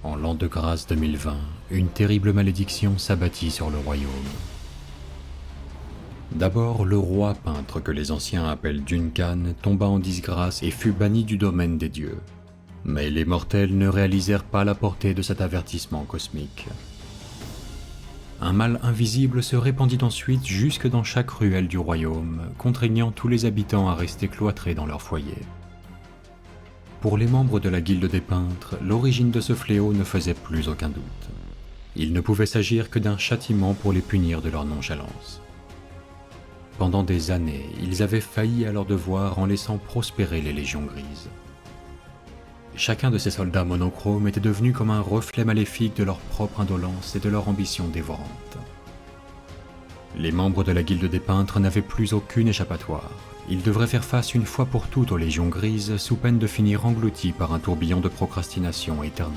En l'an de grâce 2020, une terrible malédiction s'abattit sur le royaume. D'abord, le roi peintre que les anciens appellent Duncan tomba en disgrâce et fut banni du domaine des dieux. Mais les mortels ne réalisèrent pas la portée de cet avertissement cosmique. Un mal invisible se répandit ensuite jusque dans chaque ruelle du royaume, contraignant tous les habitants à rester cloîtrés dans leur foyer. Pour les membres de la guilde des peintres, l'origine de ce fléau ne faisait plus aucun doute. Il ne pouvait s'agir que d'un châtiment pour les punir de leur nonchalance. Pendant des années, ils avaient failli à leur devoir en laissant prospérer les légions grises. Chacun de ces soldats monochromes était devenu comme un reflet maléfique de leur propre indolence et de leur ambition dévorante. Les membres de la guilde des peintres n'avaient plus aucune échappatoire. Ils devraient faire face une fois pour toutes aux légions grises sous peine de finir engloutis par un tourbillon de procrastination éternelle.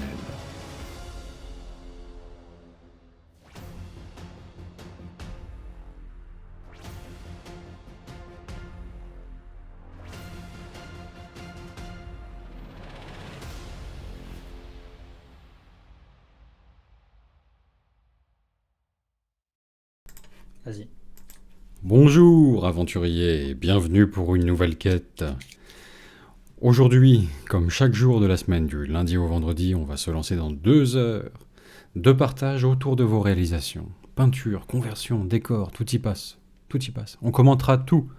Vas-y. Bonjour aventuriers, bienvenue pour une nouvelle quête. Aujourd'hui, comme chaque jour de la semaine du lundi au vendredi, on va se lancer dans 2 heures de partage autour de vos réalisations. Peinture, conversion, décor, tout y passe. Tout y passe. On commentera tout.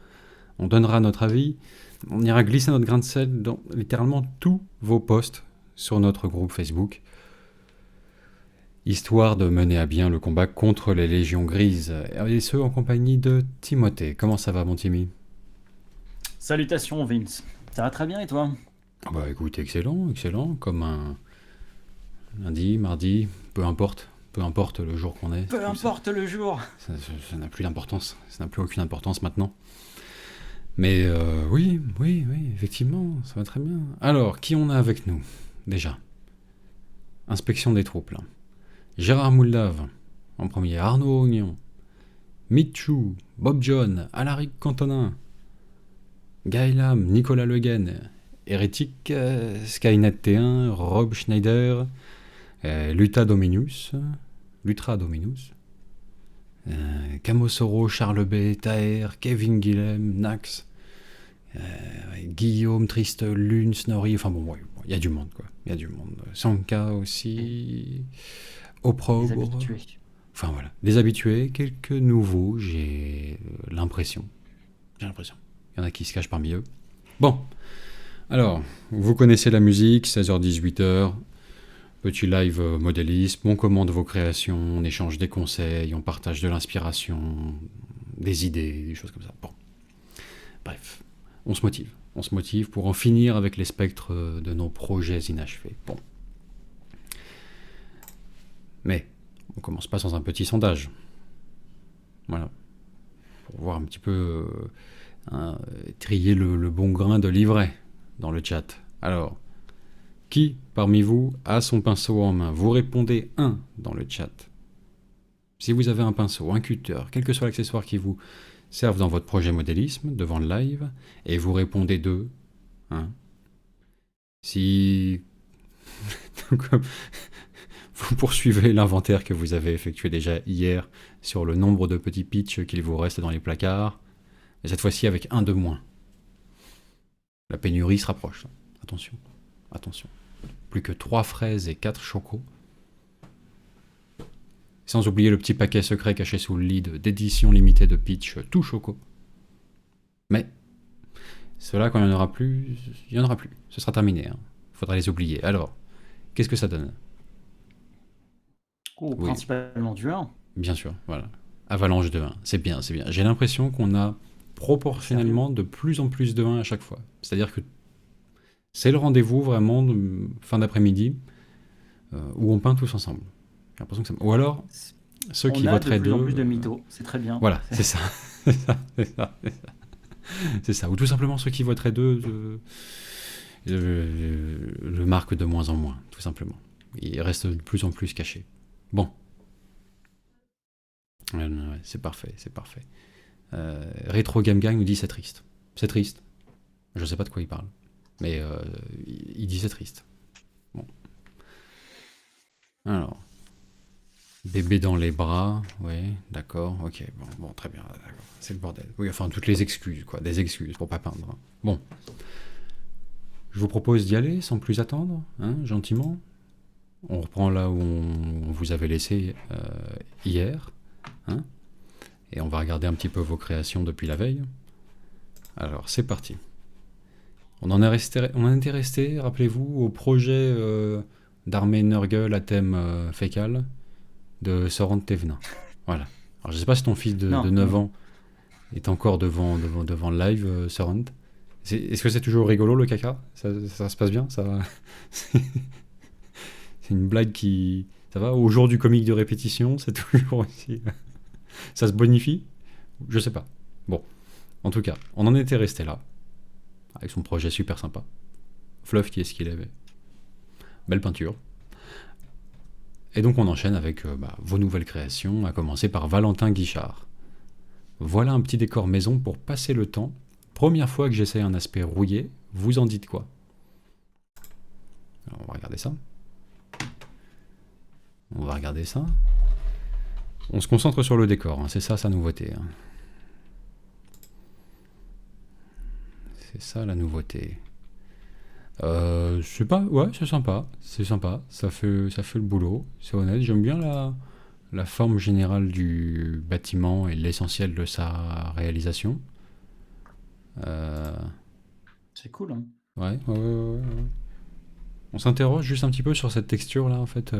On donnera notre avis. On ira glisser notre grain de sel dans littéralement tous vos posts sur notre groupe Facebook, histoire de mener à bien le combat contre les légions grises, et ce en compagnie de Timothée. Comment ça va, mon Timmy ? Salutations Vince. Ça va très bien et toi? Bah écoute, excellent, comme un lundi, mardi, peu importe le jour qu'on est. Peu importe le jour. Ça n'a plus d'importance, ça n'a plus aucune importance maintenant. Mais oui, effectivement, ça va très bien. Alors, qui on a avec nous, déjà ? Inspection des troupes, là. Gérard Moulave, en premier, Arnaud Ognon, Michou, Bob John, Alaric Cantonin, Gaëlam, Nicolas Le Guen, Hérétique, Skynet T1, Rob Schneider, Lutra Dominus, Camosoro, Charles B, Taher, Kevin Guillem, Nax, Guillaume, Triste, Lune, Snorri, enfin bon, ouais, il y a du monde, quoi. Il y a du monde. Sanka aussi, Opprobre. Les habitués. Enfin voilà, des habitués, quelques nouveaux, j'ai l'impression. Il y en a qui se cachent parmi eux. Bon, alors, vous connaissez la musique, 16h-18h, petit live modélisme, on commande vos créations, on échange des conseils, on partage de l'inspiration, des idées, des choses comme ça. Bon, bref, on se motive pour en finir avec les spectres de nos projets inachevés. Bon. Mais, on commence pas sans un petit sondage. Voilà. Pour voir un petit peu trier le bon grain de livret dans le chat. Alors, qui parmi vous a son pinceau en main ? Vous répondez 1 dans le chat. Si vous avez un pinceau, un cutter, quel que soit l'accessoire qui vous serve dans votre projet modélisme, devant le live, et vous répondez 2. Si vous poursuivez l'inventaire que vous avez effectué déjà hier sur le nombre de petits pitchs qu'il vous reste dans les placards, et cette fois-ci avec 1 de moins. La pénurie se rapproche. Attention. Plus que 3 fraises et 4 chocos. Sans oublier le petit paquet secret caché sous le lit d'édition limitée de pitch tout choco. Mais, ceux-là, quand il n'y en aura plus, Ce sera terminé. Il faudra les oublier. Alors, qu'est-ce que ça donne ? Oui. Principalement du 1. Bien sûr, voilà. Avalanche de 1. C'est bien. J'ai l'impression qu'on a proportionnellement de plus en plus de 1 à chaque fois. C'est-à-dire que c'est le rendez-vous vraiment de fin d'après-midi où on peint tous ensemble. J'ai l'impression que ça... Ou alors, ceux qui voteraient 2... On a de plus en plus de mythos, c'est très bien. Voilà, c'est ça. C'est ça. Ou tout simplement ceux qui voteraient 2 le marquent de moins en moins, tout simplement. Il reste de plus en plus caché. Bon. Ouais, c'est parfait. Retro Game Gang nous dit c'est triste. C'est triste. Je sais pas de quoi il parle. Mais il dit c'est triste. Bon. Alors, bébé dans les bras, ouais, d'accord, ok, bon, très bien, d'accord, c'est le bordel. Oui, enfin, toutes les excuses, quoi, des excuses pour pas peindre. Bon, je vous propose d'y aller sans plus attendre, hein, gentiment. On reprend là où on vous avait laissé hier, hein, et on va regarder un petit peu vos créations depuis la veille. Alors, c'est parti. On en était resté, rappelez-vous, au projet d'armée Nurgle à thème fécal de Soran Thévenin. Voilà. Alors, je sais pas si ton fils de Non, 9 non. ans est encore devant le live, Soran. Est-ce que c'est toujours rigolo le caca ça se passe bien ça... C'est une blague qui... Ça va au jour du comique de répétition, c'est toujours aussi... Ça se bonifie. Je sais pas. Bon, en tout cas, on en était resté là, avec son projet super sympa. Fluff, qui est-ce qu'il avait? Belle peinture. Et donc on enchaîne avec vos nouvelles créations, à commencer par Valentin Guichard. Voilà un petit décor maison pour passer le temps. Première fois que j'essaye un aspect rouillé, vous en dites quoi? Alors, on va regarder ça. On va regarder ça. On se concentre sur le décor, hein, c'est ça sa nouveauté. Hein. C'est ça la nouveauté. Je sais pas, ouais, c'est sympa, ça fait le boulot, c'est honnête. J'aime bien la forme générale du bâtiment et l'essentiel de sa réalisation. Euh, C'est cool, hein. ouais. On s'interroge juste un petit peu sur cette texture là en fait.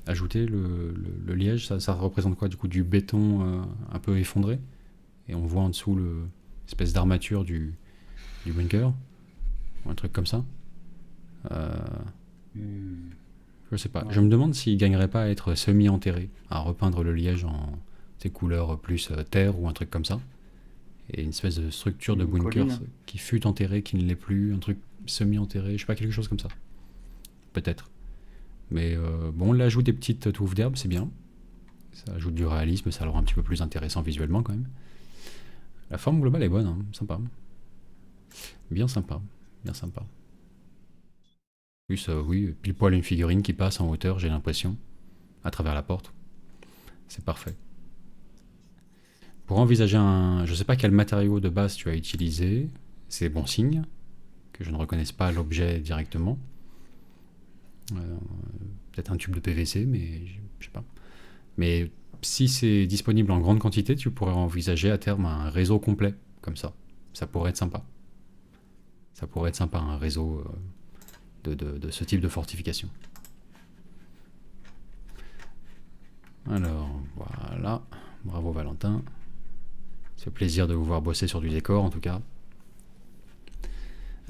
Ajouter le liège, ça représente quoi du coup? Du béton un peu effondré, et on voit en dessous l'espèce d'armature du bunker, ou un truc comme ça. Euh, Hmm, je sais pas. Je ouais. me demande s'il gagnerait pas à être semi-enterré, à repeindre le liège en ses couleurs plus terre ou un truc comme ça. Et une espèce de structure de Une bunker colline. qui fut enterrée, qui ne l'est plus, un truc semi-enterré, je sais pas, quelque chose comme ça. Peut-être. Mais bon, là, ajoute des petites touffes d'herbe, c'est bien. Ça ajoute du réalisme, ça le rend un petit peu plus intéressant visuellement quand même. La forme globale est bonne, hein, sympa. Bien sympa, bien sympa. Plus, oui, pile poil une figurine qui passe en hauteur, j'ai l'impression, à travers la porte. C'est parfait. Pour envisager un... Je sais pas quel matériau de base tu as utilisé, c'est bon signe, que je ne reconnaisse pas l'objet directement. Euh, Peut-être un tube de PVC, mais je sais pas. Mais si c'est disponible en grande quantité, tu pourrais envisager à terme un réseau complet, comme ça. Ça pourrait être sympa. Ça pourrait être sympa, un réseau de ce type de fortification. Alors, voilà. Bravo Valentin. C'est plaisir de vous voir bosser sur du décor, en tout cas.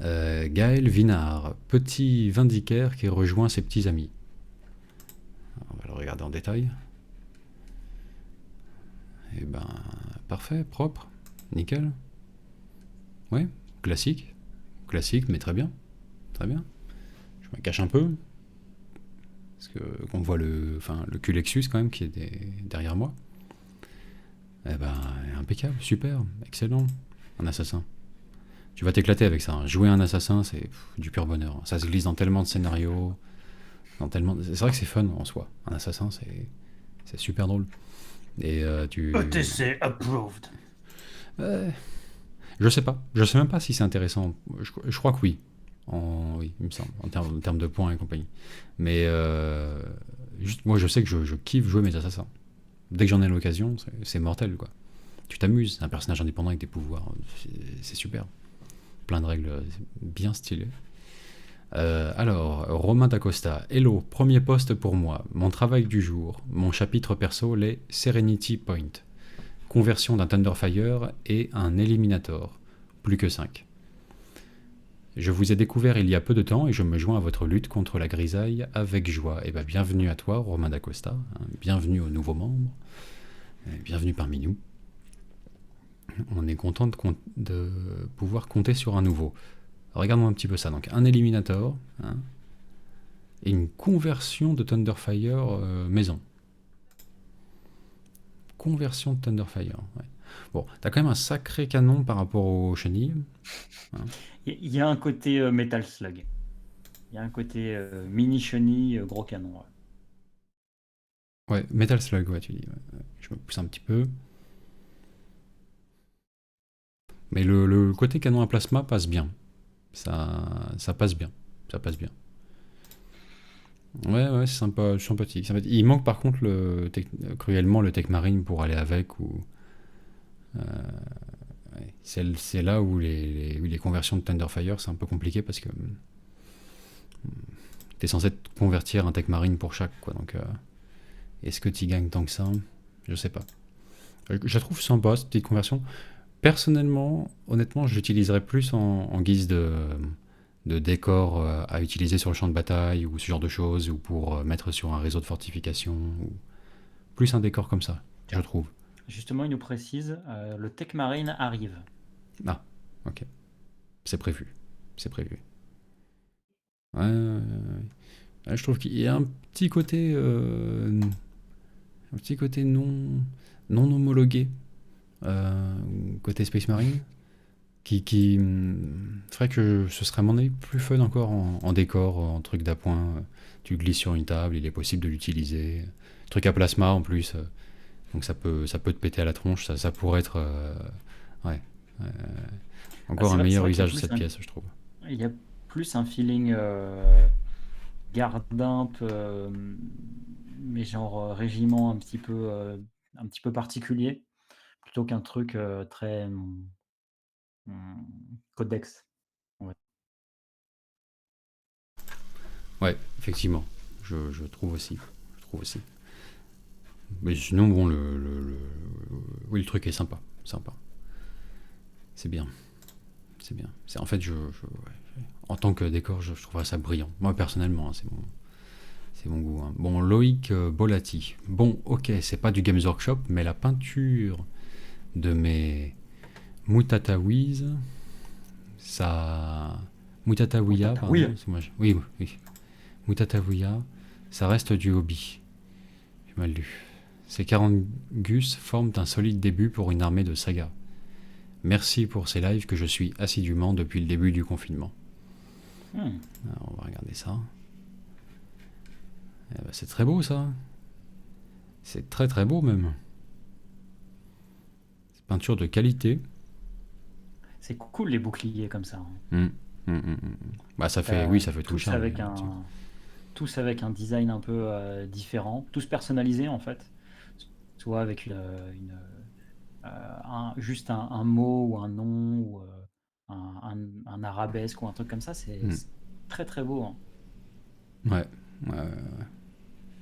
Gaël Vinard, petit vindicaire qui rejoint ses petits amis. On va le regarder en détail. Et ben, parfait, propre, nickel. Ouais, classique. Classique, mais très bien. Très bien. Je me cache un peu. Parce que qu'on voit le Culexus quand même qui est derrière moi. Eh ben, impeccable, super, excellent. Un assassin. Tu vas t'éclater avec ça. Hein. Jouer un assassin, c'est du pur bonheur. Ça se glisse dans tellement de scénarios. C'est vrai que c'est fun en soi. Un assassin, c'est super drôle. Et ETC approved. Euh, je sais pas. Je sais même pas si c'est intéressant. Je crois que oui. Oui, il me semble. En termes de points et compagnie. Mais juste, moi, je sais que je kiffe jouer mes assassins. Dès que j'en ai l'occasion, c'est mortel, quoi. Tu t'amuses. Un personnage indépendant avec des pouvoirs. C'est super. Plein de règles bien stylées. Alors, Romain Dacosta. Hello, premier poste pour moi. Mon travail du jour. Mon chapitre perso, les Serenity Point. Conversion d'un Thunderfire et un Eliminator. Plus que 5. Je vous ai découvert il y a peu de temps et je me joins à votre lutte contre la grisaille avec joie. Et bienvenue à toi, Romain Dacosta. Hein, bienvenue aux nouveaux membres. Bienvenue parmi nous. On est content de pouvoir compter sur un nouveau. Regardons un petit peu ça. Donc, un Eliminator hein, et une conversion de Thunderfire maison. Conversion de Thunderfire. Ouais. Bon, t'as quand même un sacré canon par rapport aux chenilles. Hein. Il y a un côté Metal Slug. Il y a un côté mini chenille, gros canon. Ouais. Ouais, Metal Slug, ouais, tu dis. Ouais. Je me pousse un petit peu. Mais le côté canon à plasma passe bien. Ça passe bien. Ça passe bien. Ouais, ouais, c'est sympa, sympathique, sympathique. Il manque par contre cruellement le Tech Marine pour aller avec. Ou ouais. C'est là où les conversions de Thunderfire, c'est un peu compliqué parce que t'es censé te convertir un Tech Marine pour chaque, quoi. Donc, est-ce que tu gagnes tant que ça? Je sais pas. Je la trouve sympa, cette petite conversion. Personnellement, honnêtement, je l'utiliserais plus en guise de décor à utiliser sur le champ de bataille ou ce genre de choses, ou pour mettre sur un réseau de fortification, ou plus un décor comme ça, je Tiens, trouve. justement, il nous précise, le Tech Marine arrive. Ah, ok, c'est prévu. C'est prévu. Ouais, ouais, ouais, ouais. Je trouve qu'il y a un petit côté non homologué côté Space Marine qui ferait que ce serait à mon avis plus fun encore en décor, en truc d'appoint. Tu glisses sur une table, il est possible de l'utiliser. Truc à plasma en plus, donc ça peut te péter à la tronche. Ça pourrait être ouais, euh, Ah, encore un c'est meilleur vrai qu'il y a usage de plus cette pièce, je trouve. il y a plus un feeling garde-imp, mais genre régiment un petit peu particulier, plutôt qu'un truc très codex. Ouais. Ouais, effectivement, je trouve aussi. Je trouve aussi. Mais sinon, bon, oui, le truc est sympa. Sympa. C'est bien. C'est bien. En fait, ouais. En tant que décor, je trouverais ça brillant. Moi, personnellement, hein, c'est mon goût. Hein. Bon, Loïc Bolati. Bon, ok, c'est pas du Games Workshop, mais la peinture de mes Mutatawis, ça. Mutatawia, Mutata, oui. pardon. Oui, oui, oui. Mutatawia, ça reste du hobby. J'ai mal lu. Ces 40 gus forment un solide début pour une armée de saga. Merci pour ces lives que je suis assidûment depuis le début du confinement. Hmm. Alors, on va regarder ça. Eh ben, c'est très beau ça. C'est très très beau même. C'est peinture de qualité. C'est cool les boucliers comme ça, hein. Hum, hum. Bah oui, T'as ça fait tout le charme. Effectivement. tous avec un design un peu différent, tous personnalisés en fait, soit avec juste un mot ou un nom ou un arabesque ou un truc comme ça, Hum. c'est très très beau, hein. Ouais.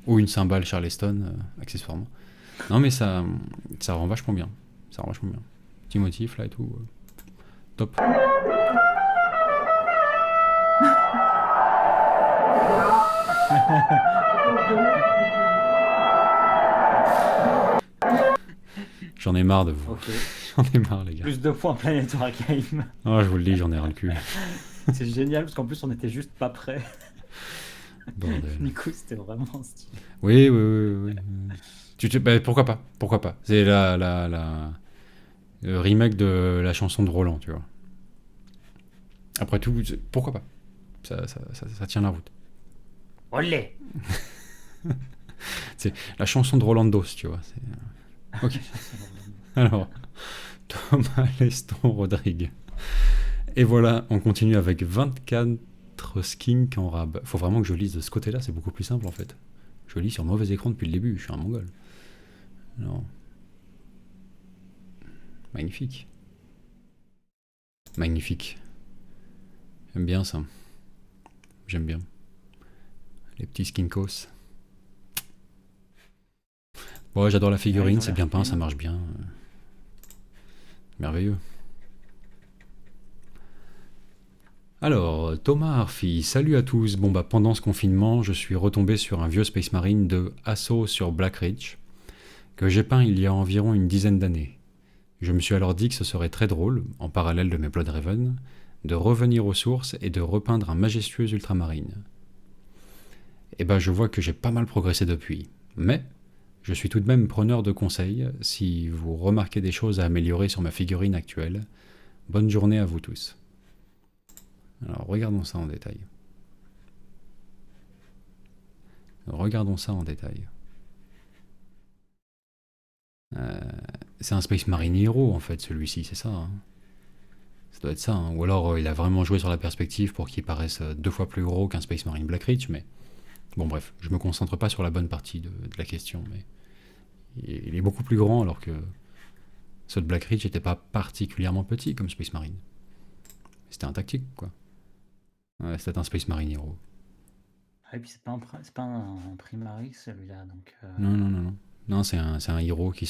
Ou une cymbale Charleston, accessoirement. Non mais ça rend vachement bien. Ça rend vachement bien. Petit motif là et tout. Top. J'en ai marre de vous. Ok. J'en ai marre les gars. Plus de points Planetary Game. Oh, je vous le dis, j'en ai ras le cul. C'est génial parce qu'en plus on était juste pas prêts. Bordel. Du coup c'était vraiment stylé. Oui, oui, oui, oui. Bah, pourquoi pas? Pourquoi pas? C'est le remake de la chanson de Roland, tu vois. Après tout, pourquoi pas? Ça tient la route. Olé. C'est la chanson de Roland Dos, tu vois. Ok. Alors, Thomas Leston Rodrigue. Et voilà, on continue avec 24 skinks en rab. Faut vraiment que je lise de ce côté-là, c'est beaucoup plus simple en fait. Je lis sur mauvais écran depuis le début, je suis un mongol. Alors, magnifique. Magnifique. J'aime bien ça. J'aime bien. Les petits skinkos. Bon, j'adore la Ouais, figurine, ils ont c'est l'air bien peint, fine. ça marche bien. Merveilleux. Alors, Thomas Harfy, salut à tous. Bon bah pendant ce confinement, je suis retombé sur un vieux Space Marine de Assaut sur Black Ridge, que j'ai peint il y a environ une dizaine d'années. Je me suis alors dit que ce serait très drôle, en parallèle de mes Bloodraven, de revenir aux sources et de repeindre un majestueux ultramarine. Et bah je vois que j'ai pas mal progressé depuis. Mais je suis tout de même preneur de conseils si vous remarquez des choses à améliorer sur ma figurine actuelle. Bonne journée à vous tous. Alors regardons ça en détail. Regardons ça en détail. Euh, c'est un Space Marine Hero, en fait, celui-ci, c'est ça, hein. Ça doit être ça, hein. Ou alors il a vraiment joué sur la perspective pour qu'il paraisse 2 fois plus gros qu'un Space Marine Black Ridge, mais bon, bref, je me concentre pas sur la bonne partie de la question, mais il est beaucoup plus grand alors que ceux de Black Ridge n'était pas particulièrement petit comme Space Marine. C'était un tactique, quoi. Ouais, c'était un Space Marine Hero. Ah, et puis c'est pas un Primaris celui-là, donc Non, non, non, non. Non, c'est un Hero qui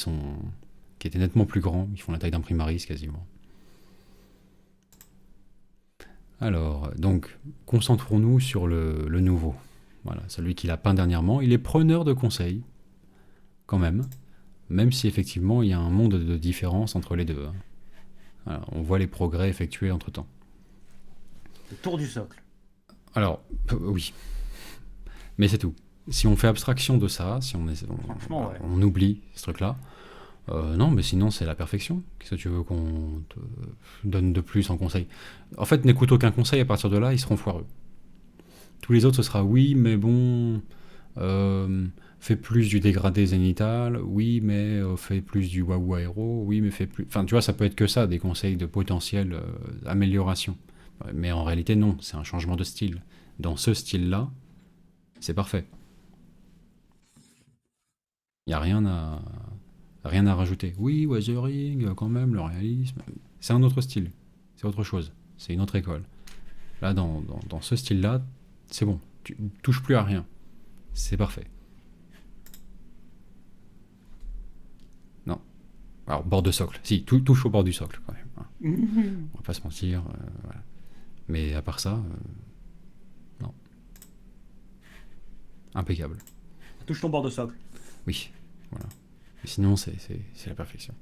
était nettement plus grand. Ils font la taille d'un Primaris quasiment. Alors, donc, concentrons-nous sur le nouveau. Voilà, celui qu'il a peint dernièrement. Il est preneur de conseils, quand même si effectivement il y a un monde de différence entre les deux, hein. Voilà, on voit les progrès effectués entre temps. le tour du socle. Alors, oui, mais c'est tout. Si on fait abstraction de ça, si Franchement, ouais. on oublie ce truc-là, non, mais sinon c'est la perfection. Qu'est-ce que tu veux qu'on te donne de plus en conseil? En fait, n'écoute aucun conseil, à partir de là, ils seront foireux. Tous les autres, ce sera oui, mais bon, fais plus du dégradé zénital, oui, mais fais plus du waouh aéro, oui, mais fais plus. Enfin, tu vois, ça peut être que ça, des conseils de potentielle amélioration. Mais en réalité, non, c'est un changement de style. Dans ce style-là, c'est parfait. Il n'y a rien à rajouter. Oui, Weathering, quand même, le réalisme. C'est un autre style. C'est autre chose. C'est une autre école. Là, dans ce style-là, c'est bon. Tu touches plus à rien. C'est parfait. Non. Alors, bord de socle. Si, touche au bord du socle, quand même, hein. On va pas se mentir. Voilà. Mais à part ça, non. Impeccable. Touche ton bord de socle. Oui, voilà. Mais sinon, c'est la perfection.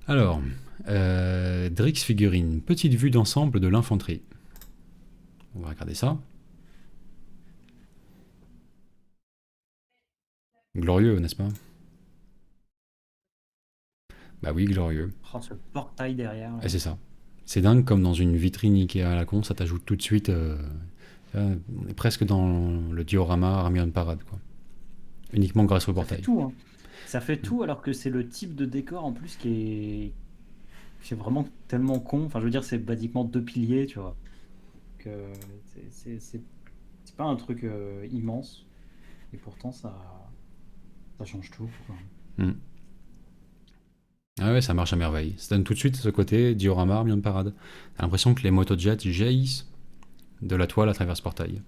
Alors, Drix figurine, petite vue d'ensemble de l'infanterie. On va regarder ça. Glorieux, n'est-ce pas? Bah oui, glorieux. Oh, ce portail derrière. Là. Et c'est ça. C'est dingue comme dans une vitrine Ikea à la con, ça t'ajoute tout de suite. On est presque dans le diorama Army Parade, quoi. Uniquement grâce au Ça fait portail. tout, hein. Ça fait tout alors que c'est le type de décor en plus qui est vraiment tellement con. Enfin, je veux dire, c'est basiquement 2 piliers, tu vois. Que c'est pas un truc immense. Et pourtant, ça change tout, quoi. Mm. Ah ouais, ça marche à merveille. Ça donne tout de suite ce côté diorama Army Parade. T'as l'impression que les motojets jaillissent de la toile à travers ce portail.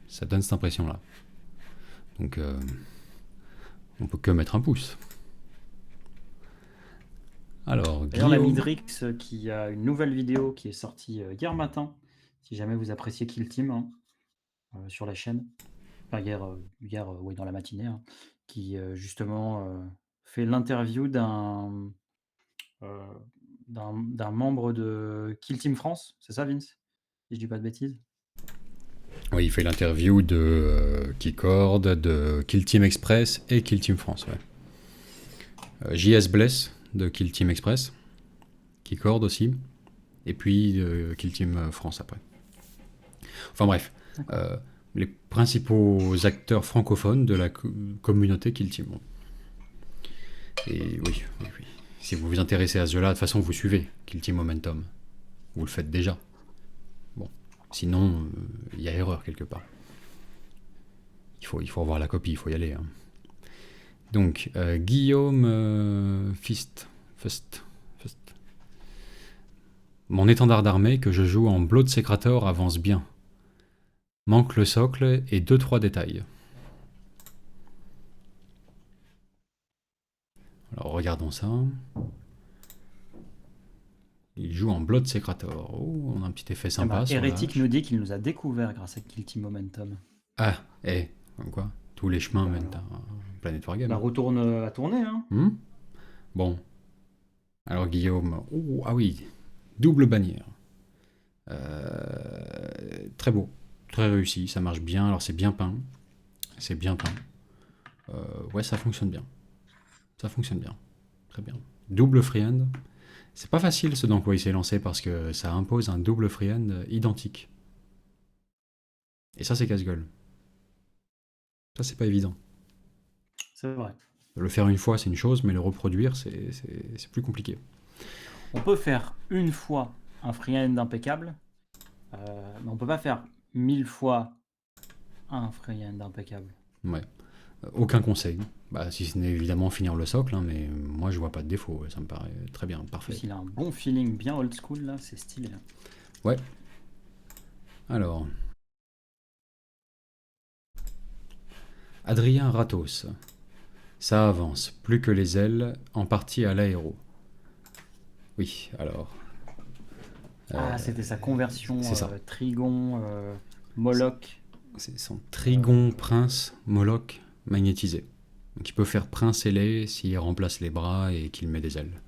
Ça donne cette impression-là. Donc, on peut que mettre un pouce. Alors, D'ailleurs, la Guillaume... Midrix qui a une nouvelle vidéo qui est sortie hier matin, si jamais vous appréciez Kill Team, hein, sur la chaîne. Enfin, hier ouais, dans la matinée, hein, qui justement fait l'interview d'un membre de Kill Team France. C'est ça, Vince? Si je dis pas de bêtises. Oui, il fait l'interview de Keycord, de Kill Team Express et Kill Team France. Ouais. JS Bless de Kill Team Express, Keycord aussi, et puis Kill Team France après. Enfin bref, les principaux acteurs francophones de la communauté Kill Team. Et oui. Si vous vous intéressez à ce jeu-là, de toute façon vous suivez Kill Team Momentum. Vous le faites déjà. Bon, sinon, il y a erreur quelque part. Il faut revoir la copie, il faut y aller, hein. Donc, Guillaume Fist. Mon étendard d'armée que je joue en Blood Secrator avance bien. Manque le socle et 2-3 détails. Alors, regardons ça. Il joue en Blood Secrator. Oh, on a un petit effet sympa sur la Hérétique hache. nous dit qu'il nous a découvert grâce à Kill Team Momentum. Ah, comme quoi, tous les chemins mènent à Planet Wargame. Bah, retourne à tourner, hein. Bon. Alors Guillaume, ah oui, double bannière. Très beau, très réussi, ça marche bien. Alors c'est bien peint. Ouais, ça fonctionne bien. Très bien. Double freehand. C'est pas facile ce dans quoi il s'est lancé parce que ça impose un double freehand identique. Et ça c'est casse-gueule. Ça c'est pas évident. C'est vrai. Le faire une fois, c'est une chose, mais le reproduire, c'est plus compliqué. On peut faire une fois un freehand impeccable, mais on peut pas faire 1000 fois un freehand impeccable. Ouais. Aucun conseil. Bah, si ce n'est évidemment finir le socle, hein, mais moi je vois pas de défaut, ça me paraît très bien, En parfait. plus, il a un bon feeling bien old school, là, c'est stylé. Ouais. Alors. Adrien Ratos. Ça avance, plus que les ailes, en partie à l'aéro. Oui, alors. C'était sa conversion c'est ça. Trigon, Moloch. C'est son Trigon Prince Moloch magnétisé. Donc il peut faire prince ailé s'il remplace les bras et qu'il met des ailes.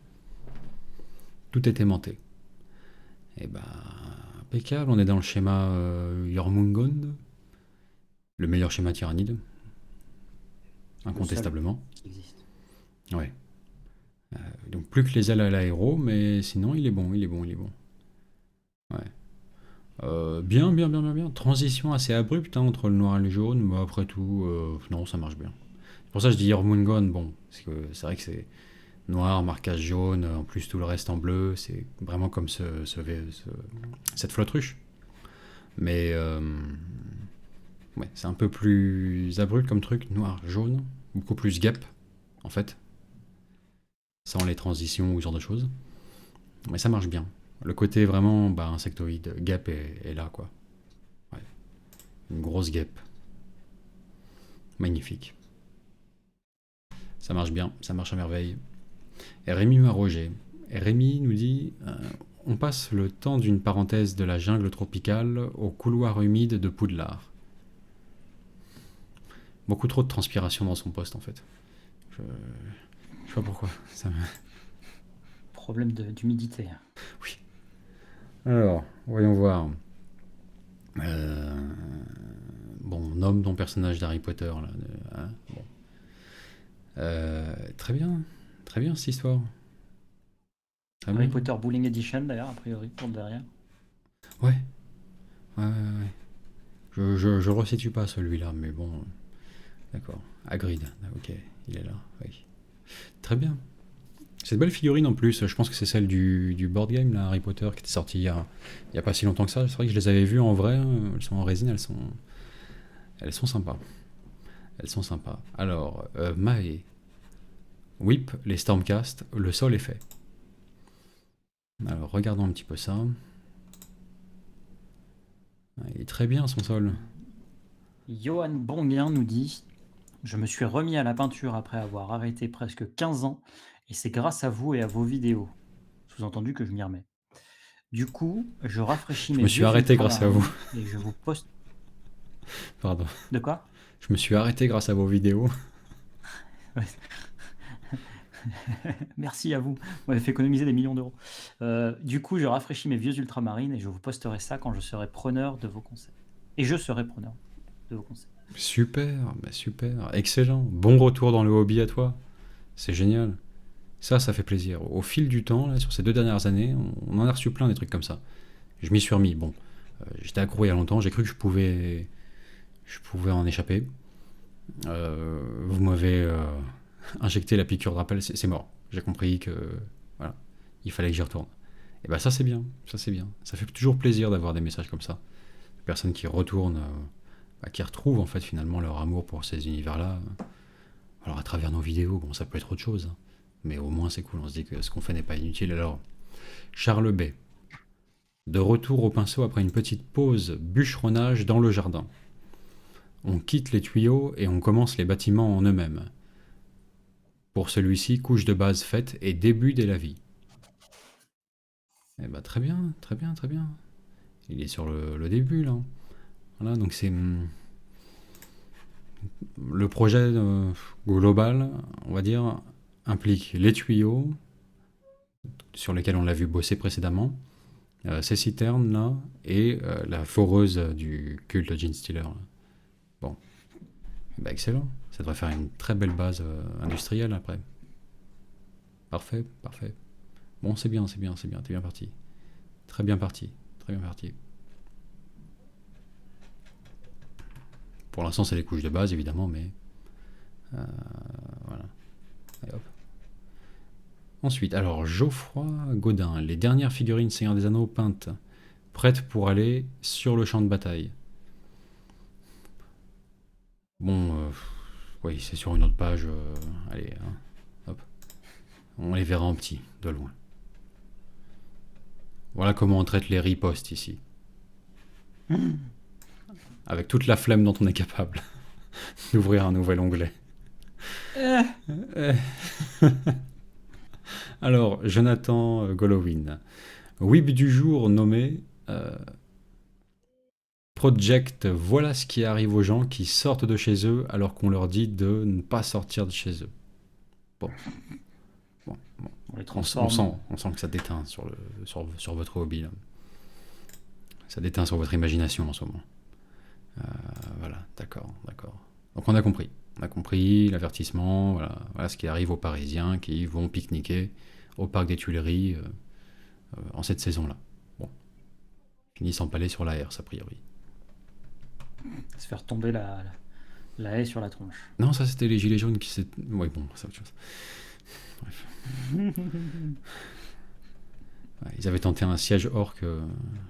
Tout est aimanté. Et bah, impeccable, on est dans le schéma Jormungand, le meilleur schéma tyrannide, incontestablement. Qui existe. Ouais. Donc plus que les ailes à l'aéro, mais sinon il est bon. Ouais. Bien. Transition assez abrupte hein, entre le noir et le jaune, mais après tout, non, ça marche bien. C'est pour ça que je dis Jormungand, bon, parce que c'est vrai que c'est noir, marquage jaune, en plus tout le reste en bleu, c'est vraiment comme cette flotte ruche. Mais ouais, c'est un peu plus abrupt comme truc, noir, jaune, beaucoup plus gap, en fait, sans les transitions ou ce genre de choses. Mais ça marche bien. Le côté vraiment insectoïde, gap est là, quoi. Ouais. Une grosse gap. Magnifique. Ça marche bien, ça marche à merveille. Et Rémi m'arrogeait. Et Rémi nous dit on passe le temps d'une parenthèse de la jungle tropicale au couloir humide de Poudlard. Beaucoup trop de transpiration dans son poste en fait. Je sais pas pourquoi. Problème d'humidité. Oui. Alors, voyons voir. Bon, nomme ton personnage d'Harry Potter là. Bon. Très bien cette histoire. Très Harry bien. Potter Bowling Edition d'ailleurs, a priori, pour derrière. Ouais. Je resitue pas celui-là, mais bon. D'accord. Hagrid, ok, il est là, oui. Très bien. C'est de belles figurines en plus, je pense que c'est celle du board game, là, Harry Potter, qui était sorti il y a pas si longtemps que ça. C'est vrai que je les avais vues en vrai, elles sont en résine, elles sont sympas. Elles sont sympas. Alors, Mae. Whip, les Stormcast, le sol est fait. Alors, regardons un petit peu ça. Il est très bien son sol. Johan Bonguin nous dit je me suis remis à la peinture après avoir arrêté presque 15 ans, et c'est grâce à vous et à vos vidéos. Sous-entendu que je m'y remets. Du coup, je rafraîchis mes me suis vieux arrêté grâce à ultramarines vous. et je vous poste. Pardon. De quoi? Je me suis arrêté grâce à vos vidéos. Merci à vous. Vous m'avez fait économiser des millions d'euros. Du coup, je rafraîchis mes vieux ultramarines et je vous posterai ça quand je serai preneur de vos conseils. Et je serai preneur de vos conseils. Super, super, excellent. Bon retour dans le hobby à toi. C'est génial. Ça fait plaisir. Au fil du temps, là, sur ces 2 dernières années, on en a reçu plein des trucs comme ça. Je m'y suis remis. Bon, j'étais accro il y a longtemps, j'ai cru que je pouvais en échapper. Vous m'avez injecté la piqûre de rappel, c'est mort. J'ai compris que voilà, il fallait que j'y retourne. Et bah ça c'est bien, ça c'est bien. Ça fait toujours plaisir d'avoir des messages comme ça. Des personnes qui retournent, qui retrouvent en fait finalement leur amour pour ces univers-là. Alors à travers nos vidéos, bon ça peut être autre chose, hein. Mais au moins c'est cool, on se dit que ce qu'on fait n'est pas inutile. Alors, Charles B. De retour au pinceau après une petite pause bûcheronnage dans le jardin. On quitte les tuyaux et on commence les bâtiments en eux-mêmes. Pour celui-ci, couche de base faite et début dès la vie. Eh ben très bien. Il est sur le début là. Voilà, donc c'est le projet global, on va dire, implique les tuyaux sur lesquels on l'a vu bosser précédemment, ces citernes là et la foreuse du culte Gene Stealer. Bon, bah excellent. Ça devrait faire une très belle base industrielle après. Parfait. Bon, c'est bien, t'es bien parti. Très bien parti. Pour l'instant, c'est les couches de base, évidemment, mais voilà. Et hop. Ensuite, alors Geoffroy Godin, les dernières figurines Seigneur des Anneaux peintes, prêtes pour aller sur le champ de bataille. Bon, oui, c'est sur une autre page. Allez, hein, hop. On les verra en petit, de loin. Voilà comment on traite les ripostes ici. Avec toute la flemme dont on est capable d'ouvrir un nouvel onglet. Alors, Jonathan Golovin. Whip du jour nommé Project. Voilà ce qui arrive aux gens qui sortent de chez eux alors qu'on leur dit de ne pas sortir de chez eux. Bon. On les On transforme. sent que ça déteint sur votre hobby. Là. Ça déteint sur votre imagination en ce moment. Voilà, d'accord. Donc on a compris. On a compris l'avertissement, voilà ce qui arrive aux Parisiens qui vont pique-niquer au parc des Tuileries en cette saison-là. Bon. Finissent empalés sur la herse, a priori. Se faire tomber la haie sur la tronche. Non, ça c'était les gilets jaunes qui s'est... Oui, bon, c'est autre chose. Bref. Ouais, ils avaient tenté un siège orc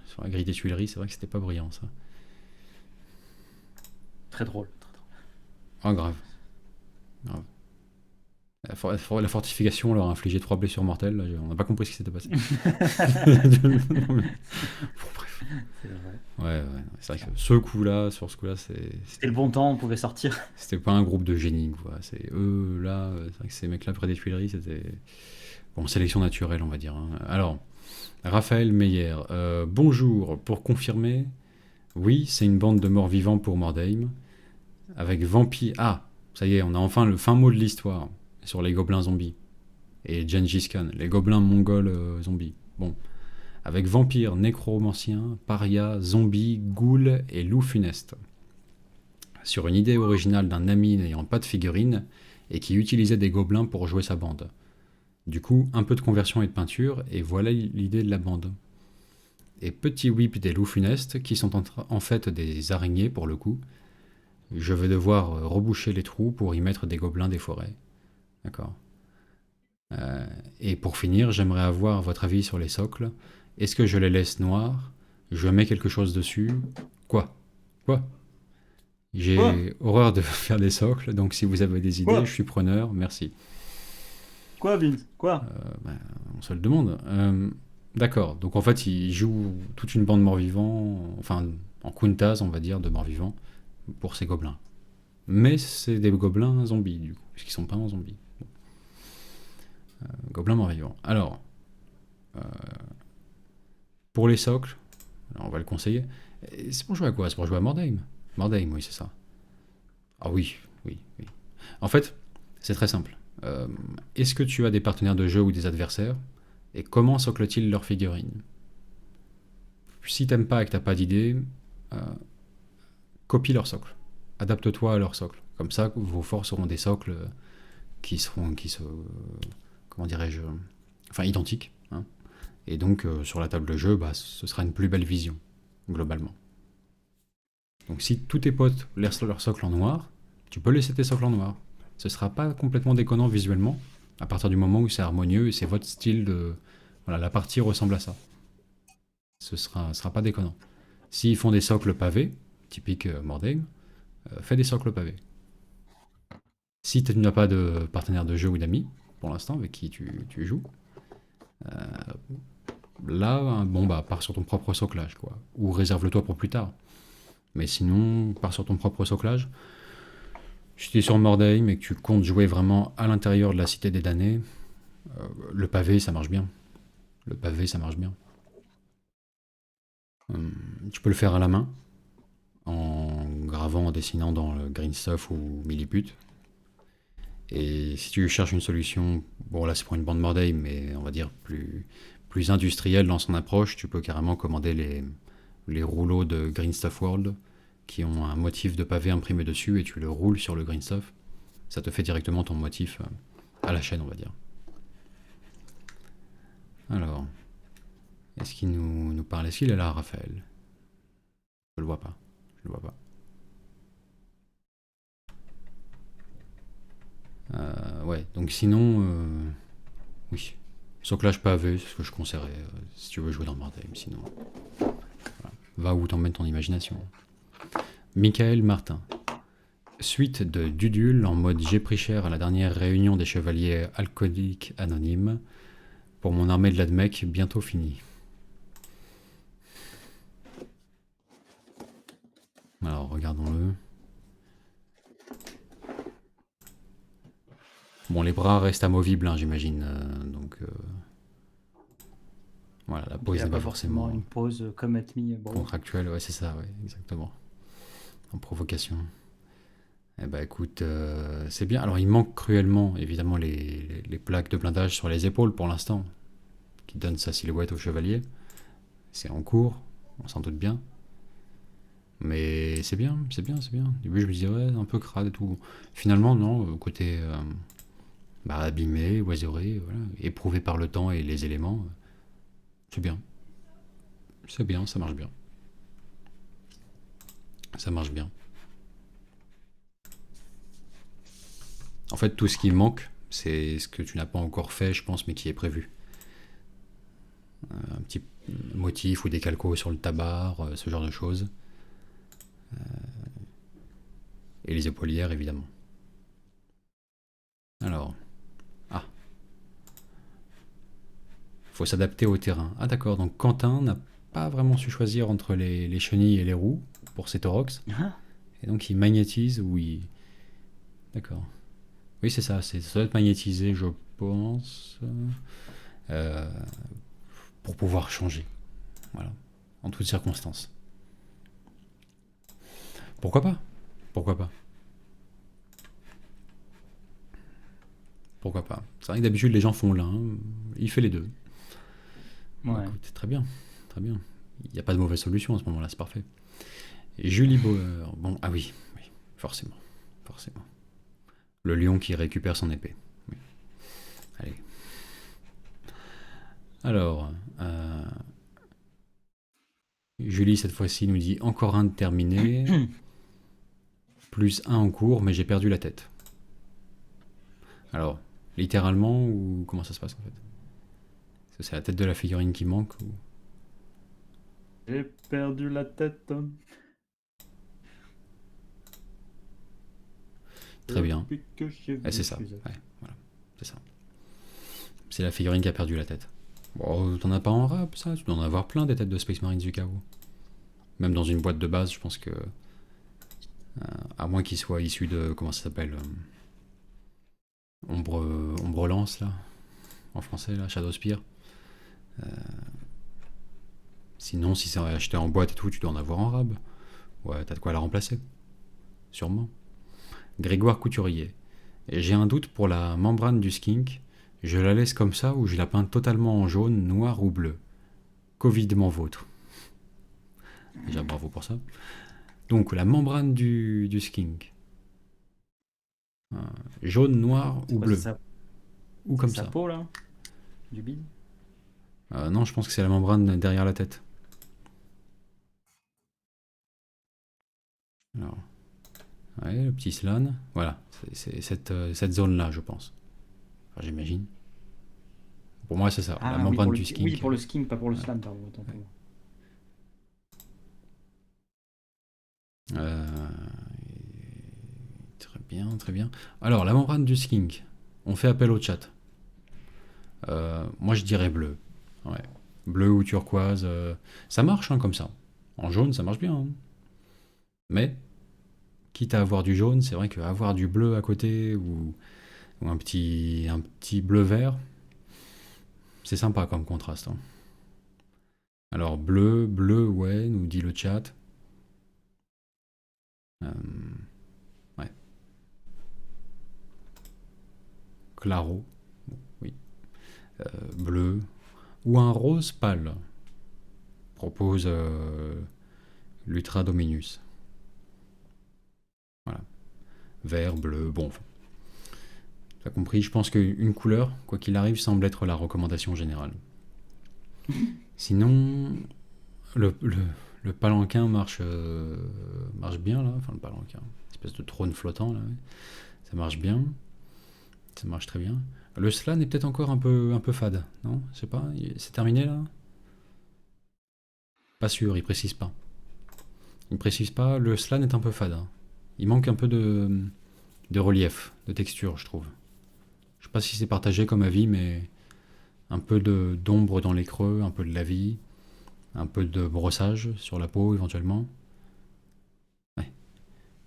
sur la grille des Tuileries, c'est vrai que c'était pas brillant ça. Très drôle. Oh, grave. La fortification leur a infligé 3 blessures mortelles, là, on n'a pas compris ce qui s'était passé. Non, mais... Bon, bref. C'est vrai. Ouais, c'est vrai que sur ce coup-là, C'était le bon temps, on pouvait sortir. c'était pas un groupe de génies, quoi. C'est eux, là, c'est vrai que ces mecs-là près des Tuileries, c'était... Bon, sélection naturelle, on va dire. Hein. Alors, Raphaël Meyer, bonjour, pour confirmer, oui, c'est une bande de morts-vivants pour Mordheim, avec vampire... Ah, ça y est, on a enfin le fin mot de l'histoire, sur les gobelins zombies. Et Gengis Khan, les gobelins mongols zombies. Bon, avec vampires, nécromanciens, parias, zombies, ghouls et loups funestes. Sur une idée originale d'un ami n'ayant pas de figurine, et qui utilisait des gobelins pour jouer sa bande. Du coup, un peu de conversion et de peinture, et voilà l'idée de la bande. Et petit whip des loups funestes, qui sont en fait des araignées pour le coup. Je vais devoir reboucher les trous pour y mettre des gobelins des forêts. D'accord. Et pour finir, j'aimerais avoir votre avis sur les socles. Est-ce que je les laisse noirs? Je mets quelque chose dessus? Quoi? J'ai horreur de faire des socles, donc si vous avez des idées, Quoi je suis preneur, merci. Quoi, Vince? Quoi? On se le demande. D'accord, donc en fait, il joue toute une bande morts-vivants, enfin, en Kuntas, on va dire, de morts-vivants, pour ces gobelins. Mais c'est des gobelins zombies, du coup, puisqu'ils sont pas en zombies. Bon. Gobelins morts-vivants. Alors, pour les socles, alors on va le conseiller. Et c'est pour jouer à quoi? C'est pour jouer à Mordheim. Mordheim, oui, c'est ça. Ah oui. En fait, c'est très simple. Est-ce que tu as des partenaires de jeu ou des adversaires? Et comment soclent-ils leurs figurines? Si t'aimes pas et que t'as pas d'idée, copie leur socle. Adapte-toi à leur socle. Comme ça, vos forces auront des socles comment dirais-je, enfin identiques. Hein. Et donc, sur la table de jeu, ce sera une plus belle vision, globalement. Donc si tous tes potes laissent leur socle en noir, tu peux laisser tes socles en noir. Ce sera pas complètement déconnant visuellement, à partir du moment où c'est harmonieux et c'est votre style de... Voilà, la partie ressemble à ça. Ce sera pas déconnant. S'ils font des socles pavés, typique Mordheim, fais des socles pavés. Si tu n'as pas de partenaire de jeu ou d'amis, pour l'instant, avec qui tu joues, là, pars sur ton propre soclage, quoi. Ou réserve-le-toi pour plus tard. Mais sinon, pars sur ton propre soclage. Si tu es sur Mordheim et que tu comptes jouer vraiment à l'intérieur de la Cité des Damnés, le pavé, ça marche bien. Tu peux le faire à la main, en gravant, en dessinant dans le Green Stuff ou Milliput. Et si tu cherches une solution, bon là c'est pour une bande Mordheim, mais on va dire plus industrielle dans son approche, tu peux carrément commander les rouleaux de Green Stuff World qui ont un motif de pavé imprimé dessus et tu le roules sur le Green Stuff. Ça te fait directement ton motif à la chaîne, on va dire. Alors, est-ce qu'il nous parle? Est-ce qu'il est là, Raphaël? Je le vois pas. Ouais, donc sinon, oui. Soclage pavé, c'est ce que je conseillerais si tu veux jouer dans Mardheim. Sinon, va où t'emmène ton imagination. Michael Martin. Suite de Dudule en mode j'ai pris cher à la dernière réunion des chevaliers alcooliques anonymes. Pour mon armée de l'Admec, bientôt finie. Alors, regardons-le. Bon, les bras restent amovibles, hein, j'imagine. Donc, voilà, la Il pose n'y a n'est pas pas forcément forcément une pause comme Atmi. Bon, contractuelle. Ouais, c'est ça, ouais, exactement. En provocation. Eh ben, écoute, c'est bien. Alors, il manque cruellement, évidemment, les plaques de blindage sur les épaules pour l'instant, qui donnent sa silhouette au chevalier. C'est en cours, on s'en doute bien. Mais c'est bien, c'est bien, c'est bien. Au début, je me disais, ouais, un peu crade et tout. Finalement, non, côté abîmé, oiseuré, voilà, éprouvé par le temps et les éléments, c'est bien. C'est bien, ça marche bien. Ça marche bien. En fait, tout ce qui manque, c'est ce que tu n'as pas encore fait, je pense, mais qui est prévu. Un petit motif ou des calcos sur le tabar, ce genre de choses. Et les épaulières, évidemment. Alors, ah, faut s'adapter au terrain. Ah d'accord, donc Quentin n'a pas vraiment su choisir entre les chenilles et les roues pour ses taurox. Et donc il magnétise ou il... D'accord. Oui, c'est ça, ça doit être magnétisé, je pense, euh, pour pouvoir changer. Voilà, en toutes circonstances. Pourquoi pas? Pourquoi pas? Pourquoi pas? C'est vrai que d'habitude les gens font l'un, il fait les deux. ouais. Écoute, très bien, très bien. Il n'y a pas de mauvaise solution à ce moment-là, c'est parfait. Et Julie Bauer, bon, ah oui, oui, forcément, forcément. Le lion qui récupère son épée. Oui. Allez. Alors, Julie, cette fois-ci, nous dit encore un de terminé, plus un en cours, mais j'ai perdu la tête. Alors, littéralement, ou comment ça se passe en fait? Est-ce que c'est la tête de la figurine qui manque ou... J'ai perdu la tête. Très bien. Depuis que j'ai vu C'est ça. Suzanne. Ouais, voilà, c'est ça. C'est la figurine qui a perdu la tête. Bon, t'en as pas en rap, ça? Tu dois en avoir plein des têtes de Space Marines du chaos. Même dans une boîte de base, je pense que... à moins qu'il soit issu de... Comment ça s'appelle Ombre Lance, là. En français, là, Shadowspear. Sinon, si c'est acheté en boîte et tout, tu dois en avoir en rab. Ouais, t'as de quoi la remplacer. Sûrement. Grégoire Couturier. Et j'ai un doute pour la membrane du skink. Je la laisse comme ça ou je la peins totalement en jaune, noir ou bleu. Covid m'en vôtre. Déjà bravo pour ça. Donc la membrane du skink. Jaune, noir C'est ou quoi, bleu. c'est Ou comme sa ça. peau là? Du bide? Non, je pense que c'est la membrane derrière la tête. Alors, ouais, le petit slan. Voilà, c'est cette zone-là, je pense. Enfin, j'imagine. Pour moi, c'est ça, la Ah oui, membrane pour le, du skink. oui, pour le skin, pas pour le Ouais. slam, pardon. Autant pour moi. Euh, Très bien, très bien. Alors, la membrane du skink. On fait appel au chat. Moi, je dirais bleu. Ouais. Bleu ou turquoise. Ça marche, hein, comme ça. En jaune, ça marche bien. Hein. Mais, quitte à avoir du jaune, c'est vrai qu'avoir du bleu à côté ou un petit bleu vert, c'est sympa comme contraste. Hein. Alors, bleu, ouais, nous dit le chat. Ouais. Claro, oui. Bleu. Ou un rose pâle, propose l'Ultra Dominus. Voilà. Vert, bleu, bon. T'as compris, je pense qu'une couleur, quoi qu'il arrive, semble être la recommandation générale. Sinon, le palanquin marche bien là, enfin le palanquin, espèce de trône flottant là, ouais. Ça marche bien. Ça marche très bien. Le slan est peut-être encore un peu fade, non? Je sais pas, c'est terminé là? Pas sûr, il précise pas. Il précise pas, le slan est un peu fade, hein. Il manque un peu de relief, de texture, je trouve. Je sais pas si c'est partagé comme avis, mais un peu d'ombre dans les creux, un peu de lavis, un peu de brossage sur la peau éventuellement. Ouais.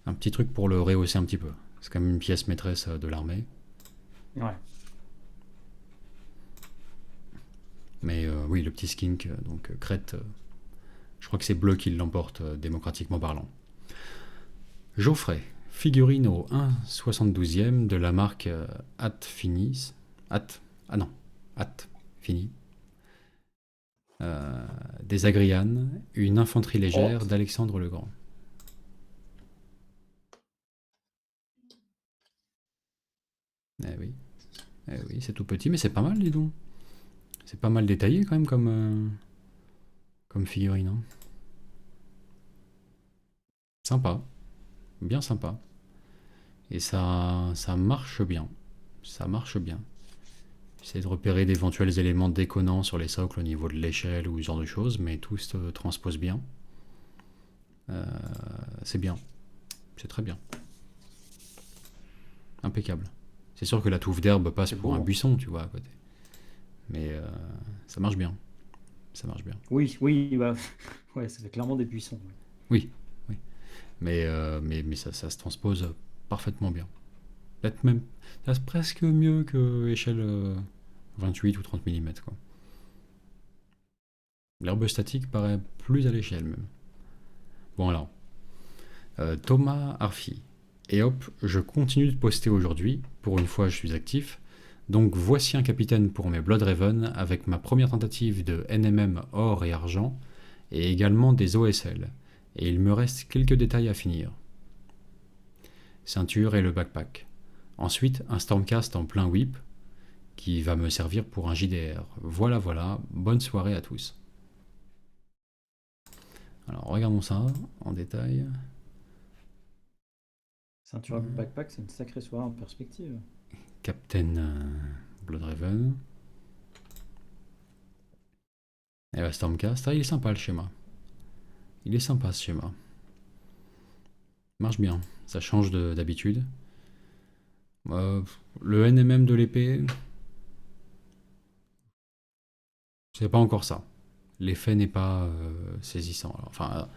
Un petit truc pour le rehausser un petit peu. C'est quand même une pièce maîtresse de l'armée. Ouais. Mais oui, le petit skink, donc crête, je crois que c'est bleu qui l'emporte démocratiquement parlant. Geoffrey, figurine au 1,72e de la marque At Finis. At Fini. Des Agrianes, une infanterie légère d'Alexandre le Grand. Eh oui, c'est tout petit, mais c'est pas mal, dis donc. C'est pas mal détaillé quand même comme figurine, hein. Sympa, bien sympa. Et ça marche bien. Ça marche bien. J'essaie de repérer d'éventuels éléments déconnants sur les socles au niveau de l'échelle ou ce genre de choses, mais tout se transpose bien. C'est bien. C'est très bien. Impeccable. C'est sûr que la touffe d'herbe passe C'est pour beau, un hein. buisson, tu vois, à côté. Mais ça marche bien. Ça marche bien. Oui, oui, bah, ouais, ça fait clairement des buissons. Ouais. Oui, oui. Mais ça se transpose parfaitement bien. Peut-être même ça, c'est presque mieux que échelle 28 ou 30 mm, quoi. L'herbe statique paraît plus à l'échelle même. Bon alors, Thomas Arfi. Et hop, je continue de poster aujourd'hui. Pour une fois, je suis actif. Donc voici un capitaine pour mes Bloodraven avec ma première tentative de NMM or et argent et également des OSL. Et il me reste quelques détails à finir. Ceinture et le backpack. Ensuite, un Stormcast en plein whip qui va me servir pour un JDR. Voilà, bonne soirée à tous. Alors regardons ça en détail. Ceinture et backpack, c'est une sacrée soirée en perspective. Captain Bloodraven. Et la Stormcast, il est sympa le schéma. Il est sympa ce schéma. Il marche bien, ça change d'habitude. Le NMM de l'épée, c'est pas encore ça. L'effet n'est pas saisissant. Alors, enfin,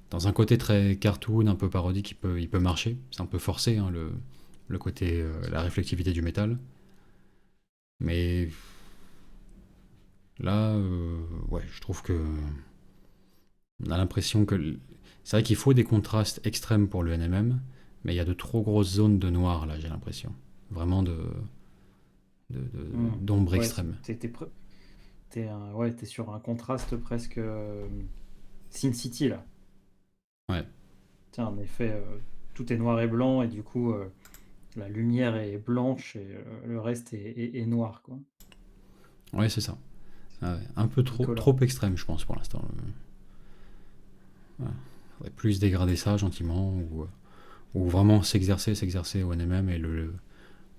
dans un côté très cartoon, un peu parodique, il peut marcher. C'est un peu forcé, hein, le côté, la réflectivité du métal. Mais là, ouais, je trouve que on a l'impression que c'est vrai qu'il faut des contrastes extrêmes pour le NMM, mais il y a de trop grosses zones de noir là, j'ai l'impression. Vraiment d'ombre Ouais, extrême. ouais, t'es sur un contraste presque Sin City là. Ouais, Tiens, en effet, tout est noir et blanc et du coup, la lumière est blanche et le reste est noir, quoi. ouais, c'est ça. Ah ouais, un peu Décollant. trop extrême, je pense, pour l'instant. Voilà. Faudrait plus dégrader ça gentiment, ou vraiment s'exercer au NMM et le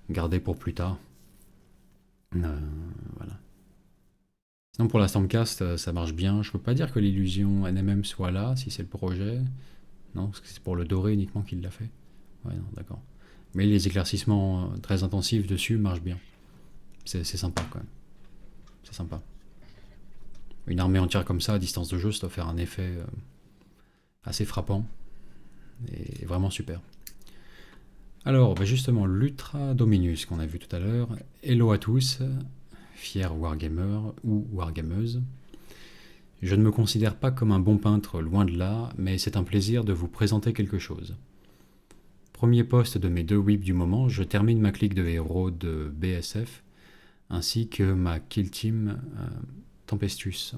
garder pour plus tard. Voilà. Sinon, pour la Stormcast, ça marche bien. Je peux pas dire que l'illusion NMM soit là, si c'est le projet. Non, parce que c'est pour le doré uniquement qu'il l'a fait. Ouais, non, d'accord. Mais les éclaircissements très intensifs dessus marchent bien. C'est sympa quand même. C'est sympa. Une armée entière comme ça, à distance de jeu, ça doit faire un effet assez frappant. Et vraiment super. Alors, bah justement, l'Ultra Dominus qu'on a vu tout à l'heure. Hello à tous, fiers wargamers ou wargameuses. Je ne me considère pas comme un bon peintre, loin de là, mais c'est un plaisir de vous présenter quelque chose. Premier poste de mes deux whips du moment, je termine ma clique de héros de BSF, ainsi que ma kill team Tempestus,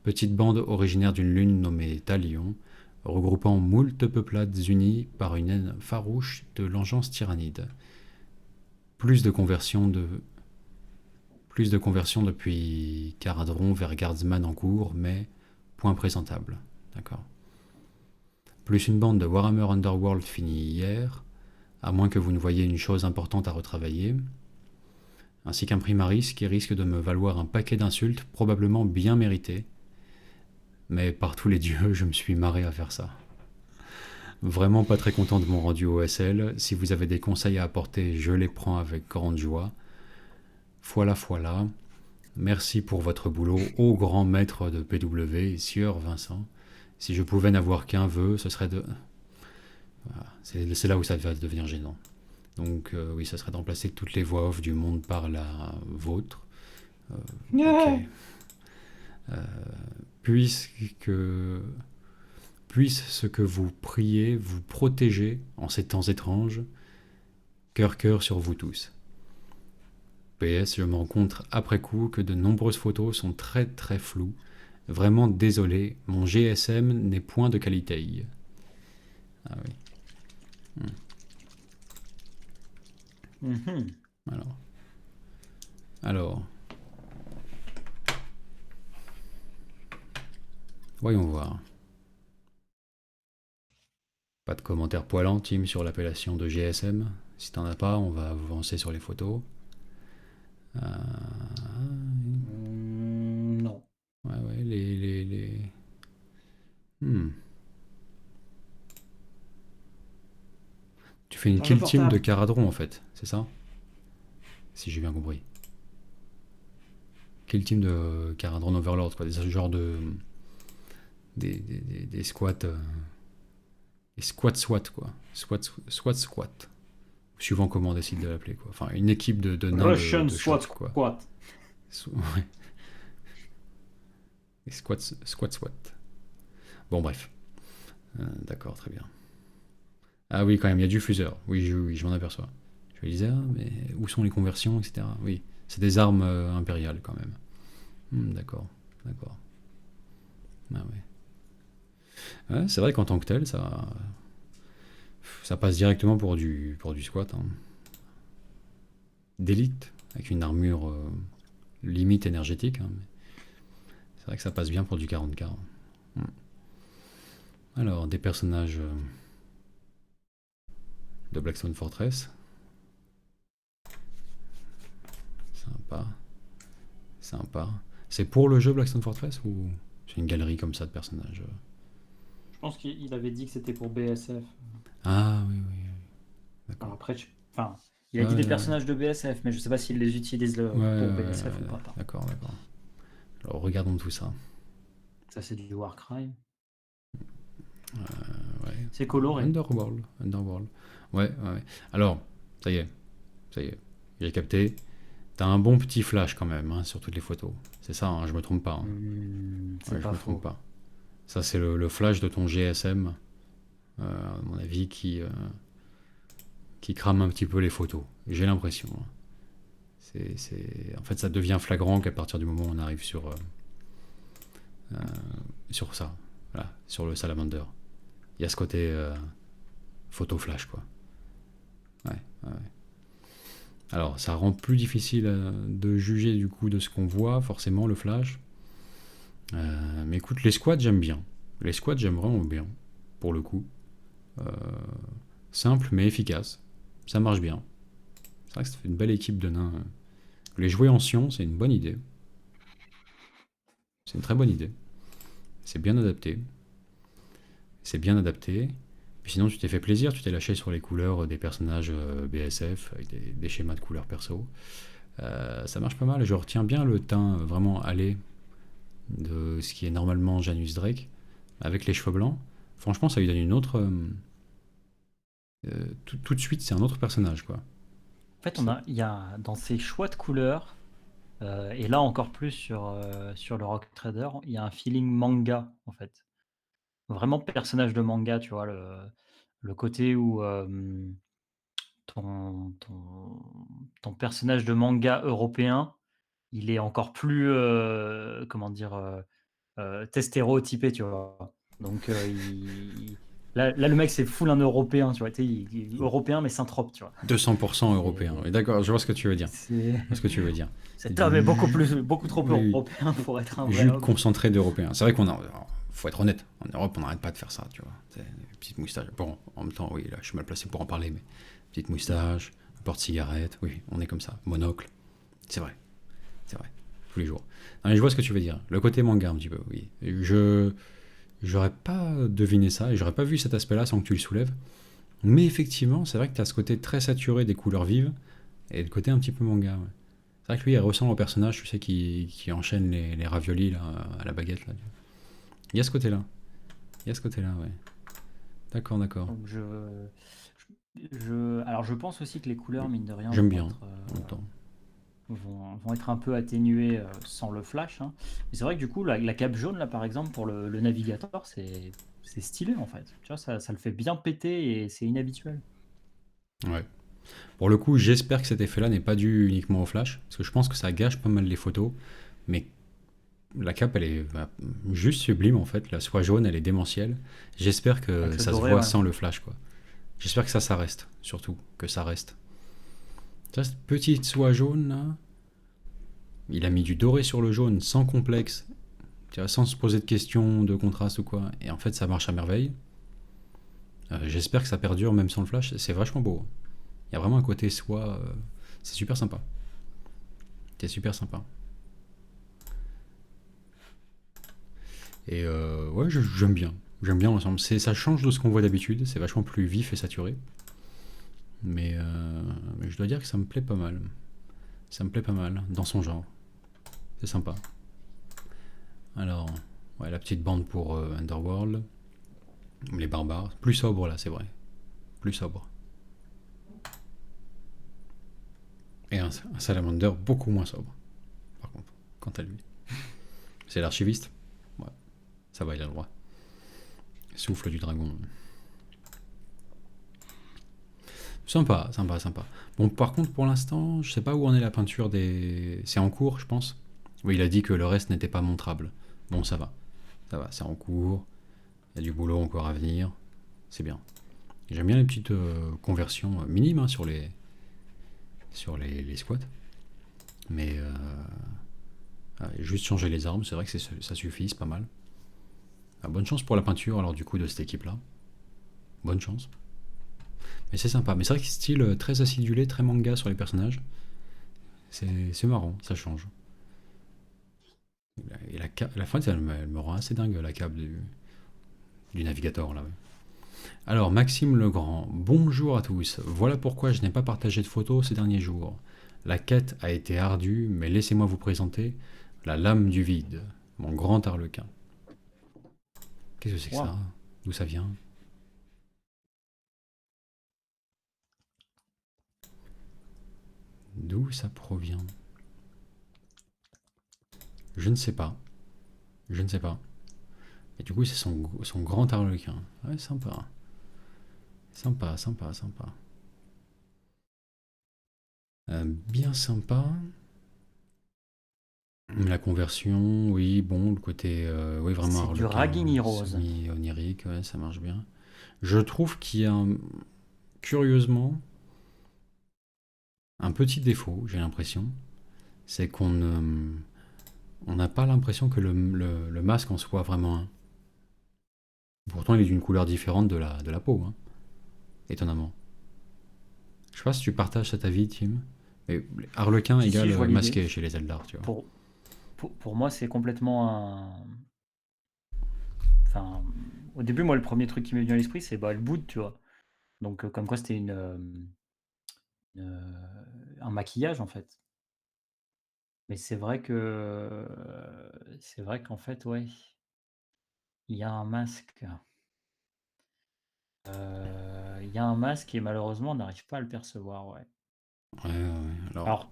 petite bande originaire d'une lune nommée Talion, regroupant moult peuplades unies par une haine farouche de l'engeance tyrannide. Plus de conversion depuis Caradron vers Guardsman en cours, mais point présentable. D'accord. Plus une bande de Warhammer Underworld finie hier, à moins que vous ne voyiez une chose importante à retravailler. ainsi qu'un primaris qui risque de me valoir un paquet d'insultes probablement bien méritées. Mais par tous les dieux, je me suis marré à faire ça. Vraiment pas très content de mon rendu OSL. Si vous avez des conseils à apporter, je les prends avec grande joie. Voilà. Merci pour votre boulot, ô grand maître de PW, sieur Vincent. Si je pouvais n'avoir qu'un vœu, ce serait de... Voilà, c'est là où ça va devenir gênant. Donc oui, ça serait de remplacer toutes les voix off du monde par la vôtre. Ok. Puisque... Puisse ce que vous priez vous protéger en ces temps étranges. Cœur sur vous tous. PS, je me rends compte après coup que de nombreuses photos sont très très floues. Vraiment désolé, mon GSM n'est point de qualité. Ah oui. Mhm. Alors. Voyons voir. Pas de commentaires poilants, Tim, sur l'appellation de GSM. Si t'en as pas, on va avancer sur les photos. Non. Ouais, les... Tu fais une Dans le kill team de portable. Caradron en fait, c'est ça? Si j'ai bien compris. Kill team de Caradron Overlord, quoi. Des genres de... Des squats... des squat SWAT, quoi. Squat. Suivant comment on décide de l'appeler, quoi. Enfin, une équipe de nains Russian de SWAT shots, quoi. Squad. Ouais. Les squat. Bon, bref. D'accord, très bien. Ah oui, quand même, il y a du fuseur. Oui, je m'en aperçois. Je me disais, mais où sont les conversions, etc. Oui, c'est des armes impériales, quand même. D'accord. Ah ouais. Ouais, c'est vrai qu'en tant que tel, ça passe directement pour du squat. Hein. D'élite, avec une armure limite énergétique. Hein, mais c'est vrai que ça passe bien pour du 40k. Hein. Alors, des personnages de Blackstone Fortress. Sympa. C'est pour le jeu Blackstone Fortress ou c'est une galerie comme ça de personnages Je pense qu'il avait dit que c'était pour BSF. Ah oui. D'accord. Alors après, enfin, il a dit des personnages de BSF, mais je sais pas s'il les utilise pour BSF ou pas. D'accord. Alors regardons tout ça. Ça, c'est du Warcry. Ouais. C'est coloré. Underworld. Ouais. Alors, ça y est. J'ai capté. T'as un bon petit flash quand même hein, sur toutes les photos. C'est ça, hein, je me trompe pas. Hein. C'est pas je me trompe pas. Ça, c'est le flash de ton GSM, à mon avis, qui crame un petit peu les photos. J'ai l'impression. Hein. En fait, ça devient flagrant qu'à partir du moment où on arrive sur ça, voilà, sur le Salamander. Il y a ce côté photo flash, quoi. Ouais. Alors, ça rend plus difficile de juger du coup de ce qu'on voit, forcément, le flash. Mais écoute, les squats, j'aime bien. Les squats, j'aime vraiment bien, pour le coup. Simple, mais efficace. Ça marche bien. C'est vrai que ça fait une belle équipe de nains. Les jouer en Sion, c'est une bonne idée. C'est une très bonne idée. C'est bien adapté. Puis sinon, tu t'es fait plaisir, tu t'es lâché sur les couleurs des personnages BSF, avec des schémas de couleurs perso. Ça marche pas mal. Je retiens bien le teint vraiment allé de ce qui est normalement Janus Drake, avec les cheveux blancs. Franchement, ça lui donne une autre... tout de suite, c'est un autre personnage, quoi. En fait, il y a dans ces choix de couleurs, et là encore plus sur le Rock Trader, il y a un feeling manga, en fait. Vraiment personnage de manga, tu vois, le côté où ton, ton, ton personnage de manga européen, il est encore plus, comment dire, stéréotypé, tu vois. Donc, là, le mec, c'est full un européen, tu vois. Il est européen, mais synthrope, tu vois. 200% européen. Oui, d'accord, je vois ce que tu veux dire. Cet homme est beaucoup trop européen pour être un vrai Jus homme. concentré d'européen. C'est vrai faut être honnête. En Europe, on n'arrête pas de faire ça, tu vois. Petite moustache. Bon, en même temps, oui, là, je suis mal placé pour en parler, mais petite moustache, porte-cigarette, oui, on est comme ça. Monocle. C'est vrai, c'est vrai. Tous les jours. Non, mais je vois ce que tu veux dire. Le côté manga, un petit peu, oui. J'aurais pas deviné ça et j'aurais pas vu cet aspect-là sans que tu le soulèves. Mais effectivement, c'est vrai que tu as ce côté très saturé des couleurs vives et le côté un petit peu manga. Ouais. C'est vrai que lui, il ressemble au personnage, tu sais, qui enchaîne les raviolis là, à la baguette. Là. Il y a ce côté-là. Il y a ce côté-là, ouais. D'accord, d'accord. Donc alors je pense aussi que les couleurs, mine de rien, J'aime bien, en même temps. vont être un peu atténuées sans le flash, hein. Mais c'est vrai que du coup, la cape jaune, là, par exemple, pour le navigateur, c'est stylé, en fait. Tu vois, ça le fait bien péter et c'est inhabituel. Ouais. Pour le coup, j'espère que cet effet-là n'est pas dû uniquement au flash, parce que je pense que ça gâche pas mal les photos. Mais la cape, elle est juste sublime en fait. La soie jaune, elle est démentielle. J'espère que Avec le ça se doré, voit ouais. sans le flash, quoi. J'espère que ça reste, surtout, que ça reste. Ça, cette petite soie jaune là, il a mis du doré sur le jaune sans complexe, tu vois, sans se poser de questions de contraste ou quoi. Et en fait, ça marche à merveille. J'espère que ça perdure même sans le flash. C'est vachement beau. Il y a vraiment un côté soie. C'est super sympa. C'est super sympa. Et ouais, j'aime bien. J'aime bien l'ensemble. Ça change de ce qu'on voit d'habitude. C'est vachement plus vif et saturé. Mais je dois dire que ça me plaît pas mal. Ça me plaît pas mal dans son genre. C'est sympa. Alors, ouais, la petite bande pour Underworld. Les barbares. Plus sobre là, c'est vrai. Plus sobre. Et un salamander beaucoup moins sobre. Par contre, quant à lui. C'est l'archiviste. Ouais, ça va, il a le droit. Souffle du dragon. Sympa, sympa, sympa. Bon, par contre, pour l'instant, je sais pas où en est la peinture des. C'est en cours, je pense. Oui, il a dit que le reste n'était pas montrable. Bon, ça va. Ça va, c'est en cours. Il y a du boulot encore à venir. C'est bien. J'aime bien les petites conversions minimes hein, sur les squats. Mais juste changer les armes, c'est vrai que ça suffit, c'est pas mal. Bonne chance pour la peinture, alors du coup, de cette équipe-là. Bonne chance. Mais c'est sympa. Mais c'est vrai que style très acidulé, très manga sur les personnages. C'est marrant, ça change. Et la fin, elle me rend assez dingue, la cape du navigateur, là. Ouais. Alors, Maxime Legrand, bonjour à tous. Voilà pourquoi je n'ai pas partagé de photos ces derniers jours. La quête a été ardue, mais laissez-moi vous présenter la lame du vide, mon grand arlequin. Qu'est-ce que c'est que Waouh. ça? D'où ça vient? D'où ça provient? Je ne sais pas. Je ne sais pas. Et du coup, c'est son grand arlequin. Ouais, sympa. Sympa, sympa, sympa. Bien sympa. La conversion, oui, bon, le côté, oui, vraiment C'est du harlequin, Ragini Rose. semi-onirique, ouais, ça marche bien. Je trouve qu'il y a, curieusement, un petit défaut, j'ai l'impression, c'est on n'a pas l'impression que le masque en soit vraiment un. Pourtant, il est d'une couleur différente de la peau, hein, étonnamment. Je sais pas si tu partages cet avis, Tim, mais harlequin Si, si, égale je vois l'idée. masqué chez les Eldar, tu vois. Pour, pour moi, c'est complètement un. Enfin, au début, moi, le premier truc qui m'est venu à l'esprit, c'est bah, le boot, tu vois. Donc, comme quoi, c'était un maquillage, en fait. Mais c'est vrai qu'en fait, ouais, il y a un masque. Il y a un masque et malheureusement, on n'arrive pas à le percevoir, ouais. Ouais, ouais, ouais. Alors, Alors,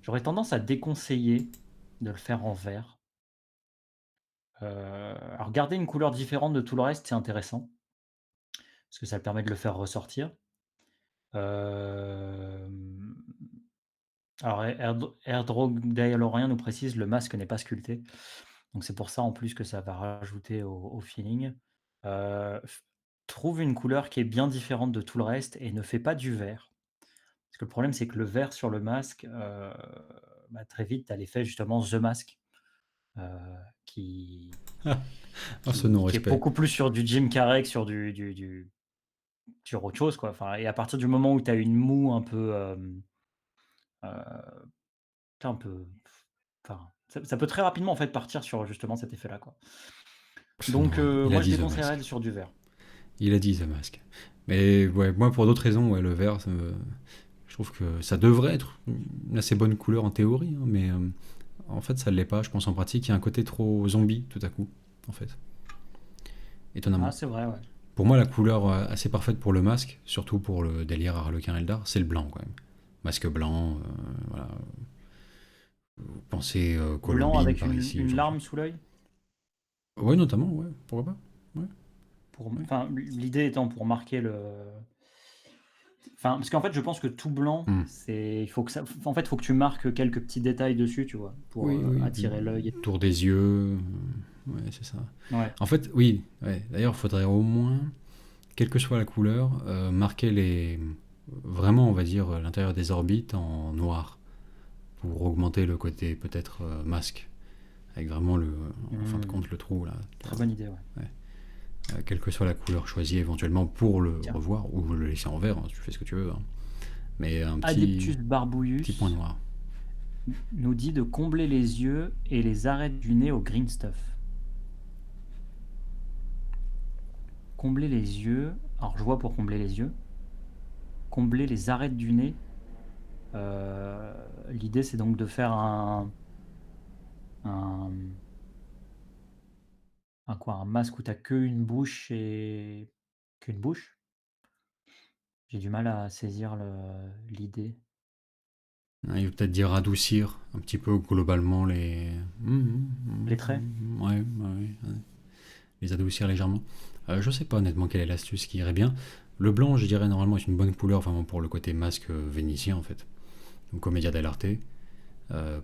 j'aurais tendance à déconseiller de le faire en vert. Alors garder une couleur différente de tout le reste, c'est intéressant, parce que ça permet de le faire ressortir. Hem, alors Airdrogdaelorien nous précise: «Le masque n'est pas sculpté». Donc c'est pour ça en plus que ça va rajouter au feeling. F Trouve une couleur qui est bien différente de tout le reste et ne fais pas du vert. Parce que le problème, c'est que le vert sur le masque, bah, très vite, tu as l'effet justement The Mask, heu, qui oh, ce qui est non-respect. beaucoup plus sur du Jim Carrey que sur autre chose, quoi. Enfin et à partir du moment où tu as une moue un peu, C'est un peu. Enfin, ça peut très rapidement en fait partir sur justement cet effet-là, quoi. Donc, Non, il a moi je dit The déconseillerais Mask. sur du vert. Il a dit The Mask. Mais ouais, moi, pour d'autres raisons, ouais, le vert, je trouve que ça devrait être une assez bonne couleur en théorie, hein, mais en fait, ça ne l'est pas. Je pense en pratique, il y a un côté trop zombie tout à coup, en fait. Ah, Étonnamment. c'est vrai, ouais. Pour moi, la couleur assez parfaite pour le masque, surtout pour le délire Harlequin Eldar, c'est le blanc quand même. Masque blanc, voilà. Vous pensez Blanc Columbine avec par ici, une genre. larme sous l'œil. Ouais, notamment, ouais, pourquoi pas. Ouais, ouais. Enfin, l'idée étant pour marquer le. Enfin, parce qu'en fait, je pense que tout blanc, Hmm. c'est. Il faut que ça. En fait, il faut que tu marques quelques petits détails dessus, tu vois, pour Oui, oui, puis attirer l'œil. autour des yeux, ouais, c'est ça. Ouais. En fait, oui, ouais. D'ailleurs, il faudrait au moins, quelle que soit la couleur, marquer vraiment, on va dire, l'intérieur des orbites en noir, pour augmenter le côté peut-être masque, avec vraiment en fin de compte, le trou là. Très bonne idée, ouais. Quelle que soit la couleur choisie éventuellement pour le Tiens. revoir, ou le laisser en vert, hein, tu fais ce que tu veux, hein. Mais un Adeptus petit point Barbouillus noir. nous dit de combler les yeux et les arêtes du nez au green stuff. Combler les yeux. Alors, je vois pour combler les yeux. Combler les arêtes du nez. L'idée, c'est donc de faire un quoi, un masque où t'as qu'une bouche et qu'une bouche. J'ai du mal à saisir l'idée. Il veut peut-être dire adoucir un petit peu globalement les. Les traits. Ouais, ouais, ouais. Les adoucir légèrement. Je sais pas honnêtement quelle est l'astuce qui irait bien. Le blanc, je dirais normalement, est une bonne couleur vraiment pour le côté masque vénitien en fait. Donc Commedia dell'arte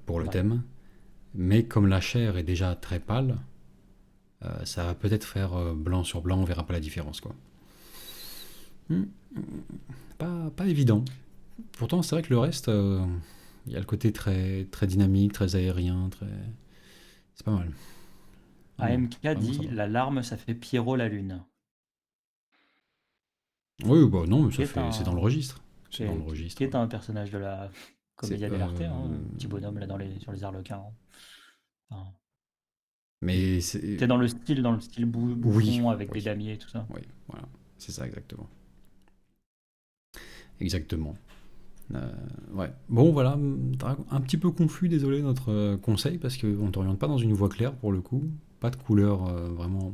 pour le Ouais. thème. Mais comme la chair est déjà très pâle, ça va peut-être faire blanc sur blanc, on verra pas la différence quoi. Pas évident. Pourtant, c'est vrai que le reste, il y a le côté très, très dynamique, très aérien, très. C'est pas mal. Vraiment, AMK vraiment dit sympa. la larme, ça fait Pierrot la lune. Oui, bah non, mais Qui ça est fait. C'est dans le un, registre. qui C'est dans le est, qui registre. est un personnage de la C'est. Commedia dell'arte, hein, un petit bonhomme là sur les Arlequins, hein. Enfin, Mais c'est. t'es dans le style Oui, bouffon avec des oui, damiers et tout ça. oui, voilà. C'est ça exactement. Exactement. Ouais. Bon, voilà, un petit peu confus, désolé, notre conseil, parce qu'on ne t'oriente pas dans une voie claire pour le coup. Pas de couleur vraiment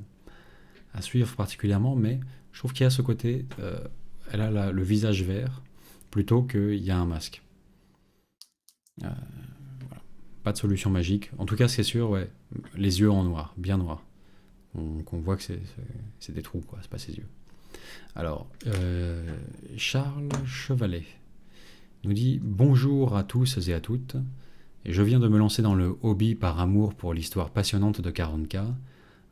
à suivre particulièrement, mais je trouve qu'il y a ce côté, elle a le visage vert plutôt qu'il y a un masque. Pas de solution magique. En tout cas, c'est sûr, ouais, les yeux en noir, bien noir. Qu'on voit que c'est des trous, quoi, c'est pas ses yeux. Alors, Charles Chevalet nous dit bonjour à tous et à toutes. Je viens de me lancer dans le hobby par amour pour l'histoire passionnante de 40K.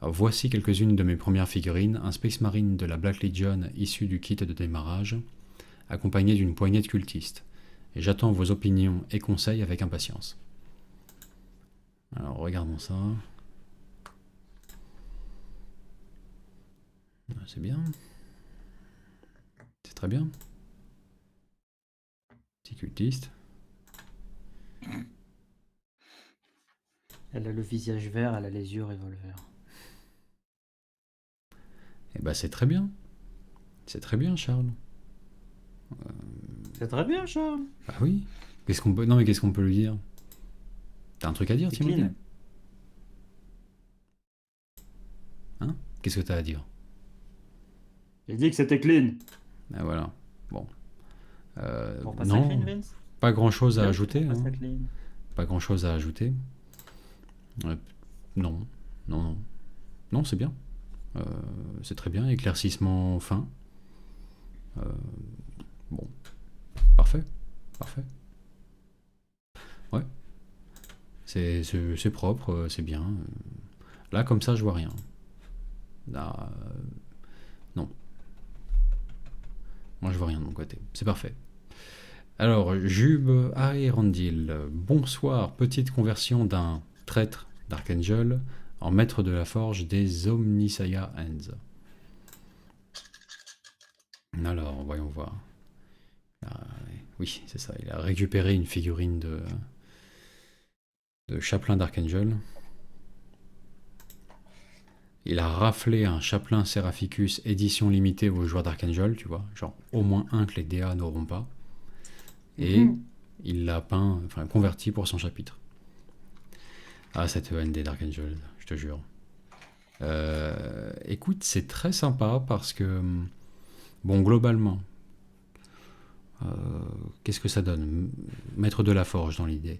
Voici quelques-unes de mes premières figurines, un Space Marine de la Black Legion issu du kit de démarrage, accompagné d'une poignée de cultistes. Et j'attends vos opinions et conseils avec impatience. Alors regardons ça. C'est bien. C'est très bien. Petit cultiste. Elle a le visage vert, elle a les yeux revolver. Et bah c'est très bien. C'est très bien, Charles. C'est très bien, Charles. Bah oui. Non mais qu'est-ce qu'on peut lui dire? T'as un truc à dire, C'est Timothée? clean. Hein? Qu'est-ce que t'as à dire? J'ai dit que c'était clean. Ah voilà. Bon. Pour pas ça clean, Non, Vince. pas grand-chose à Bien, ajouter. pour pas Hein. ça clean. Pas grand-chose à ajouter. Non, non, non. Non, c'est bien. C'est très bien. Éclaircissement fin. Bon, parfait. Parfait. Ouais. C'est propre, c'est bien. Là, comme ça, je vois rien. Là, non. Moi, je vois rien de mon côté. C'est parfait. Alors, Jube Aerandil. Bonsoir. Petite conversion d'un traître d'Archangel en maître de la forge des Omnisaya Hands. Alors, voyons voir. Oui, c'est ça. Il a récupéré une figurine de Chaplain d'Archangel. Il a raflé un Chaplain Seraphicus édition limitée aux joueurs d'Archangel, tu vois. Genre au moins un que les DA n'auront pas. Et il l'a peint, enfin converti pour son chapitre. Ah, cette END d'Archangel, je te jure. Écoute, c'est très sympa parce que, bon, globalement, qu'est-ce que ça donne? Maître de la forge dans l'idée.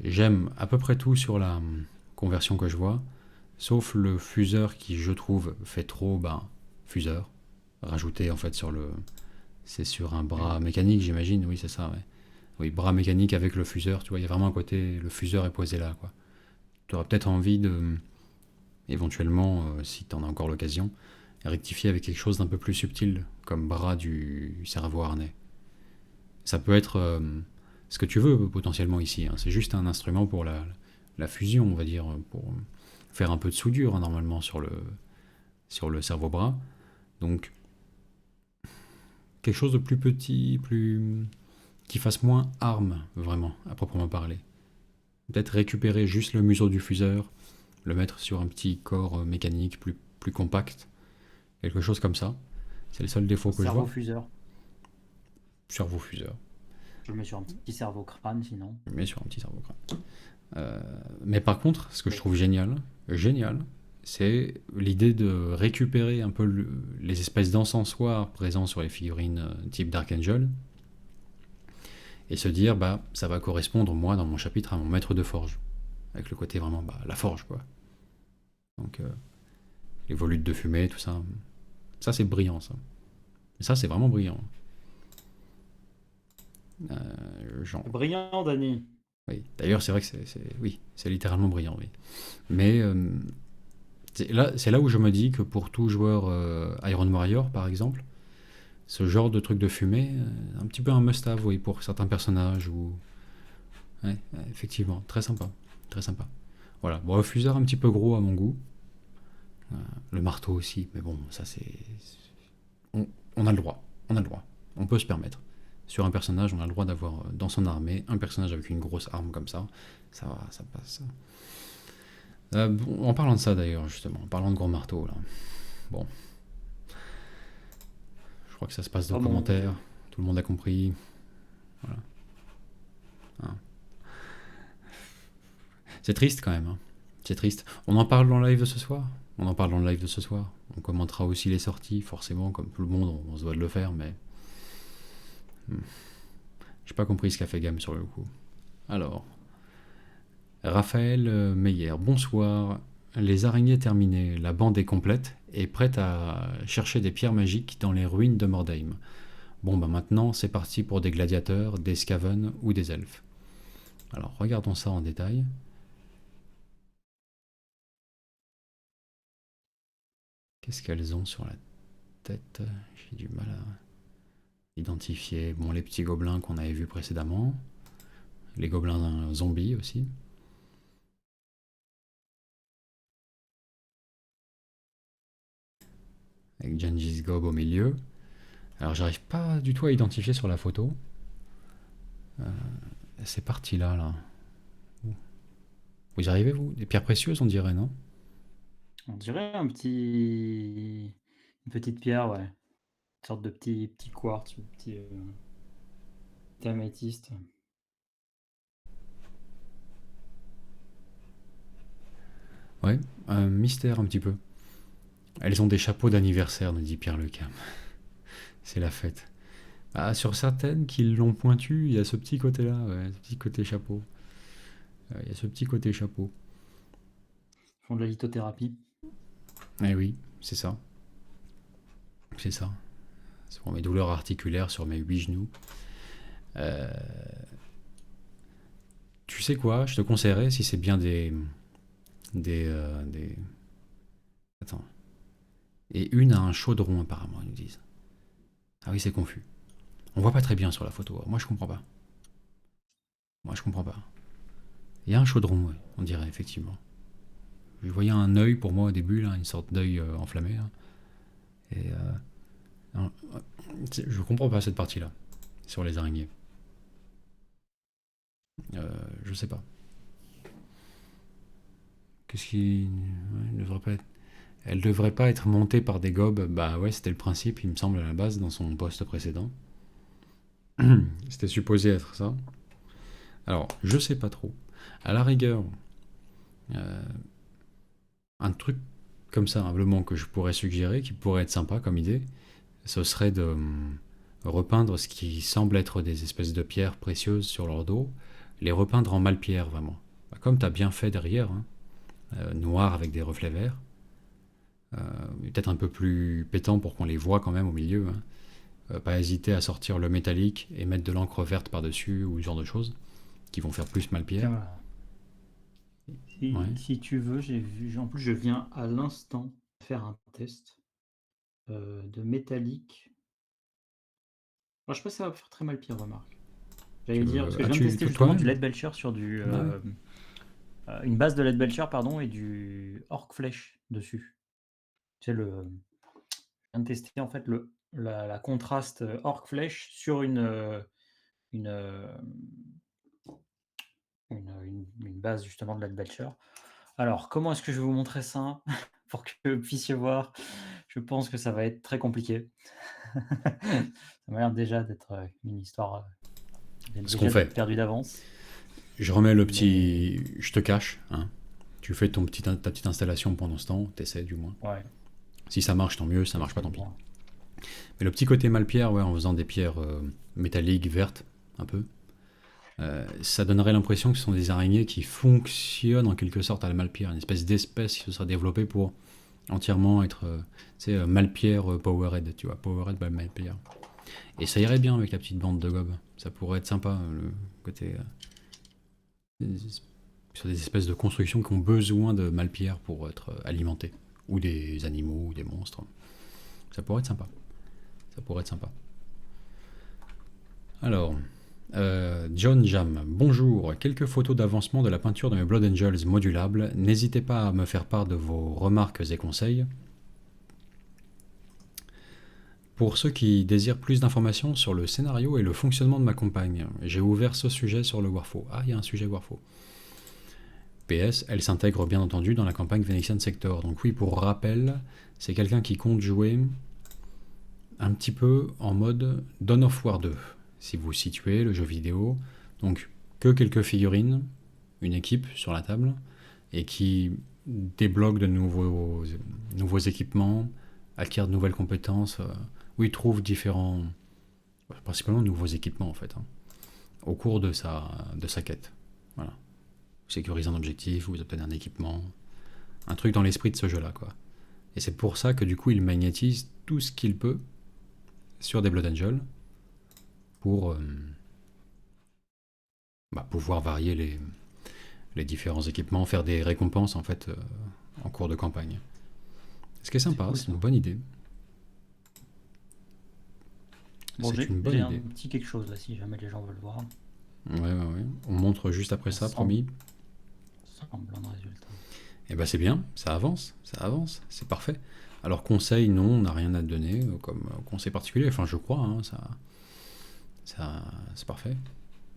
J'aime à peu près tout sur la conversion que je vois, sauf le fuseur qui, je trouve, fait trop, fuseur. Rajouté en fait sur le. C'est sur un bras mécanique, j'imagine, oui, c'est ça, ouais. Oui, bras mécanique avec le fuseur, tu vois, il y a vraiment un côté. Le fuseur est posé là, quoi. Tu auras peut-être envie de. Éventuellement, si tu en as encore l'occasion, rectifier avec quelque chose d'un peu plus subtil, comme bras du cerveau harnais. Ça peut être ce que tu veux potentiellement ici, hein. C'est juste un instrument pour la fusion, on va dire, pour faire un peu de soudure, hein, normalement sur le cerveau-bras. Donc quelque chose de plus petit, plus qui fasse moins arme, vraiment, à proprement parler. Peut-être récupérer juste le museau du fuseur, le mettre sur un petit corps mécanique plus compact, quelque chose comme ça. C'est le seul défaut que je Cerveau vois. fuseur. Cerveau fuseur. Je le mets sur un petit cerveau crâne sinon. Je le mets sur un petit cerveau crâne. Mais par contre, ce que je trouve génial, c'est l'idée de récupérer un peu les espèces d'encensoirs présents sur les figurines type d'Archangel et se dire, ça va correspondre, moi, dans mon chapitre, à mon maître de forge. Avec le côté vraiment, la forge, quoi. Donc, les volutes de fumée, tout ça. Ça, c'est brillant, ça. Ça, c'est vraiment brillant. Brillant, Dany. Oui. D'ailleurs, c'est vrai que c'est littéralement brillant, oui. Mais c'est là où je me dis que pour tout joueur Iron Warrior, par exemple, ce genre de truc de fumée, un petit peu un must-have, oui, pour certains personnages. Ouais, effectivement, très sympa. Très sympa. Voilà. Bon, le fuseur un petit peu gros à mon goût. Le marteau aussi, mais bon, ça c'est. On a le droit. On a le droit. On peut se permettre. Sur un personnage, on a le droit d'avoir dans son armée un personnage avec une grosse arme comme ça. Ça passe. En parlant de ça d'ailleurs, justement, en parlant de gros marteau, là. Bon. Je crois que ça se passe dans le commentaire. Tout le monde a compris. Voilà. Hein. C'est triste quand même. Hein. C'est triste. On en parle dans le live de ce soir. On commentera aussi les sorties, forcément, comme tout le monde, on se doit de le faire, mais. J'ai pas compris ce qu'a fait Gamme sur le coup. Alors. Raphaël Meyer, bonsoir. Les araignées terminées, la bande est complète et prête à chercher des pierres magiques dans les ruines de Mordheim. Bon, maintenant, c'est parti pour des gladiateurs, des Skaven ou des elfes. Alors, regardons ça en détail. Qu'est-ce qu'elles ont sur la tête? J'ai du mal à identifier. Bon, les petits gobelins qu'on avait vus précédemment. Les gobelins zombies aussi. Avec Gengis Gob au milieu. Alors, j'arrive pas du tout à identifier sur la photo. C'est parti là. Vous y arrivez, vous? Des pierres précieuses, on dirait, non? On dirait une petite pierre, ouais. Une sorte de petit quartz, petit améthyste. Ouais, un mystère un petit peu. Elles ont des chapeaux d'anniversaire, nous dit Pierre Lecam. C'est la fête. Sur certaines qui l'ont pointu, il y a ce petit côté-là, ouais, ce petit côté chapeau. Il y a ce petit côté chapeau. Ils font de la lithothérapie. Eh oui, c'est ça. C'est ça. C'est pour mes douleurs articulaires sur mes 8 genoux. Tu sais quoi? Je te conseillerais, si c'est bien des... Attends. Et une a un chaudron, apparemment, ils nous disent. Ah oui, c'est confus. On voit pas très bien sur la photo. Moi, je comprends pas. Il y a un chaudron, ouais, on dirait, effectivement. Je voyais un œil pour moi au début, là, une sorte d'œil enflammé. Là. Et je comprends pas cette partie-là, sur les araignées. Je sais pas. Qu'est-ce qui. Ouais, elle devrait pas être montée par des gobs. Bah ouais, c'était le principe, il me semble, à la base, dans son poste précédent. C'était supposé être ça. Alors, je sais pas trop. À la rigueur, euh, un truc comme ça, humblement, que je pourrais suggérer, qui pourrait être sympa comme idée, ce serait de repeindre ce qui semble être des espèces de pierres précieuses sur leur dos, les repeindre en malpierre, vraiment. Bah, comme tu as bien fait derrière, hein, noir avec des reflets verts, peut-être un peu plus pétant pour qu'on les voit quand même au milieu, hein. Pas hésiter à sortir le métallique et mettre de l'encre verte par-dessus ou ce genre de choses qui vont faire plus malpierre. Tiens, voilà. Ouais. Si tu veux, en plus, je viens à l'instant faire un test de métallique. Alors, je sais pas si ça va faire très mal pire, remarque. J'allais dire, parce que je viens de tester justement du toi-même. LED Belcher sur Ah ouais. une base de LED Belcher, pardon, et du Orc Flèche dessus. Tu sais, je viens de tester en fait la contraste Orc Flèche sur une, euh, une base justement de LED Belcher. Alors, comment est-ce que je vais vous montrer ça pour que vous puissiez voir? Je pense que ça va être très compliqué. Ça m'a l'air déjà d'être une histoire, Ce qu'on fait. perdue d'avance. Je remets le Mais petit. Je te cache, hein. Tu fais ta petite installation pendant ce temps, t'essaies du moins. ouais, Si ça marche, tant mieux, ça je marche pas, vais tant pis. voir. Mais le petit côté malpierre, ouais, en faisant des pierres métalliques, vertes, un peu, ça donnerait l'impression que ce sont des araignées qui fonctionnent en quelque sorte à la malpierre, une espèce d'espèce qui se sera développée pour entièrement être, malpierre Powerhead, tu vois, Powerhead by malpierre. Et ça irait bien avec la petite bande de gob. Ça pourrait être sympa, le côté. Sur des espèces de constructions qui ont besoin de malpierre pour être alimentées. Ou des animaux, ou des monstres. Ça pourrait être sympa. Ça pourrait être sympa. Alors, John Jam, bonjour. Quelques photos d'avancement de la peinture de mes Blood Angels modulables. N'hésitez pas à me faire part de vos remarques et conseils. Pour ceux qui désirent plus d'informations sur le scénario et le fonctionnement de ma campagne, j'ai ouvert ce sujet sur le Warfo. Ah, il y a un sujet Warfo. PS, elle s'intègre bien entendu dans la campagne Venetian Sector. Donc oui, pour rappel, c'est quelqu'un qui compte jouer un petit peu en mode Dawn of War 2, si vous situez le jeu vidéo. Donc que quelques figurines, une équipe sur la table, et qui débloque de nouveaux équipements, acquiert de nouvelles compétences, où il trouve différents, principalement de nouveaux équipements en fait, hein, au cours de sa quête. Voilà. Vous sécurisez un objectif, vous obtenez un équipement, un truc dans l'esprit de ce jeu-là, quoi. Et c'est pour ça que du coup, il magnétise tout ce qu'il peut sur des Blood Angels pour pouvoir varier les différents équipements, faire des récompenses en fait en cours de campagne. Ce qui est C'est sympa, cool c'est ça. une bonne idée. Bon, C'est une bonne j'ai un idée. petit quelque chose là, si jamais les gens veulent voir. Ouais. On montre juste après ça, promis. Semblant de résultat. Et bah c'est bien, ça avance, c'est parfait. Alors conseil, non, on n'a rien à te donner comme conseil particulier. Enfin, je crois, hein, c'est parfait.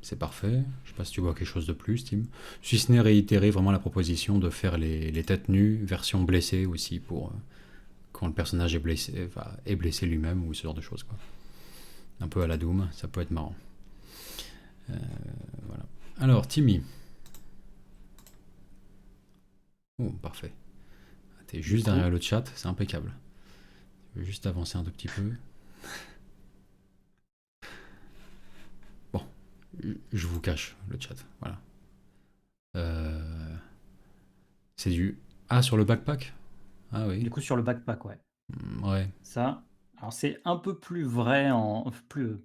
C'est parfait. Je sais pas si tu vois quelque chose de plus, Tim. Si ce n'est réitérer vraiment la proposition de faire les têtes nues, version blessée aussi, pour quand le personnage est blessé lui-même ou ce genre de choses, quoi. Un peu à la Doom, ça peut être marrant. Voilà. Alors, Timmy. Oh, parfait. T'es juste derrière le chat, c'est impeccable. Je vais juste avancer un tout petit peu. Bon, je vous cache le chat, voilà. C'est du... Ah, sur le backpack. Ah oui. Du coup, sur le backpack, ouais. Ouais. Ça, alors c'est un peu plus vrai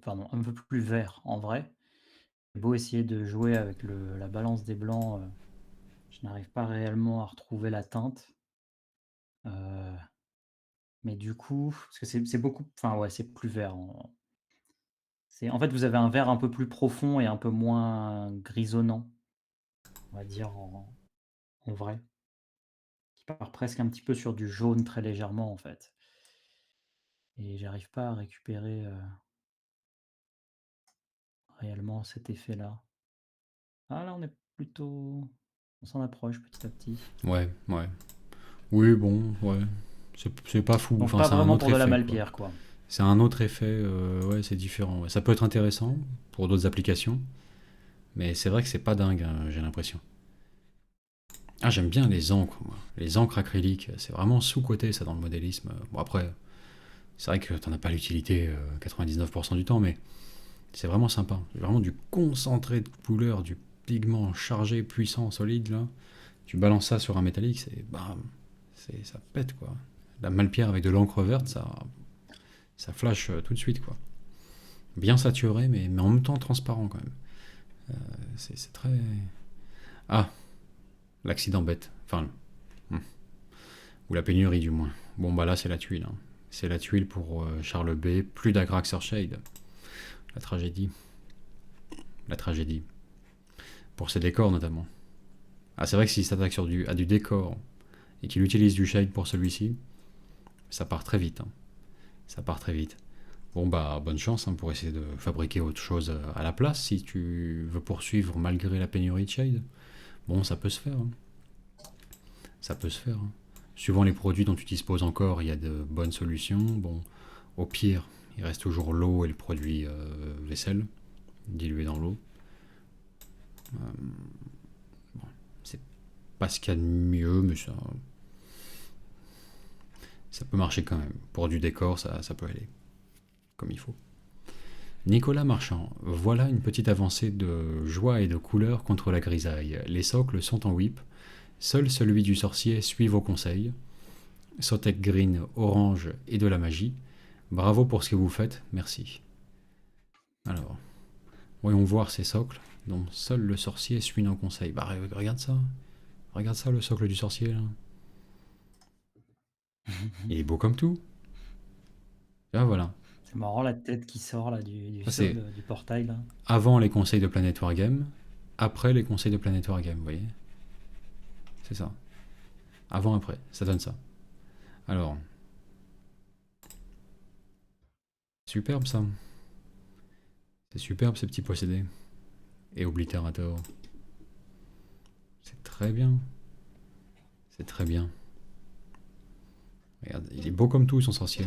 pardon, un peu plus vert en vrai. J'ai beau essayer de jouer avec la balance des blancs, je n'arrive pas réellement à retrouver la teinte. Euh, mais du coup, parce que c'est beaucoup, enfin ouais, c'est plus vert. En fait, vous avez un vert un peu plus profond et un peu moins grisonnant, on va dire en vrai, qui part presque un petit peu sur du jaune très légèrement en fait. Et j'arrive pas à récupérer réellement cet effet-là. Ah là, on est plutôt... On s'en approche petit à petit. Ouais, ouais. Oui, bon, ouais. C'est pas fou. Donc Enfin, pas c'est un vraiment autre pour de la effet, quoi. Malpierre, quoi. C'est un autre effet, ouais, c'est différent. Ouais. Ça peut être intéressant pour d'autres applications, mais c'est vrai que c'est pas dingue, hein, j'ai l'impression. Ah, j'aime bien les encres, moi. Les encres acryliques, c'est vraiment sous-coté, ça, dans le modélisme. Bon, après, c'est vrai que t'en as pas l'utilité 99% du temps, mais c'est vraiment sympa. C'est vraiment du concentré de couleur, du pigment chargé, puissant, solide, là. Tu balances ça sur un métallique, c'est bam, ça pète, quoi. La Malpierre avec de l'encre verte, ça flash tout de suite, quoi. Bien saturé, mais en même temps transparent, quand même. C'est très... Ah, l'accident bête. Enfin, ou la pénurie, du moins. Bon, bah là, c'est la tuile, hein. C'est la tuile pour Charles B. Plus d'Agrax Shade. La tragédie. La tragédie. Pour ses décors, notamment. Ah, c'est vrai que s'il s'attaque à du décor et qu'il utilise du shade pour celui-ci, ça part très vite, hein. Ça part très vite. Bon, bah, bonne chance, hein, pour essayer de fabriquer autre chose à la place si tu veux poursuivre malgré la pénurie de shade. Bon, ça peut se faire, hein. Ça peut se faire, hein. Suivant les produits dont tu disposes encore, il y a de bonnes solutions. Bon, au pire, il reste toujours l'eau et le produit vaisselle, dilué dans l'eau. Bon, c'est pas ce qu'il y a de mieux, mais ça peut marcher quand même. Pour du décor, ça peut aller comme il faut. Nicolas Marchand, voilà une petite avancée de joie et de couleur contre la grisaille. Les socles sont en whip. Seul celui du sorcier suit vos conseils. Sotek Green, orange et de la magie. Bravo pour ce que vous faites, merci. Alors, voyons voir ces socles dont seul le sorcier suit nos conseils. Bah, regarde ça. Regarde ça, le socle du sorcier, là. Il est beau comme tout. Ah, voilà. C'est marrant la tête qui sort là du Ça, sol, c'est du portail là. avant les conseils de Planet Wargame, après les conseils de Planet Wargame, vous voyez. C'est ça. Avant, après, ça donne ça. Alors, superbe ça. C'est superbe ces petits possédés. Et Obliterator. C'est très bien. C'est très bien. Regarde, il est beau comme tout, son sorcier.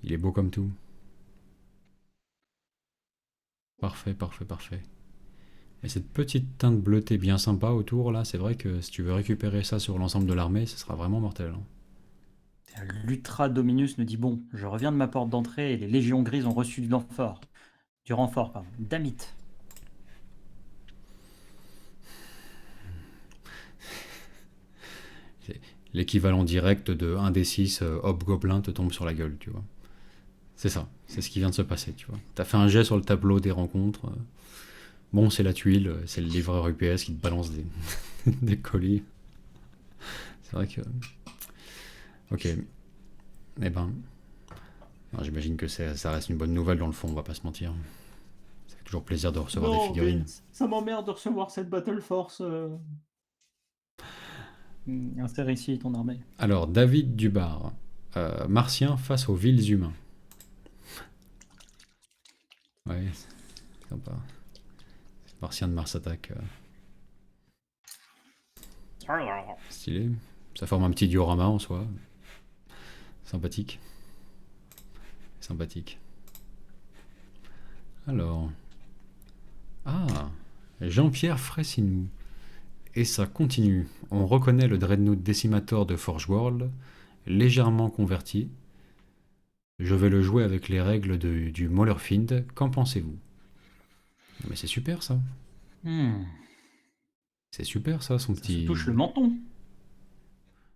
Il est beau comme tout. Parfait, parfait, parfait. Et cette petite teinte bleutée bien sympa autour, là, c'est vrai que si tu veux récupérer ça sur l'ensemble de l'armée, ce sera vraiment mortel, hein. L'Ultra Dominus nous dit bon, je reviens de ma porte d'entrée et les légions grises ont reçu du renfort. Du renfort, pardon. Damit. C'est l'équivalent direct de 1 des 6 hobgoblins te tombe sur la gueule, tu vois. C'est ça, c'est ce qui vient de se passer, tu vois. T'as fait un jet sur le tableau des rencontres. Bon, c'est la tuile, c'est le livreur UPS qui te balance des, des colis. C'est vrai que... Ok. Eh ben... alors, j'imagine que ça reste une bonne nouvelle dans le fond, on va pas se mentir. Ça fait toujours plaisir de recevoir des figurines. ça m'emmerde de recevoir cette Battle Force. Insère ici ton armée. Alors, David Dubar. Martien face aux villes humains. Ouais, c'est sympa. Martien de Mars Attack. Stylé. Ça forme un petit diorama en soi. Sympathique. Sympathique. Alors. Ah, Jean-Pierre Fressinou. Et ça continue. On reconnaît le Dreadnought Decimator de Forge World, légèrement converti. Je vais le jouer avec les règles du Maulerfind. Qu'en pensez-vous? Mais c'est super ça. C'est super ça, son Ça petit... se touche le menton.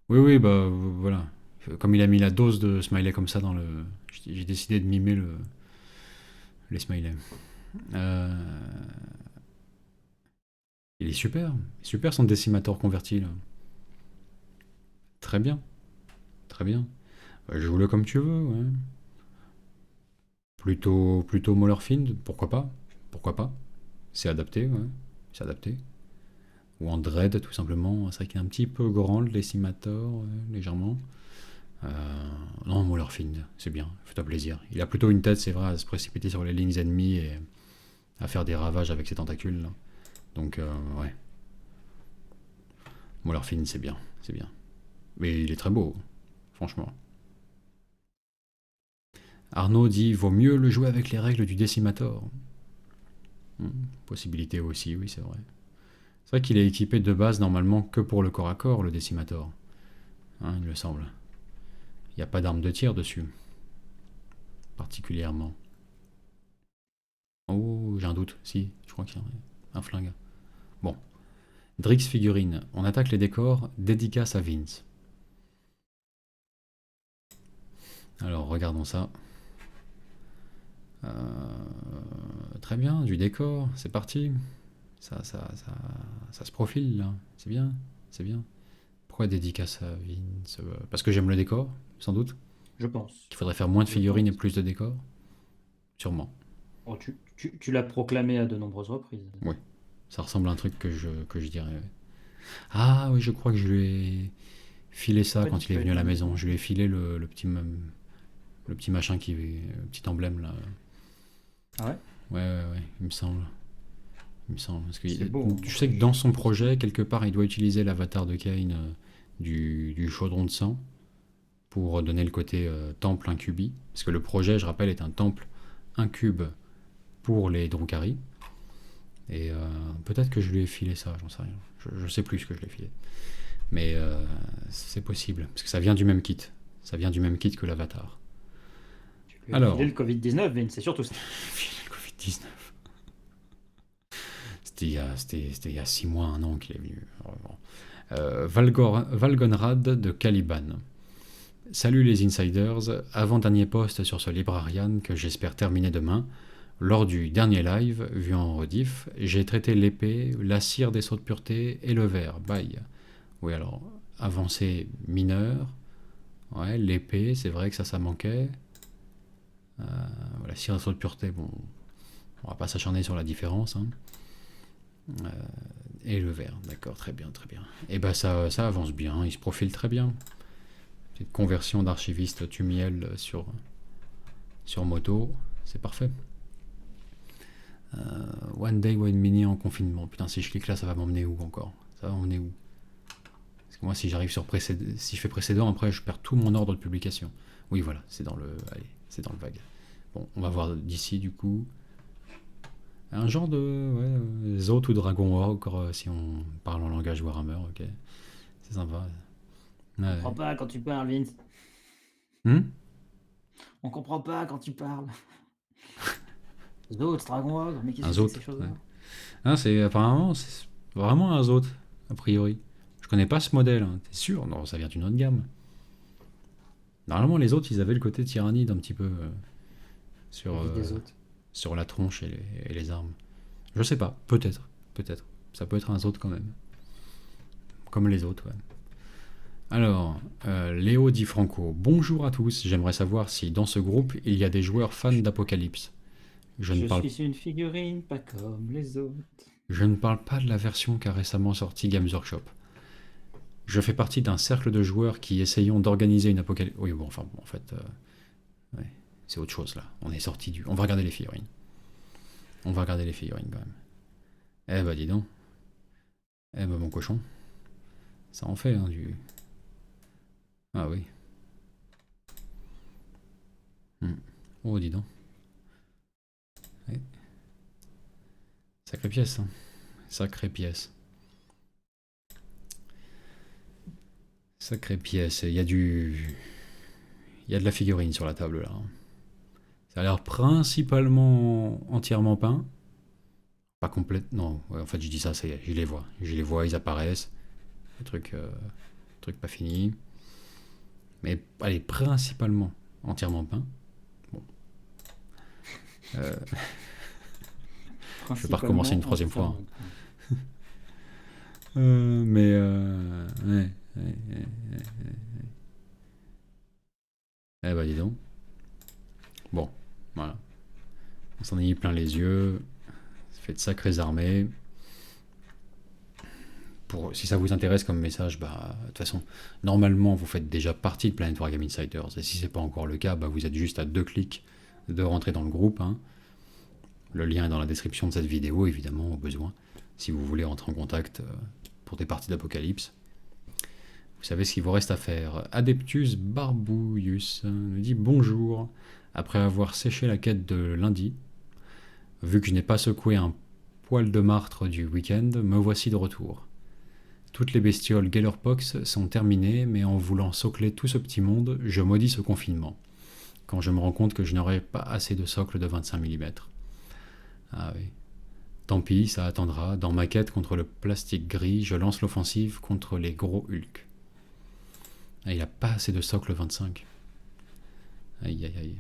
Oui, oui, bah voilà. Comme il a mis la dose de smiley comme ça dans le... J'ai décidé de mimer les smileys. Il est super. Super son Decimator converti là. Très bien. Très bien. Joue-le comme tu veux, ouais. Plutôt Maulerfind, pourquoi pas? Pourquoi pas? C'est adapté, ouais. C'est adapté. Ou en Dread, tout simplement. C'est vrai qu'il est un petit peu grand, le Decimator, légèrement. Non, Maulerfind, c'est bien. Fais-toi plaisir. Il a plutôt une tête, c'est vrai, à se précipiter sur les lignes ennemies à faire des ravages avec ses tentacules. Là. Donc, ouais. Molarfin, c'est bien, c'est bien. Mais il est très beau, franchement. Arnaud dit vaut mieux le jouer avec les règles du Decimator. Possibilité aussi, oui, c'est vrai. C'est vrai qu'il est équipé de base normalement que pour le corps à corps, le Decimator. Hein, il me semble. Il n'y a pas d'arme de tir dessus. Particulièrement. Oh, j'ai un doute. Si, je crois qu'il y a un flingue. Bon. Drix figurine. On attaque les décors. Dédicace à Vince. Alors, regardons ça. Très bien, du décor. C'est parti. Ça se profile, là. C'est bien. C'est bien. Pourquoi dédicace à Vince? Parce que j'aime le décor, sans doute. Je pense. Qu'il faudrait faire moins de figurines et plus de décors. Sûrement. Oh, tu l'as proclamé à de nombreuses reprises. Oui. Ça ressemble à un truc que je dirais. Ah oui, je crois que je lui ai filé ça Ouais, quand tu il est peux venu à la être- maison. Je lui ai filé le petit machin le petit emblème là. Ah ouais? Ouais, il me semble. Parce que C'est beau, hein. tu sais que dans son projet, quelque part, il doit utiliser l'avatar de Kane du chaudron de sang pour donner le côté temple incubi. Parce que le projet, je rappelle, est un temple incube pour les Drukhari. Et peut-être que je lui ai filé ça, j'en sais rien. Je sais plus ce que je lui ai filé. Mais c'est possible, parce que ça vient du même kit. Ça vient du même kit que l'avatar. Tu lui as Alors. filé le Covid-19, Vin, c'est surtout ça. Le Covid-19. C'était il y a 6 mois, 1 an qu'il est venu. Valgonrad de Caliban. Salut les insiders, avant-dernier post sur ce Librarian que j'espère terminer demain. Lors du dernier live, vu en rediff, j'ai traité l'épée, la cire des sauts de pureté et le verre. Bye. Oui, alors, avancée mineure. Ouais, l'épée, c'est vrai que ça manquait. La cire des sauts de pureté, bon, on va pas s'acharner sur la différence. Hein. Et le verre, d'accord, très bien, très bien. Et ben ça avance bien, il se profile très bien. Petite conversion d'archiviste Tumiel sur moto, c'est parfait. One Day, One Mini en confinement. Putain, si je clique là, ça va m'emmener où encore? Ça va m'emmener où? Parce que moi, si j'arrive si je fais précédent, après, je perds tout mon ordre de publication. Oui, voilà, c'est dans le vague. Bon, on va voir d'ici, du coup. Un genre de Zot ou Dragon Ogre, si on parle en langage Warhammer, ok. C'est sympa. On comprend pas quand tu parles, Vince. On comprend pas quand tu parles. Zot, Dragon Ogre, mais qu'est-ce que c'est que ces choses-là? Apparemment, c'est vraiment un Zot, a priori. Je connais pas ce modèle, hein. T'es sûr? Non, ça vient d'une autre gamme. Normalement, les autres, ils avaient le côté tyrannide un petit peu sur la tronche et les armes. Je sais pas, peut-être. Ça peut être un Zot quand même. Comme les autres, ouais. Alors, Léo Di Franco. Bonjour à tous, j'aimerais savoir si dans ce groupe, il y a des joueurs fans d'Apocalypse. Je suis une figurine, pas comme les autres. Je ne parle pas de la version qu'a récemment sortie Games Workshop. Je fais partie d'un cercle de joueurs qui essayons d'organiser une apocalypse. Oui, bon, en fait, ouais, c'est autre chose là. On est sorti du. On va regarder les figurines. Quand même. Eh bah, dis donc. Eh bah, mon cochon. Ça en fait, hein, du. Ah oui. Oh, dis donc. Ouais. Sacrée pièce, hein. Sacrée pièce. Il y a de la figurine sur la table là. Ça a l'air principalement entièrement peint. Pas complète. Non, ouais, en fait je dis ça, c'est, je les vois, ils apparaissent. Le truc pas fini. Mais allez, principalement entièrement peint. Bon. Je vais pas recommencer une troisième fois. Ouais. Eh bah dis donc. Bon, voilà. On s'en est mis plein les yeux. Ça fait de sacrées armées. Si ça vous intéresse comme message, bah de toute façon, normalement vous faites déjà partie de Planet Wargame Insiders. Et si c'est pas encore le cas, bah vous êtes juste à 2 clics de rentrer dans le groupe. Hein. Le lien est dans la description de cette vidéo, évidemment, au besoin, si vous voulez rentrer en contact pour des parties d'Apocalypse. Vous savez ce qu'il vous reste à faire. Adeptus Barbouius nous dit bonjour. Après avoir séché la quête de lundi, vu que je n'ai pas secoué un poil de martre du week-end, me voici de retour. Toutes les bestioles Gellerpox sont terminées, mais en voulant socler tout ce petit monde, je maudis ce confinement. Quand je me rends compte que je n'aurai pas assez de socle de 25 mm. Ah oui. Tant pis, ça attendra. Dans ma quête contre le plastique gris, je lance l'offensive contre les gros Hulk. Ah, il a pas assez de socle 25. Aïe aïe aïe.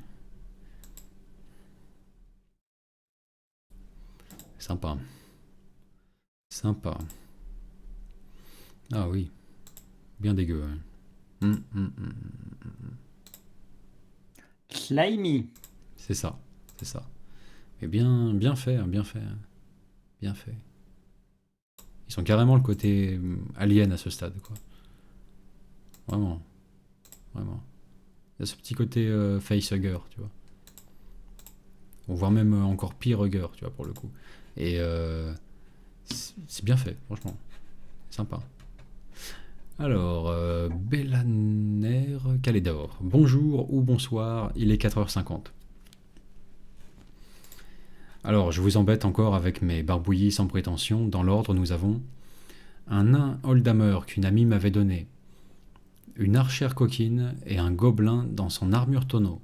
Sympa. Sympa. Ah oui. Bien dégueu. Ouais. Slimy. C'est ça. C'est ça. Mais bien fait, hein, bien fait. Bien fait. Ils sont carrément le côté alien à ce stade, quoi. Vraiment. Vraiment. Il y a ce petit côté facehugger, tu vois. On voit même encore pire hugger, tu vois, pour le coup. Et c'est bien fait, franchement. Sympa. Alors, Bellaner Calédor. Bonjour ou bonsoir, il est 4h50. Alors, je vous embête encore avec mes barbouillis sans prétention. Dans l'ordre, nous avons un nain Oldhammer qu'une amie m'avait donné, une archère coquine et un gobelin dans son armure tonneau,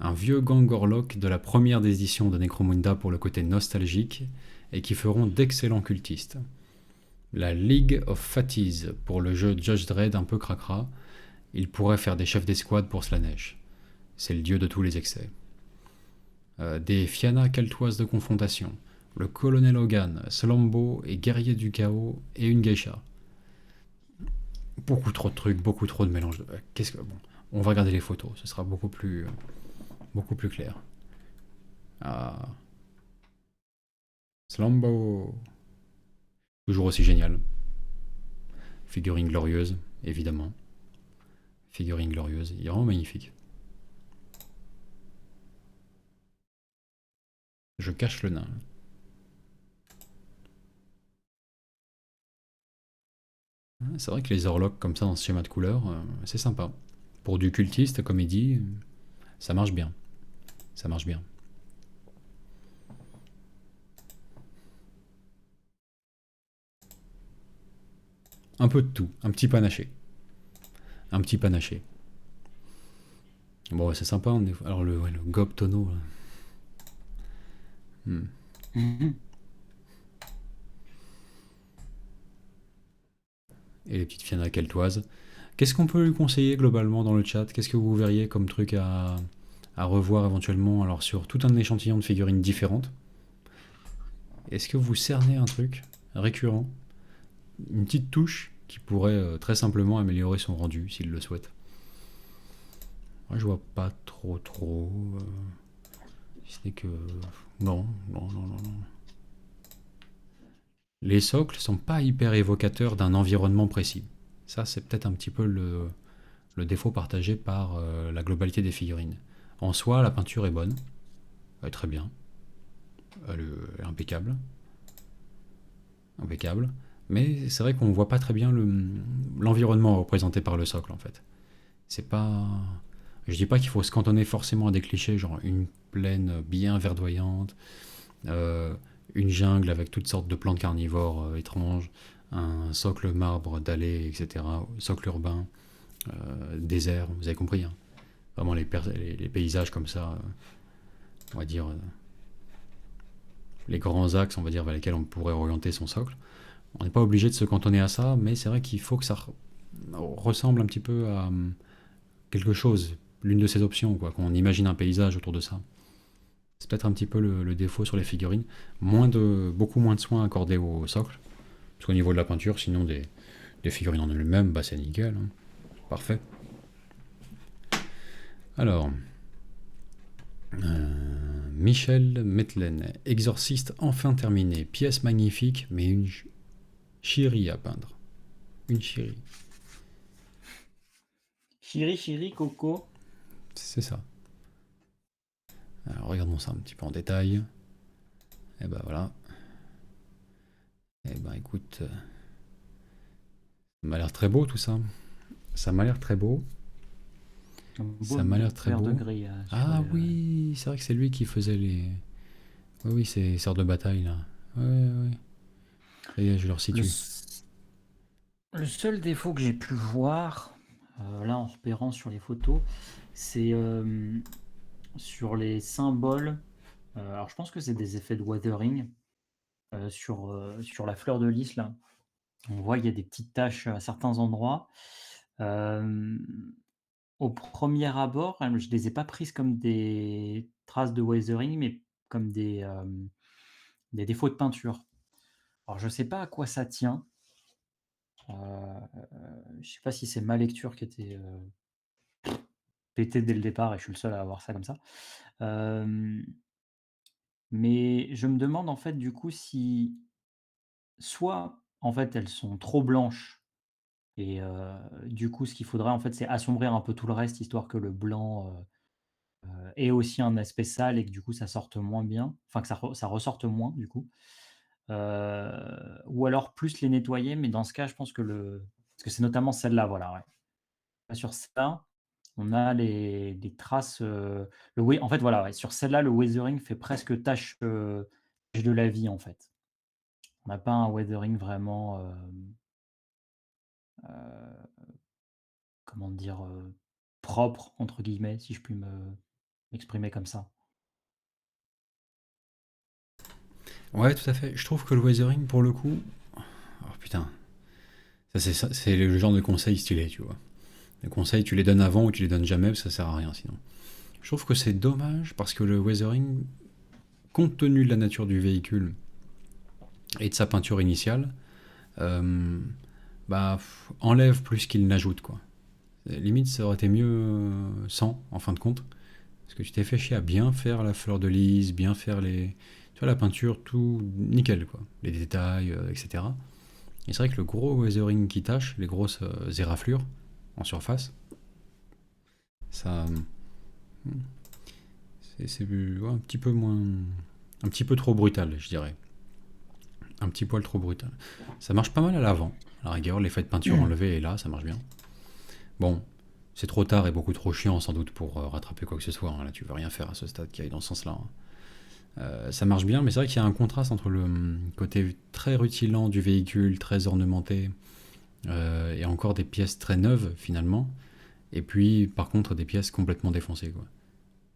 un vieux Gangorlock de la première édition de Necromunda pour le côté nostalgique et qui feront d'excellents cultistes, la League of Fatties pour le jeu Judge Dredd un peu cracra, il pourrait faire des chefs d'escouade pour Slanesh, c'est le dieu de tous les excès. Des Fianna keltoises de confrontation, le colonel Hogan, Slumbo et guerrier du chaos et une geisha. Beaucoup trop de trucs, beaucoup trop de mélange. Qu'est-ce que bon, on va regarder les photos, ce sera beaucoup plus clair. Ah, Slumbo, toujours aussi génial. Figurine glorieuse, évidemment. Figurine glorieuse, il est vraiment magnifique. Je cache le nain. C'est vrai que les orlocs comme ça dans ce schéma de couleur, c'est sympa. Pour du cultiste, comme il dit, ça marche bien. Ça marche bien. Un peu de tout, un petit panaché. Un petit panaché. Bon, c'est sympa. Alors le gob tonneau. Et les petites Fianna keltoises. Qu'est-ce qu'on peut lui conseiller globalement dans le chat? Qu'est-ce que vous verriez comme truc à revoir éventuellement, alors sur tout un échantillon de figurines différentes? Est-ce que vous cernez un truc récurrent, une petite touche qui pourrait très simplement améliorer son rendu s'il le souhaite? Moi je vois pas trop si ce n'est que non. Les socles sont pas hyper évocateurs d'un environnement précis. Ça c'est peut-être un petit peu le défaut partagé par la globalité des figurines. En soi, la peinture est bonne, elle est très bien, elle est impeccable, mais c'est vrai qu'on voit pas très bien l'environnement représenté par le socle en fait. C'est pas, je dis pas qu'il faut se cantonner forcément à des clichés, genre une plaine bien verdoyante, une jungle avec toutes sortes de plantes carnivores étranges, un socle marbre dallé, etc., socle urbain, désert, vous avez compris, hein. Vraiment les paysages comme ça, on va dire, les grands axes, on va dire, vers lesquels on pourrait orienter son socle. On n'est pas obligé de se cantonner à ça, mais c'est vrai qu'il faut que ça ressemble un petit peu à quelque chose, l'une de ces options, quoi, qu'on imagine un paysage autour de ça. C'est peut-être un petit peu le défaut sur les figurines. Beaucoup moins de soins accordés au socle. Parce qu'au niveau de la peinture, sinon des figurines en elles-mêmes, bah c'est nickel, hein. Parfait. Alors, Michel Metlen, exorciste enfin terminé. Pièce magnifique, mais une chirie à peindre. Une chirie. Chiri, Coco. C'est ça. Alors, regardons ça un petit peu en détail. Et bah voilà. Et ben écoute, ça m'a l'air très beau tout ça. Ça m'a l'air très beau. Un Ça beau m'a l'air très vert de beau. gris sur Ah le. oui, c'est vrai que c'est lui qui faisait les. Oui, oui, c'est sort de bataille là. Ouais, ouais. Ça y est, je le Le, resitue. s- le seul défaut que j'ai pu voir, là en repérant sur les photos, c'est sur les symboles. Alors je pense que c'est des effets de weathering sur la fleur de lys là. On voit il y a des petites taches à certains endroits. Euh, Au premier abord, je les ai pas prises comme des traces de weathering, mais comme des défauts de peinture. Alors je sais pas à quoi ça tient. Je sais pas si c'est ma lecture qui était, pétée dès le départ et je suis le seul à avoir ça comme ça. Hem, mais je me demande en fait du coup si soit en fait elles sont trop blanches et du coup ce qu'il faudrait en fait c'est assombrir un peu tout le reste histoire que le blanc, ait aussi un aspect sale et que du coup ça sorte moins bien, enfin que ça ressorte moins du coup. Ou alors plus les nettoyer, mais dans ce cas je pense que le parce que c'est notamment celle-là, voilà, ouais. Sur ça, on a les traces, en fait, voilà, ouais, sur celle-là, le weathering fait presque tache de la vie, en fait. On n'a pas un weathering vraiment, heu, comment dire? «Propre» entre guillemets, si je puis m'exprimer comme ça. Ouais, tout à fait. Je trouve que le weathering, pour le coup. Oh putain. C'est le genre de conseil stylé, tu vois. Les conseils, tu les donnes avant ou tu les donnes jamais, parce que ça sert à rien sinon. Je trouve que c'est dommage parce que le weathering, compte tenu de la nature du véhicule et de sa peinture initiale, euh, bah, enlève plus qu'il n'ajoute, quoi. Limite, ça aurait été mieux sans, en fin de compte. Parce que tu t'es fait chier à bien faire la fleur de lys, bien faire les. Tu vois, la peinture, tout nickel, quoi. Les détails, etc. Et c'est vrai que le gros weathering qui tâche, les grosses éraflures en surface, ça. C'est ouais, un petit peu moins. Un petit peu trop brutal, je dirais. Un petit poil trop brutal. Ça marche pas mal à l'avant. À la rigueur, l'effet de peinture enlevé est là, ça marche bien. Bon, c'est trop tard et beaucoup trop chiant sans doute pour rattraper quoi que ce soit, hein. Là, tu veux rien faire à ce stade qui aille dans ce sens-là, hein. Ça marche bien, mais c'est vrai qu'il y a un contraste entre le côté très rutilant du véhicule, très ornementé, et encore des pièces très neuves finalement, et puis par contre des pièces complètement défoncées, quoi.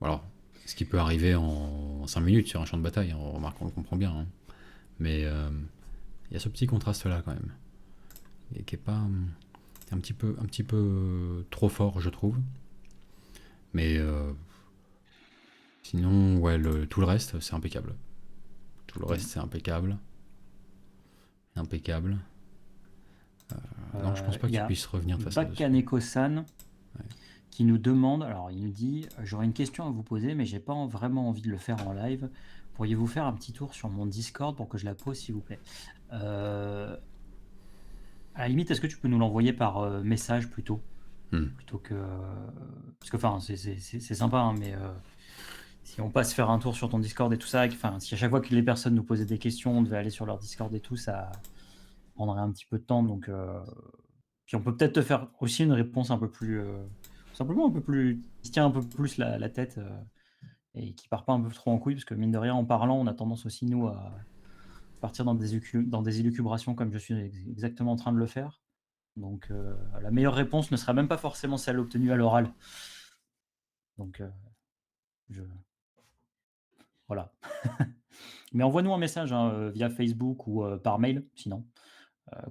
Bon, alors, ce qui peut arriver en 5 minutes sur un champ de bataille, hein, on remarque, on le comprend bien, hein. Mais il y a ce petit contraste-là quand même, et qui est pas un petit peu trop fort, je trouve. Mais sinon, ouais, tout le reste, c'est impeccable. Tout le reste, c'est impeccable. Impeccable. Non, je pense pas Il y qu'il a puisse revenir de façon dessus. Bakaneko-san qui nous demande, alors il nous dit: «J'aurais une question à vous poser, mais j'ai pas vraiment envie de le faire en live. Pourriez-vous faire un petit tour sur mon Discord pour que je la pose, s'il vous plaît?» À la limite, est-ce que tu peux nous l'envoyer par, message plutôt? Hmm. Plutôt que, parce que enfin, c'est sympa, hein, mais, si on passe faire un tour sur ton Discord et tout ça, enfin, si à chaque fois que les personnes nous posaient des questions, on devait aller sur leur Discord et tout, ça prendrait un petit peu de temps, donc, puis on peut peut-être te faire aussi une réponse un peu plus, simplement un peu plus qui se tient un peu plus la tête, et qui part pas un peu trop en couille parce que mine de rien, en parlant, on a tendance aussi nous à partir dans des élucubrations comme je suis exactement en train de le faire. Donc, la meilleure réponse ne sera même pas forcément celle obtenue à l'oral. Donc, je voilà. Mais envoie-nous un message, hein, via Facebook ou, par mail sinon,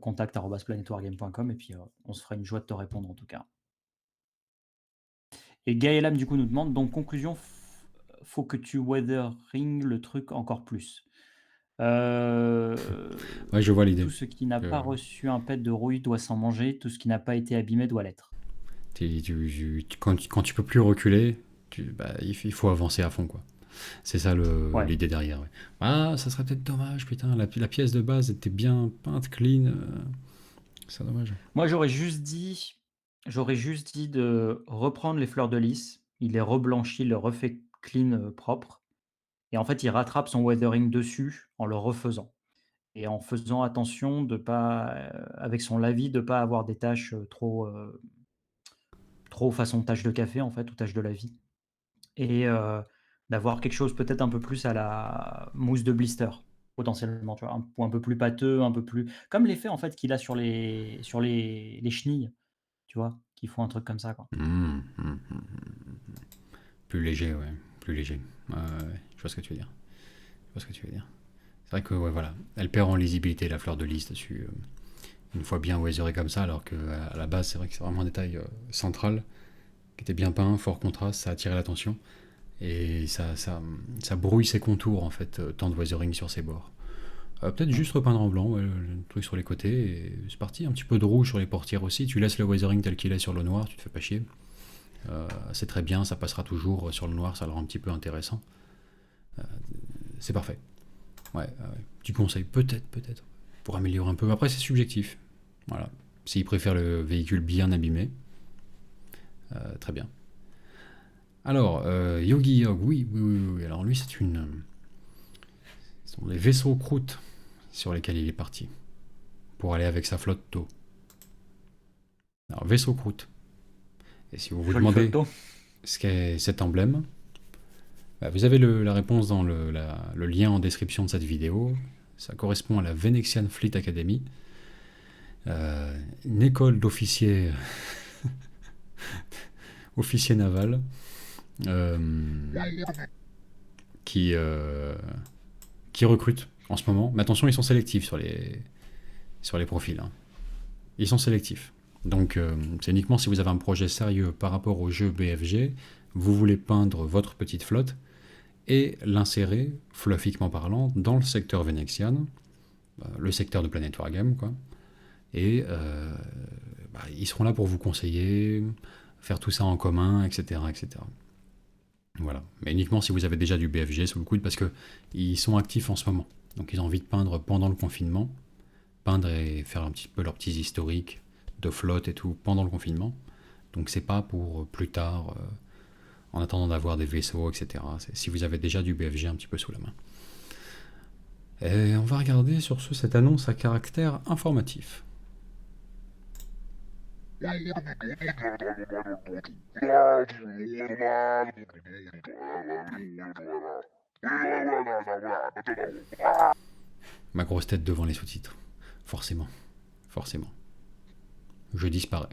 contact@planetoirgame.com et puis, on se fera une joie de te répondre en tout cas. Et Gaëlam du coup nous demande donc conclusion, faut que tu weathering le truc encore plus. Ouais, je vois l'idée. Tout ce qui n'a Euh, pas reçu un pet de rouille doit s'en manger, tout ce qui n'a pas été abîmé doit l'être. quand tu peux plus reculer, bah, il faut avancer à fond, quoi. C'est ça Ouais. l'idée derrière. Ouais. Ah, ça serait peut-être dommage, putain. La pièce de base était bien peinte, clean. C'est dommage. Moi j'aurais juste dit de reprendre les fleurs de lys, il les reblanchit, il les refait clean, propre et en fait, il rattrape son weathering dessus en le refaisant et en faisant attention de pas, avec son lavis, de pas avoir des taches, trop façon tache de café, en fait, ou tache de lavis et d'avoir quelque chose peut-être un peu plus à la mousse de blister, potentiellement, tu vois? Un peu plus pâteux, un peu plus comme l'effet, en fait, qu'il a sur les chenilles, tu vois? Qui font un truc comme ça, quoi. Plus léger, ouais. Plus léger. Ouais, je vois ce que tu veux dire. Je vois ce que tu veux dire. C'est vrai que, ouais, voilà. Elle perd en lisibilité, la fleur de lys dessus. Une fois bien weatherée comme ça, alors qu'à la base, c'est vrai que c'est vraiment un détail central, qui était bien peint, fort contraste, ça attirait l'attention. Et ça brouille ses contours, en fait, tant de weathering sur ses bords. Peut-être Mmh. juste repeindre en blanc, ouais, le truc sur les côtés, et c'est parti. Un petit peu de rouge sur les portières aussi. Tu laisses le weathering tel qu'il est sur le noir, tu te fais pas chier. C'est très bien, ça passera toujours sur le noir, ça le rend un petit peu intéressant. C'est parfait. Ouais, petit conseil, peut-être, pour améliorer un peu. Après, c'est subjectif. Voilà. S'il préfère le véhicule bien abîmé, très bien. Alors, Yogi Yog, oui. Alors lui, ce sont des vaisseaux croûtes sur lesquels il est parti pour aller avec sa flotte d'eau. Alors, vaisseau croûte. Et si vous vous Joli demandez photo. ce qu'est cet emblème, bah, vous avez la réponse dans le lien en description de cette vidéo. Ça correspond à la Venexian Fleet Academy, une école d'officiers officiers navals euh, qui recrutent en ce moment. Mais attention, ils sont sélectifs sur les profils. Hein. Ils sont sélectifs. Donc c'est uniquement si vous avez un projet sérieux par rapport au jeu BFG, vous voulez peindre votre petite flotte et l'insérer, fluffiquement parlant, dans le secteur Venexian, le secteur de Planet Wargame, quoi. Et ils seront là pour vous conseiller, faire tout ça en commun, etc., etc. Voilà. Mais uniquement si vous avez déjà du BFG sous le coude, parce qu'ils sont actifs en ce moment. Donc ils ont envie de peindre pendant le confinement, peindre et faire un petit peu leurs petits historiques de flotte et tout pendant le confinement. Donc c'est pas pour plus tard, en attendant d'avoir des vaisseaux, etc. C'est si vous avez déjà du BFG un petit peu sous la main. Et on va regarder sur cette annonce à caractère informatif. Ma grosse tête devant les sous-titres. Forcément. Je disparais.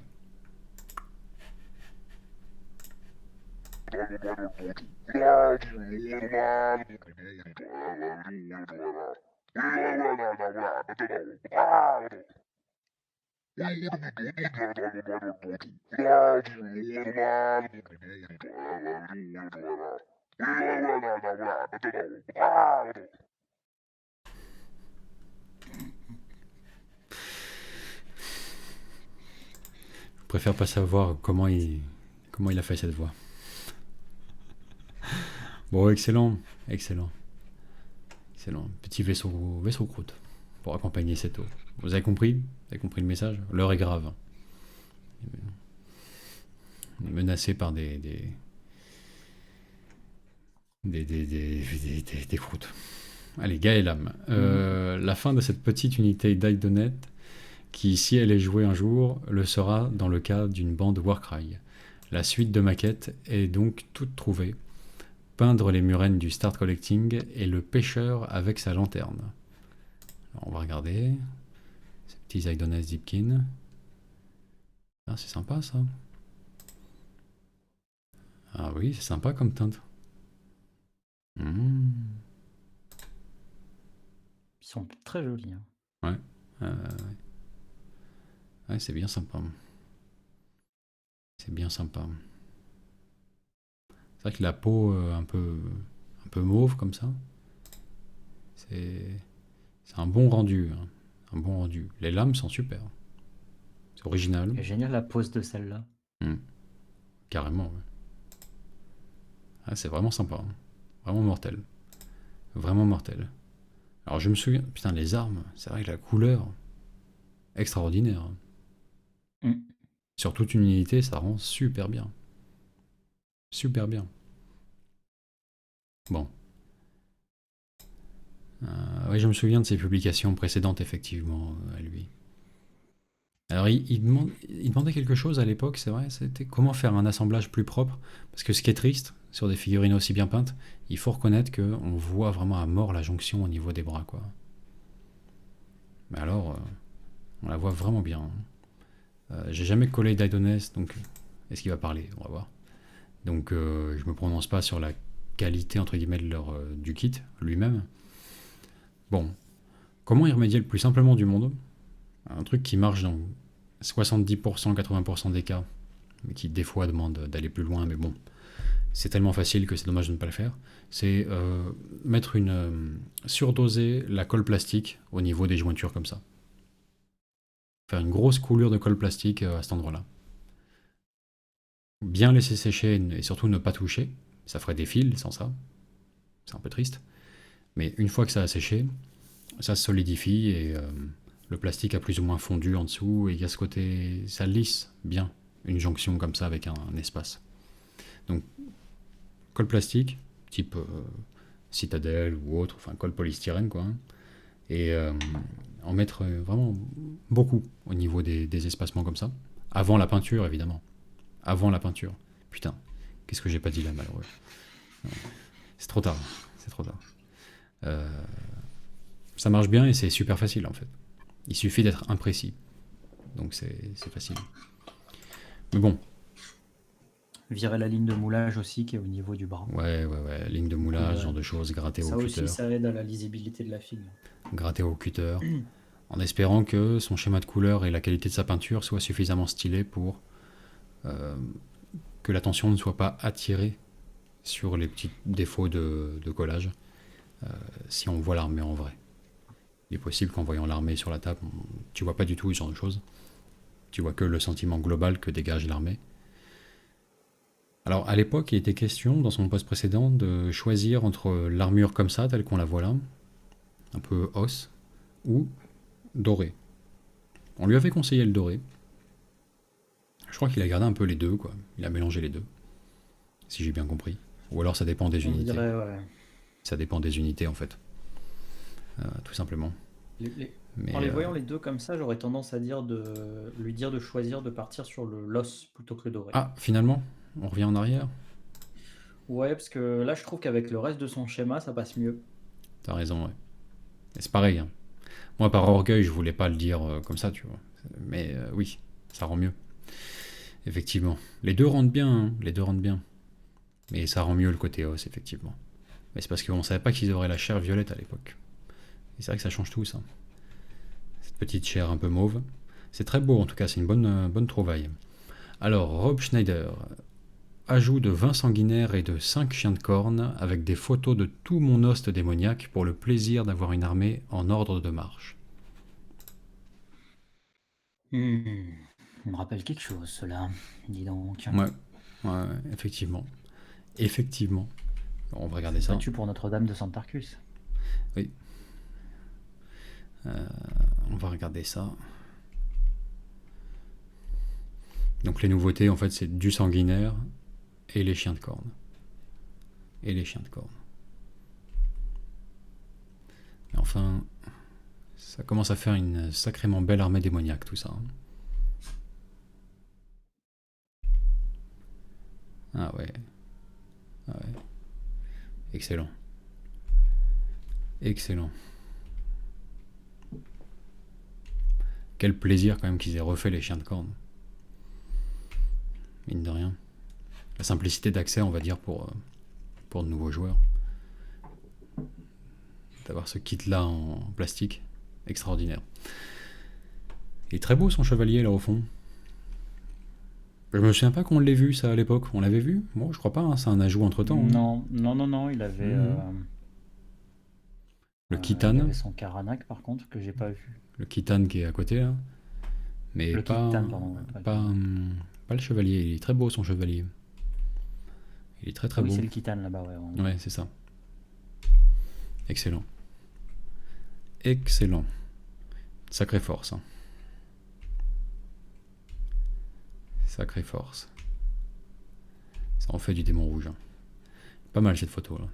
Je préfère pas savoir comment il a fait cette voix. Bon, excellent. Petit vaisseau croûte pour accompagner cette eau. Vous avez compris? Vous avez compris le message? L'heure est grave. On est menacé par des croûtes. Allez, Gaëlam. La fin de cette petite unité d'Aidonet, qui, si elle est jouée un jour, le sera dans le cas d'une bande Warcry. La suite de maquettes est donc toute trouvée. Peindre les murennes du Start Collecting et le pêcheur avec sa lanterne. Alors, on va regarder. Ces petits Aidonet Zipkin. Ah, c'est sympa ça. Ah oui, c'est sympa comme teinte. Mmh. Ils sont très jolis, hein. Ouais. Ouais, c'est bien sympa. C'est vrai que la peau un peu mauve comme ça, c'est un bon rendu. Hein. Un bon rendu. Les lames sont super. C'est original. C'est génial la pose de celle-là. Carrément, ouais. Ah, c'est vraiment sympa. Hein. Vraiment mortel. Alors je me souviens, putain, les armes, c'est vrai que la couleur, extraordinaire. Mm. Sur toute une unité, ça rend super bien. Bon. Oui, je me souviens de ses publications précédentes, effectivement, à lui. Alors, il demandait quelque chose à l'époque, c'est vrai, c'était comment faire un assemblage plus propre. Parce que ce qui est triste, sur des figurines aussi bien peintes, il faut reconnaître qu'on voit vraiment à mort la jonction au niveau des bras, quoi. Mais alors, on la voit vraiment bien, hein. J'ai jamais collé d'Idoness, donc est-ce qu'il va parler? On va voir. Donc, je me prononce pas sur la qualité, entre guillemets, du kit lui-même. Bon, comment y remédier le plus simplement du monde? Un truc qui marche dans 70%, 80% des cas, mais qui des fois demande d'aller plus loin, mais bon, c'est tellement facile que c'est dommage de ne pas le faire. C'est surdoser la colle plastique au niveau des jointures comme ça. Faire une grosse coulure de colle plastique à cet endroit-là. Bien laisser sécher et surtout ne pas toucher. Ça ferait des fils sans ça. C'est un peu triste. Mais une fois que ça a séché, ça se solidifie et le plastique a plus ou moins fondu en dessous et il y a ce côté, ça lisse bien une jonction comme ça avec un espace. Donc colle plastique, type citadelle ou autre, enfin colle polystyrène quoi, hein, et en mettre vraiment beaucoup au niveau des espacements comme ça, avant la peinture évidemment, avant la peinture. Putain, qu'est-ce que j'ai pas dit là, malheureux. C'est trop tard, c'est trop tard. Ça marche bien et c'est super facile en fait. Il suffit d'être imprécis. Donc c'est facile. Mais bon. Virer la ligne de moulage aussi qui est au niveau du bras. Ouais. Ligne de moulage, genre de choses, gratter au cutter. Ça aussi, ça aide à la lisibilité de la figue. Gratter au cutter. En espérant que son schéma de couleur et la qualité de sa peinture soient suffisamment stylés pour que l'attention ne soit pas attirée sur les petits défauts de collage si on voit l'armée en vrai. Il est possible qu'en voyant l'armée sur la table, tu vois pas du tout ce genre de choses. Tu vois que le sentiment global que dégage l'armée. Alors à l'époque, il était question, dans son poste précédent, de choisir entre l'armure comme ça, telle qu'on la voit là, un peu os, ou doré. On lui avait conseillé le doré. Je crois qu'il a gardé un peu les deux, quoi. Il a mélangé les deux, si j'ai bien compris. Ou alors ça dépend des unités. Dirait, ouais. Ça dépend des unités en fait. Tout simplement. Mais en les voyant les deux comme ça, j'aurais tendance à lui dire de choisir de partir sur l'os plutôt que le doré. Ah, finalement, on revient en arrière. Ouais, parce que là, je trouve qu'avec le reste de son schéma, ça passe mieux. T'as raison, ouais. Et c'est pareil, hein. Moi, par orgueil, je voulais pas le dire comme ça, tu vois. Mais oui, ça rend mieux. Effectivement. Les deux rendent bien, hein. Les deux rendent bien. Mais ça rend mieux le côté os, effectivement. Mais c'est parce qu'on savait pas qu'ils auraient la chair violette à l'époque. Et c'est vrai que ça change tout, ça. Cette petite chair un peu mauve. C'est très beau, en tout cas, c'est une bonne trouvaille. Alors, Rob Schneider. Ajout de 20 sanguinaires et de 5 chiens de corne, avec des photos de tout mon host démoniaque pour le plaisir d'avoir une armée en ordre de marche. Ça me rappelle quelque chose, cela. Dis donc. Ouais, effectivement. Effectivement. On va regarder ça. Battu pour Notre-Dame de Santarcus. Oui. On va regarder ça. Donc les nouveautés, en fait, c'est du sanguinaire et les chiens de corne. Et les chiens de corne. Mais enfin, ça commence à faire une sacrément belle armée démoniaque, tout ça. Ah ouais. Excellent. Excellent. Quel plaisir quand même qu'ils aient refait les chiens de corne. Mine de rien. La simplicité d'accès, on va dire, pour de nouveaux joueurs. D'avoir ce kit-là en plastique, extraordinaire. Il est très beau son chevalier là au fond. Je me souviens pas qu'on l'ait vu ça à l'époque. On l'avait vu? Bon, je crois pas, hein, c'est un ajout entre temps. Non, il avait. Le Kitane. Il avait son Karanak par contre, que j'ai pas vu. Le Kitane qui est à côté là. Mais le pas, Kitane, pardon. Pas le chevalier, il est très beau son chevalier. Il est très beau. Oui, c'est le Kitane là-bas, ouais. Ouais, c'est ça. Excellent. Excellent. Sacrée force. Hein. Sacrée force. Ça en fait du démon rouge. Hein. Pas mal cette photo là.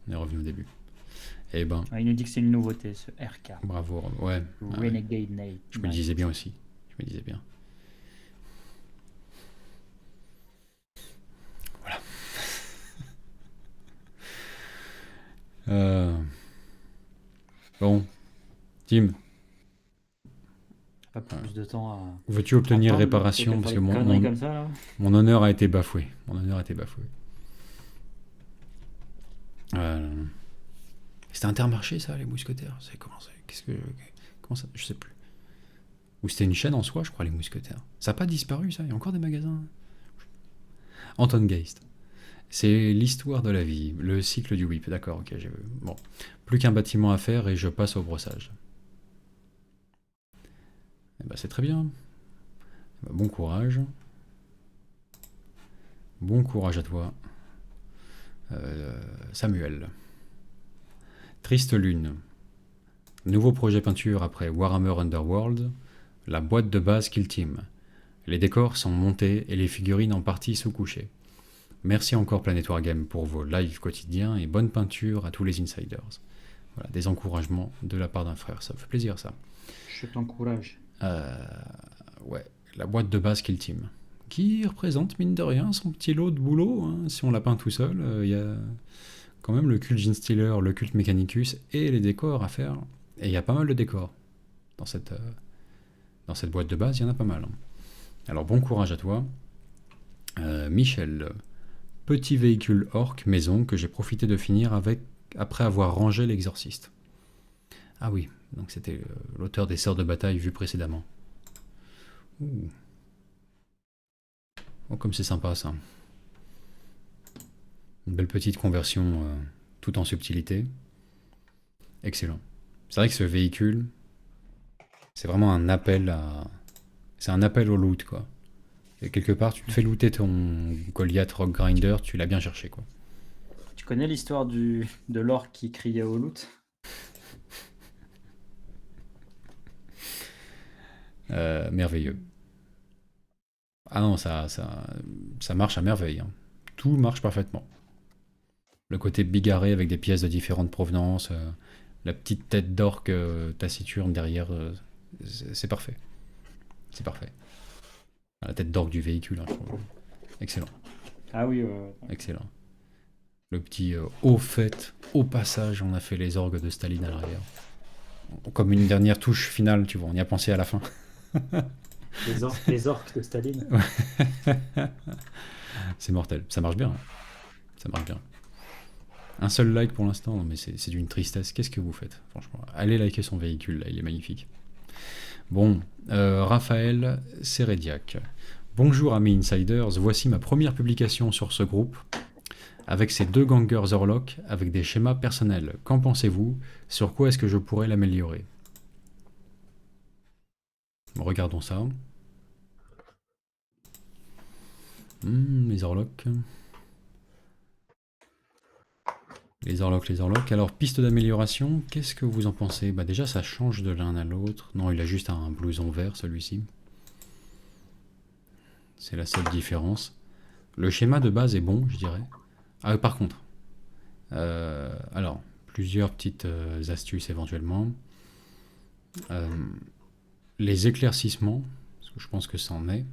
On est revenu au début. Eh ben, Il nous dit que c'est une nouveauté, ce RK. bravo. Ouais. Renegade Knight. Je me le disais bien aussi. Je me disais bien. Voilà. Bon. Tim, Pas plus de temps à. veux-tu obtenir entendre, réparation parce que des conneries comme ça, là. mon honneur a été bafoué. C'était Intermarché, ça, les mousquetaires. C'est comment ça? Comment ça? Je sais plus. Ou c'était une chaîne en soi, je crois, les mousquetaires. Ça n'a pas disparu, ça? Il y a encore des magasins. Anton Geist. C'est l'histoire de la vie, le cycle du whip. D'accord, ok, j'ai vu. Bon. Plus qu'un bâtiment à faire et je passe au brossage. Eh ben, c'est très bien. Eh ben, bon courage. Bon courage à toi. Samuel. Triste Lune. Nouveau projet peinture après Warhammer Underworld. La boîte de base Kill Team. Les décors sont montés et les figurines en partie sous-couchées. Merci encore Planet Wargame pour vos lives quotidiens et bonne peinture à tous les insiders. Voilà, des encouragements de la part d'un frère, ça fait plaisir ça. Je t'encourage. Ouais, la boîte de base Kill Team. Qui représente, mine de rien, son petit lot de boulot. Hein. Si on l'a peint tout seul, il y a quand même le culte Genestealer, le culte Mechanicus et les décors à faire. Et il y a pas mal de décors dans cette boîte de base, il y en a pas mal. Hein. Alors bon courage à toi. Michel, petit véhicule orc maison que j'ai profité de finir après avoir rangé l'exorciste. Ah oui, donc c'était l'auteur des Sœurs de bataille vu précédemment. Ouh. Oh, comme c'est sympa ça. Une belle petite conversion tout en subtilité. Excellent. C'est vrai que ce véhicule, c'est vraiment un appel à... C'est un appel au loot, quoi. Et quelque part, tu te fais looter ton Goliath Rock Grinder, tu l'as bien cherché, quoi. Tu connais l'histoire de l'orc qui criait au loot? Merveilleux. Ah non, ça marche à merveille. Hein. Tout marche parfaitement. Le côté bigarré avec des pièces de différentes provenances, la petite tête d'orque taciturne derrière, c'est parfait. C'est parfait. La tête d'orque du véhicule, hein, je trouve. Excellent. Ah oui, Excellent. Le petit au fait, au passage, on a fait les orgues de Staline à l'arrière. Comme une dernière touche finale, tu vois, on y a pensé à la fin. les orques de Staline. C'est mortel. Ça marche bien. Hein. Ça marche bien. Un seul like pour l'instant, mais c'est d'une tristesse. Qu'est-ce que vous faites, franchement? Allez liker son véhicule, là, il est magnifique. Bon, Raphaël Serediac. Bonjour amis insiders, voici ma première publication sur ce groupe, avec ces 2 gangers Orlok, avec des schémas personnels. Qu'en pensez-vous? Sur quoi est-ce que je pourrais l'améliorer? Regardons ça. Les Orlok. Les Orlok. Alors, piste d'amélioration, qu'est-ce que vous en pensez? Bah déjà, ça change de l'un à l'autre. Non, il a juste un blouson vert, celui-ci. C'est la seule différence. Le schéma de base est bon, je dirais. Ah, par contre. Alors, plusieurs petites astuces éventuellement. Les éclaircissements, parce que je pense que ça en est,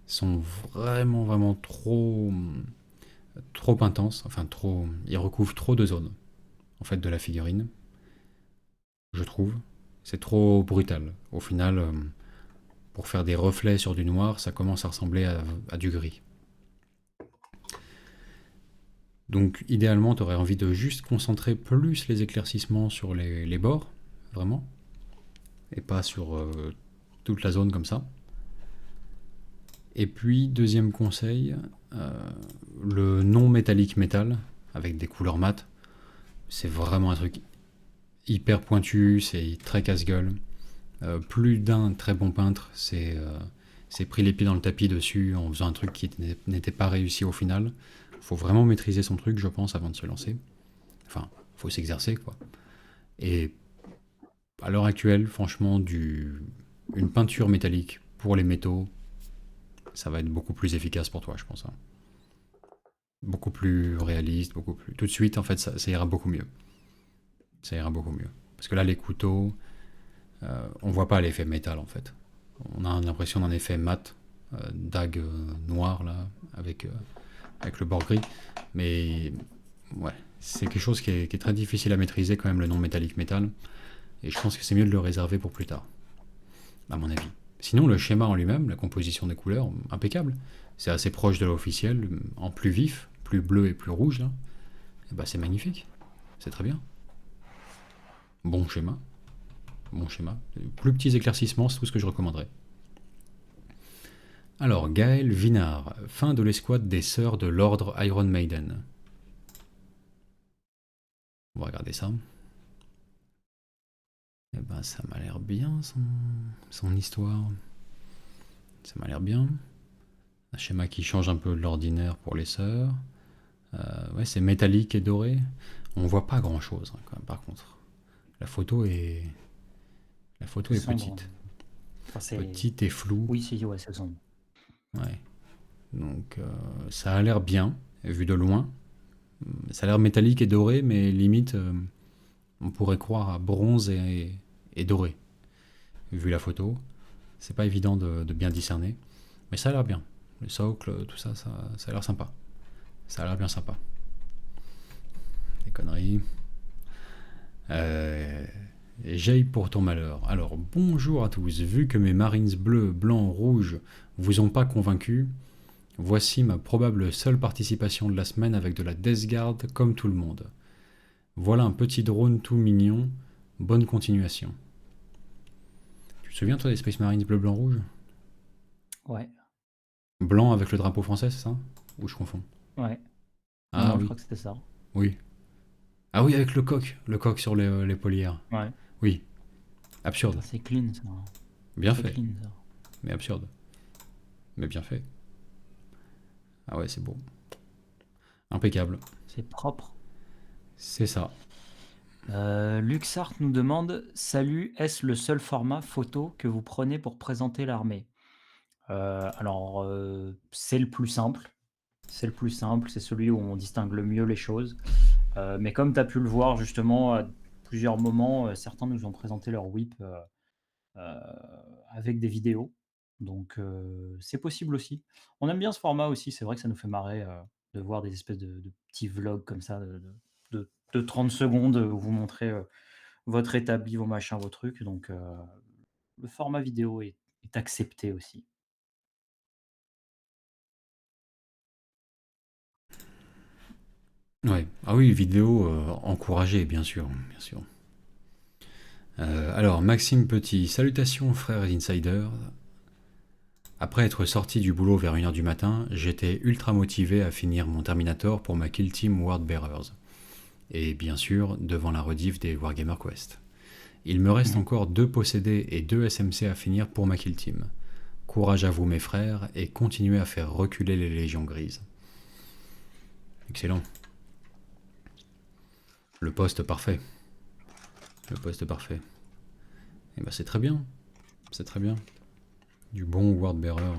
sont vraiment trop intenses. Enfin, ils recouvrent trop de zones, en fait, de la figurine. Je trouve. C'est trop brutal. Au final, pour faire des reflets sur du noir, ça commence à ressembler à du gris. Donc, idéalement, tu aurais envie de juste concentrer plus les éclaircissements sur les bords, vraiment, et pas sur toute la zone comme ça. Et puis, deuxième conseil, le non métallique métal, avec des couleurs mates, c'est vraiment un truc hyper pointu, c'est très casse-gueule. Plus d'un très bon peintre s'est pris les pieds dans le tapis dessus en faisant un truc qui n'était pas réussi au final. Faut vraiment maîtriser son truc, je pense, avant de se lancer. Enfin, faut s'exercer, quoi. Et à l'heure actuelle, franchement, une peinture métallique, pour les métaux, ça va être beaucoup plus efficace pour toi, je pense. Hein. beaucoup plus réaliste, beaucoup plus... Tout de suite, en fait, ça ira beaucoup mieux. Ça ira beaucoup mieux. Parce que là, les couteaux, on voit pas l'effet métal, en fait. On a l'impression d'un effet mat, dague noire, là, avec le bord gris. Mais, ouais, c'est quelque chose qui est très difficile à maîtriser, quand même, le non métallique métal. Et je pense que c'est mieux de le réserver pour plus tard, à mon avis. Sinon, le schéma en lui-même, la composition des couleurs, impeccable. C'est assez proche de l'officiel, en plus vif, plus bleu et plus rouge, là. Et bah, c'est magnifique. C'est très bien. Bon schéma. Bon schéma. Plus petits éclaircissements, c'est tout ce que je recommanderais. Alors, Gaël Vinard, fin de l'escouade des sœurs de l'ordre Iron Maiden. On va regarder ça. Eh ben, ça m'a l'air bien, son histoire. Ça m'a l'air bien. Un schéma qui change un peu de l'ordinaire pour les sœurs. Ouais, c'est métallique et doré. On voit pas grand chose, quand même, par contre. La photo est Sombre. petite. Enfin, Petite et floue. Oui, si, ouais, c'est sombre. Ouais. Donc, ça a l'air bien, vu de loin. Ça a l'air métallique et doré, mais limite, on pourrait croire à bronze et doré. Vu la photo, c'est pas évident de bien discerner. Mais ça a l'air bien. Le socle, tout ça, ça a l'air sympa. Ça a l'air bien sympa. Des conneries. J'aille pour ton malheur. Alors, bonjour à tous. Vu que mes Marines bleus, blancs, rouges vous ont pas convaincu, voici ma probable seule participation de la semaine avec de la Death Guard comme tout le monde. Voilà un petit drone tout mignon. Bonne continuation. Tu te souviens, toi, des Space Marines bleu, blanc, rouge? Ouais, Blanc avec le drapeau français, c'est ça? Ou je confonds? ouais. Ah Non, je oui, crois que c'était ça. oui. Ah oui, avec le coq sur les polières. Ouais. Oui, absurde. Ça, c'est clean, ça. Bien C'est fait, clean, ça. mais absurde. Mais bien fait. Ah ouais, c'est beau. Impeccable. C'est propre. C'est ça. Luxart nous demande: Salut, est-ce le seul format photo que vous prenez pour présenter l'armée? Alors, c'est le plus simple. C'est le plus simple, c'est celui où on distingue le mieux les choses. Mais comme tu as pu le voir justement à plusieurs moments, certains nous ont présenté leur whip avec des vidéos. Donc, c'est possible aussi. On aime bien ce format aussi, c'est vrai que ça nous fait marrer de voir des espèces de petits vlogs comme ça de 30 secondes où vous montrez votre établi, vos machins, vos trucs. Donc, le format vidéo est accepté aussi. Ouais. Ah oui, vidéo encouragée, bien sûr, bien sûr. Alors, Maxime Petit, salutations frères insiders. Après être sorti du boulot vers 1h du matin, j'étais ultra motivé à finir mon Terminator pour ma Kill Team Wordbearers. Et bien sûr, devant la rediff des Wargammer Quest. Il me reste encore 2 possédés et 2 SMC à finir pour ma Kill Team. Courage à vous mes frères et continuez à faire reculer les légions grises. Excellent. Le poste parfait. Le poste parfait. Et bah c'est très bien. C'est très bien. Du bon Wordbearer.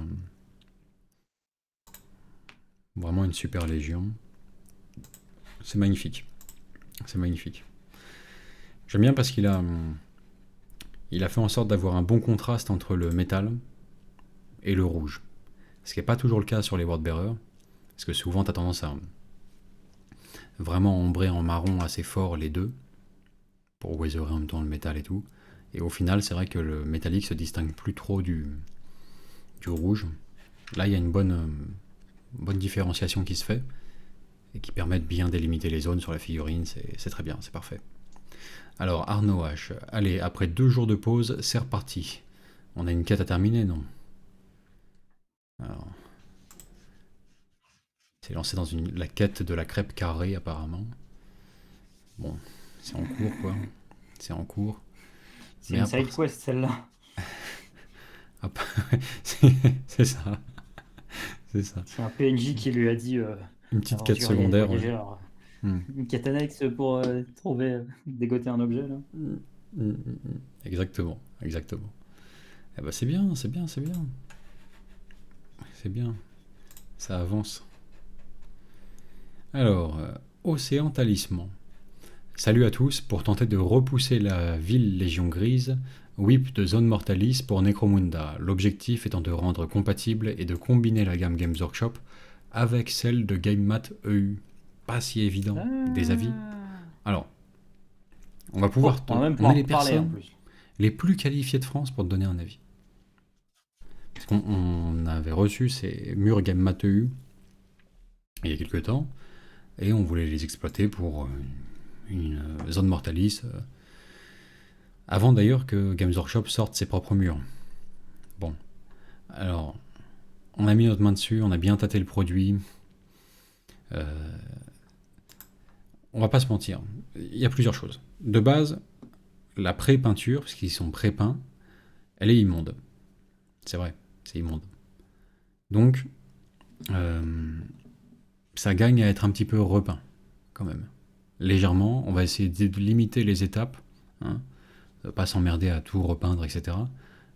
Vraiment une super légion. C'est magnifique. C'est magnifique. J'aime bien parce qu'il a fait en sorte d'avoir un bon contraste entre le métal et le rouge. Ce qui n'est pas toujours le cas sur les Wordbearers. Parce que souvent tu as tendance à vraiment ombrer en marron assez fort les deux. Pour weatherer en même temps le métal et tout. Et au final, c'est vrai que le métallique se distingue plus trop du rouge. Là, il y a une bonne différenciation qui se fait et qui permet de bien délimiter les zones sur la figurine. C'est très bien, c'est parfait. Alors, Arnaud H. Allez, après 2 jours de pause, c'est reparti. On a une quête à terminer, non? Alors, c'est lancé dans la quête de la crêpe carrée, apparemment. Bon, c'est en cours, quoi. C'est en cours. C'est une side quest, celle-là. C'est ça. C'est ça. C'est un PNJ qui lui a dit Une petite quête aventurier, secondaire. voyager, Ouais. alors, Hmm. une quête annexe pour trouver, dégoter un objet, là. Exactement, exactement. Eh ben c'est bien, c'est bien, c'est bien. C'est bien. Ça avance. Alors, Océan Talisman. Salut à tous, pour tenter de repousser la ville Légion Grise, whip de Zone Mortalis pour Necromunda, l'objectif étant de rendre compatible et de combiner la gamme Games Workshop avec celle de GameMat EU. Pas si évident, des avis? Alors, on va pouvoir On va même on pouvoir est les en parler en personnes plus. les plus qualifiées de France pour te donner un avis. Parce qu'on avait reçu ces murs GameMat EU il y a quelques temps, et on voulait les exploiter pour une Zone Mortalis, avant d'ailleurs que Games Workshop sorte ses propres murs. Bon, alors, on a mis notre main dessus, on a bien tâté le produit. On va pas se mentir, il y a plusieurs choses. De base, la pré-peinture, parce qu'ils sont pré-peints, elle est immonde. C'est vrai, c'est immonde. Donc, ça gagne à être un petit peu repeint, quand même. Légèrement, on va essayer de limiter les étapes, hein, de pas s'emmerder à tout repeindre, etc.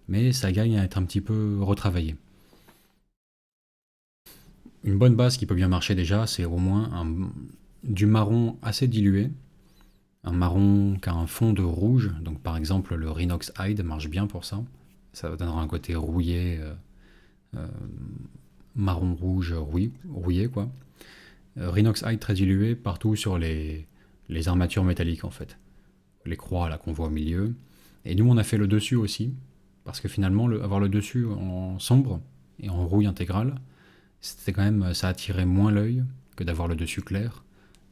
Mais ça gagne à être un petit peu retravaillé. Une bonne base qui peut bien marcher déjà, c'est au moins du marron assez dilué, un marron qui a un fond de rouge, donc par exemple le Rhinox Hide marche bien pour ça. Ça donnera un côté rouillé, marron rouge rouillé quoi. Rhinox Hide très dilué partout sur les armatures métalliques en fait. Les croix là qu'on voit au milieu. Et nous on a fait le dessus aussi, parce que finalement avoir le dessus en sombre et en rouille intégrale, c'était quand même, ça attirait moins l'œil que d'avoir le dessus clair.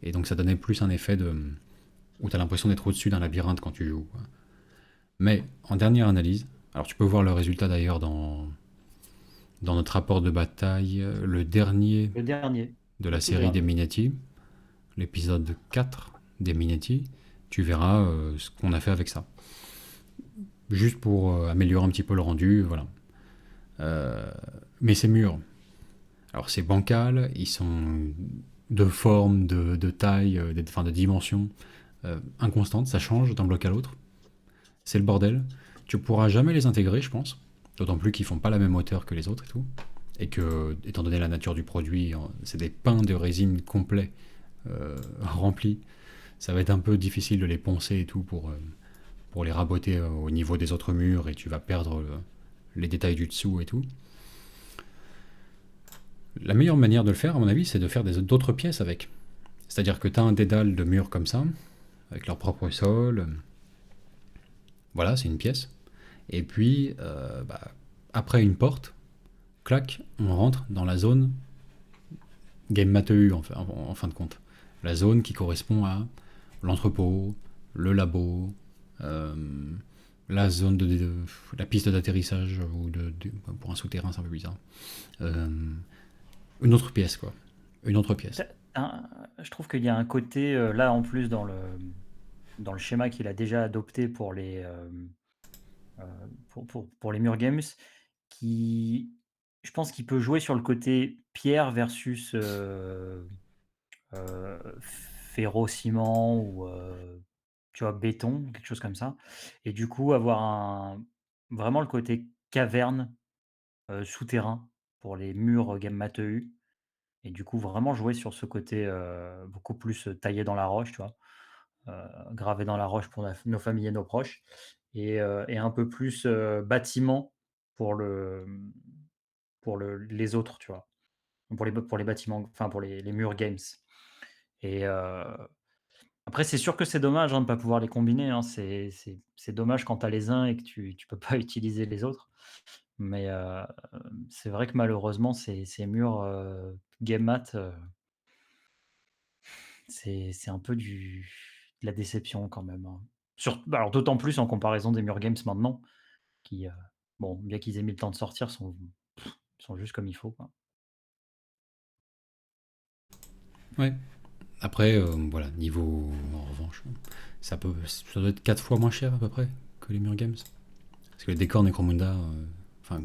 Et donc ça donnait plus un effet de où tu as l'impression d'être au-dessus d'un labyrinthe quand tu joues, quoi. Mais en dernière analyse, alors tu peux voir le résultat d'ailleurs dans notre rapport de bataille, le dernier Le dernier, de le la tout série des dernier. Minetti, l'épisode 4 des Minetti, tu verras ce qu'on a fait avec ça. Juste pour améliorer un petit peu le rendu, voilà. Mais ces murs, alors c'est bancal, ils sont de forme, de taille, de dimension inconstante, ça change d'un bloc à l'autre. C'est le bordel. Tu pourras jamais les intégrer, je pense. D'autant plus qu'ils font pas la même hauteur que les autres et tout. Et que, étant donné la nature du produit, c'est des pains de résine complets, remplis. Ça va être un peu difficile de les poncer et tout pour les raboter au niveau des autres murs et tu vas perdre les détails du dessous et tout. La meilleure manière de le faire, à mon avis, c'est de faire d'autres pièces avec. C'est-à-dire que tu as un dédale de murs comme ça, avec leur propre sol. Voilà, c'est une pièce. Et puis, après une porte, clac, on rentre dans la zone Game Mateu en fin de compte. La zone qui correspond à l'entrepôt, le labo, euh, la zone la piste d'atterrissage ou pour un souterrain, c'est un peu bizarre. Euh, une autre pièce, quoi. Une autre pièce. Je trouve qu'il y a un côté, là en plus dans le schéma qu'il a déjà adopté pour pour les Mur Games, qui je pense qu'il peut jouer sur le côté pierre versus, ferro-ciment ou, tu vois, béton, quelque chose comme ça et du coup avoir vraiment le côté caverne, souterrain pour les murs Game Mateu et du coup vraiment jouer sur ce côté, beaucoup plus, taillé dans la roche, tu vois? Gravé dans la roche pour nos familles et nos proches et un peu plus, bâtiment pour les autres, tu vois? Pour les bâtiments, enfin pour les murs games et après c'est sûr que c'est dommage, hein, de ne pas pouvoir les combiner, hein. C'est dommage quand tu as les uns et que tu peux pas utiliser les autres. Mais c'est vrai que malheureusement ces murs, game mat, c'est un peu de la déception quand même, hein. Alors d'autant plus en comparaison des murs games maintenant qui, bon, bien qu'ils aient mis le temps de sortir, sont juste comme il faut, quoi. Ouais. Après, voilà, niveau en revanche, ça doit être 4 fois moins cher à peu près que les Mur Games. Parce que les décors Necromunda, enfin,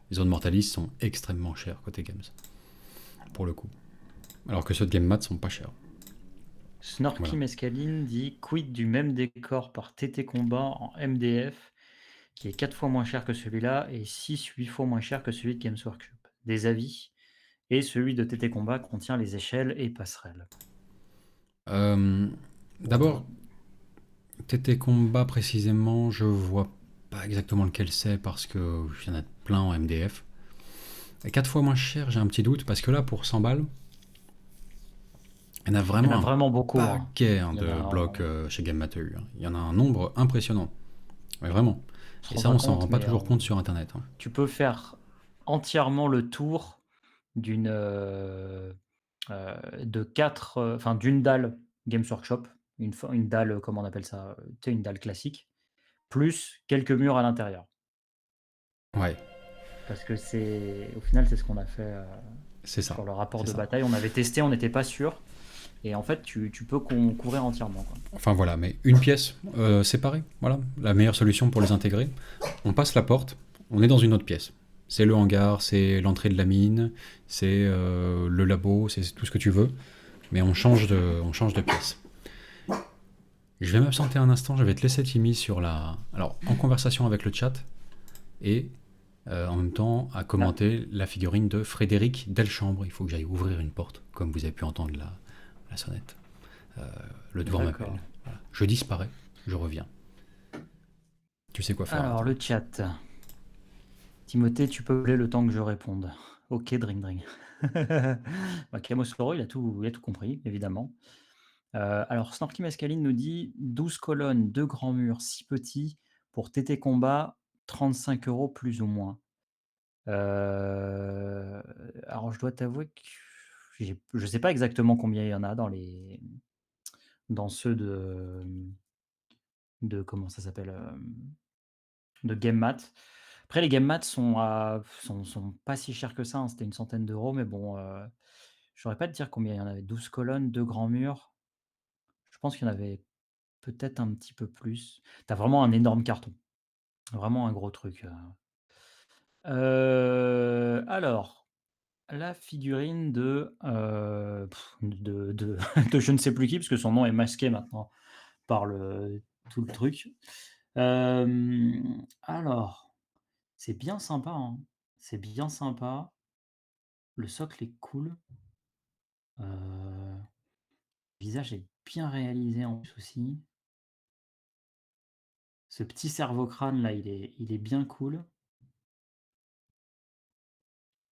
les zones Mortalis sont extrêmement chers côté Games, pour le coup. Alors que ceux de Game Mat sont pas chers. Snorky Voilà. Mescaline dit: «Quid du même décor par TT Combat en MDF qui est 4 fois moins cher que celui-là et 6-8 fois moins cher que celui de Games Workshop?» Des avis? Et celui de TT Combat contient les échelles et passerelles. D'abord, TT Combat précisément, je vois pas exactement lequel c'est parce que il y en a plein en MDF. Et 4 fois moins cher, j'ai un petit doute parce que là, pour 100 balles, il y en a Il y en vraiment a un vraiment beaucoup. paquet Il y en de a, blocs chez Game Mathieu. Il y en a un nombre impressionnant. Mais vraiment. on se Et rend ça, pas on s'en compte, rend pas mais toujours compte sur Internet. tu peux faire entièrement le tour d'une d'une dalle Games Workshop, une dalle, comment on appelle ça, tu sais, une dalle classique, plus quelques murs à l'intérieur. Ouais, Parce que au final, c'est ce qu'on a fait c'est ça. sur le rapport C'est de ça. bataille. On avait testé, on n'était pas sûr. Et en fait, tu peux couvrir entièrement, quoi. Enfin voilà, mais une pièce séparée, voilà, la meilleure solution pour les intégrer. On passe la porte, on est dans une autre pièce. C'est le hangar, c'est l'entrée de la mine, c'est le labo, c'est tout ce que tu veux, mais on change de pièce. Je vais m'absenter un instant, je vais te laisser Timmy alors en conversation avec le chat et en même temps à commenter la figurine de Frédéric Delchambre. Il faut que j'aille ouvrir une porte, comme vous avez pu entendre la sonnette. Le devoir D'accord. m'appelle. Voilà. Je disparais, je reviens. Tu sais quoi faire. Alors, le chat. Timothée, tu peux appeler le temps que je réponde. Ok, Dring Dring. Kamosoro, il a tout compris, évidemment. Alors, Snorky Mescaline nous dit 12 colonnes, 2 grands murs, 6 petits, pour TT Combat, 35 € plus ou moins. Alors, je dois t'avouer que je ne sais pas exactement combien il y en a dans ceux de comment ça s'appelle, de GameMat. Après, les GameMat sont pas si chers que ça, hein, c'était une centaine d'euros, mais bon, je saurais pas te dire combien il y en avait. 12 colonnes, 2 grands murs. Je pense qu'il y en avait peut-être un petit peu plus. Tu as vraiment un énorme carton, vraiment un gros truc. Alors, la figurine de je ne sais plus qui, parce que son nom est masqué maintenant par tout le truc. Alors, c'est bien sympa, hein. C'est bien sympa. Le socle est cool. Le visage est bien réalisé en plus aussi. Ce petit cerveau-crâne là, il est bien cool.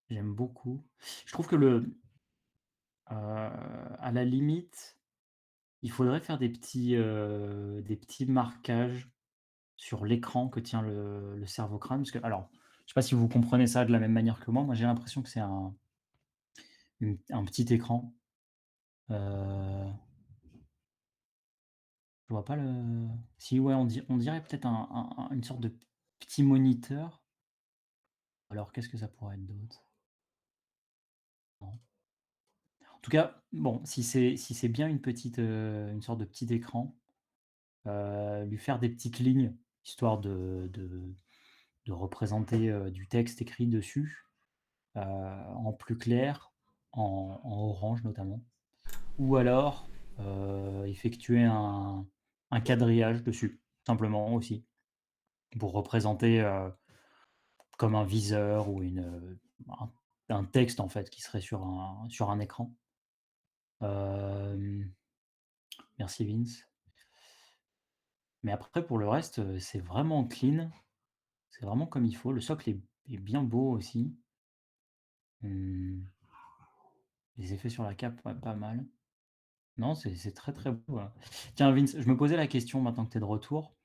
J'aime beaucoup. Je trouve que à la limite, il faudrait faire des petits marquages sur l'écran que tient le cerveau-crâne. Parce que, alors, je sais pas si vous comprenez ça de la même manière que moi. Moi, j'ai l'impression que c'est un petit écran. Euh, je vois pas le. Si, ouais, on dirait peut-être une sorte de petit moniteur. Alors, qu'est-ce que ça pourrait être d'autre? Non. En tout cas, bon, si c'est bien une sorte de petit écran, lui faire des petites lignes, histoire de représenter, du texte écrit dessus, en plus clair, en orange notamment. Ou alors, effectuer un quadrillage dessus, simplement aussi, pour représenter, comme un viseur ou un texte en fait qui serait sur un écran. Hem, merci Vince. Mais après pour le reste, c'est vraiment clean, c'est vraiment comme il faut. Le socle est bien beau aussi. Mmh, les effets sur la cape, ouais, pas mal. Non, c'est très, très beau, ouais. Tiens Vince, je me posais la question maintenant que tu es de retour.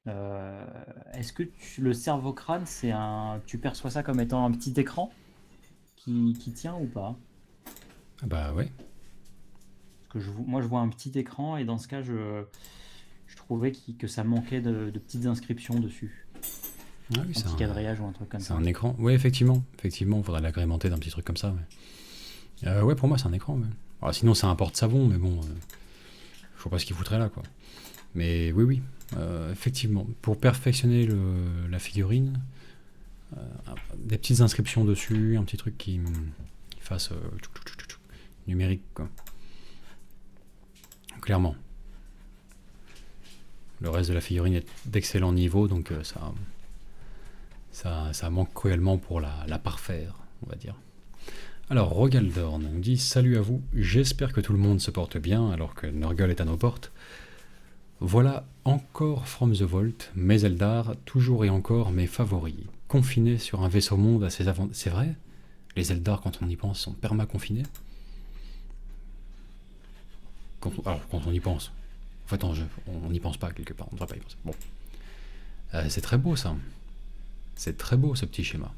Heu, est-ce que le cerveau-crâne, tu perçois ça comme étant un petit écran qui tient ou pas? Ah bah ouais. Parce que moi, je vois un petit écran et dans ce cas, je trouvais que ça manquait de petites inscriptions dessus. Ah oui, Un petit quadrillage ou un truc comme c'est ça. un écran. Ouais, effectivement. Effectivement, il faudrait l'agrémenter d'un petit truc comme ça. Ouais, pour moi, c'est un écran. Ouais. Alors, sinon, c'est un porte-savon, mais bon, je vois pas ce qu'il foutrait là, quoi. Mais oui, oui, effectivement. Pour perfectionner la figurine, des petites inscriptions dessus, un petit truc qui fasse numérique, quoi. Clairement. Le reste de la figurine est d'excellent niveau, donc ça manque cruellement pour la parfaire, on va dire. Alors, Rogaldorn nous dit salut à vous, j'espère que tout le monde se porte bien alors que Nurgle est à nos portes. Voilà encore From the Vault, mes Eldar, toujours et encore mes favoris. Confinés sur un vaisseau monde à ses avant... C'est vrai? Les Eldar, quand on y pense, sont perma-confinés? Alors, quand on y pense. En fait, on n'y pense pas quelque part, on ne devrait pas y penser. Bon. C'est très beau ça. C'est très beau ce petit schéma.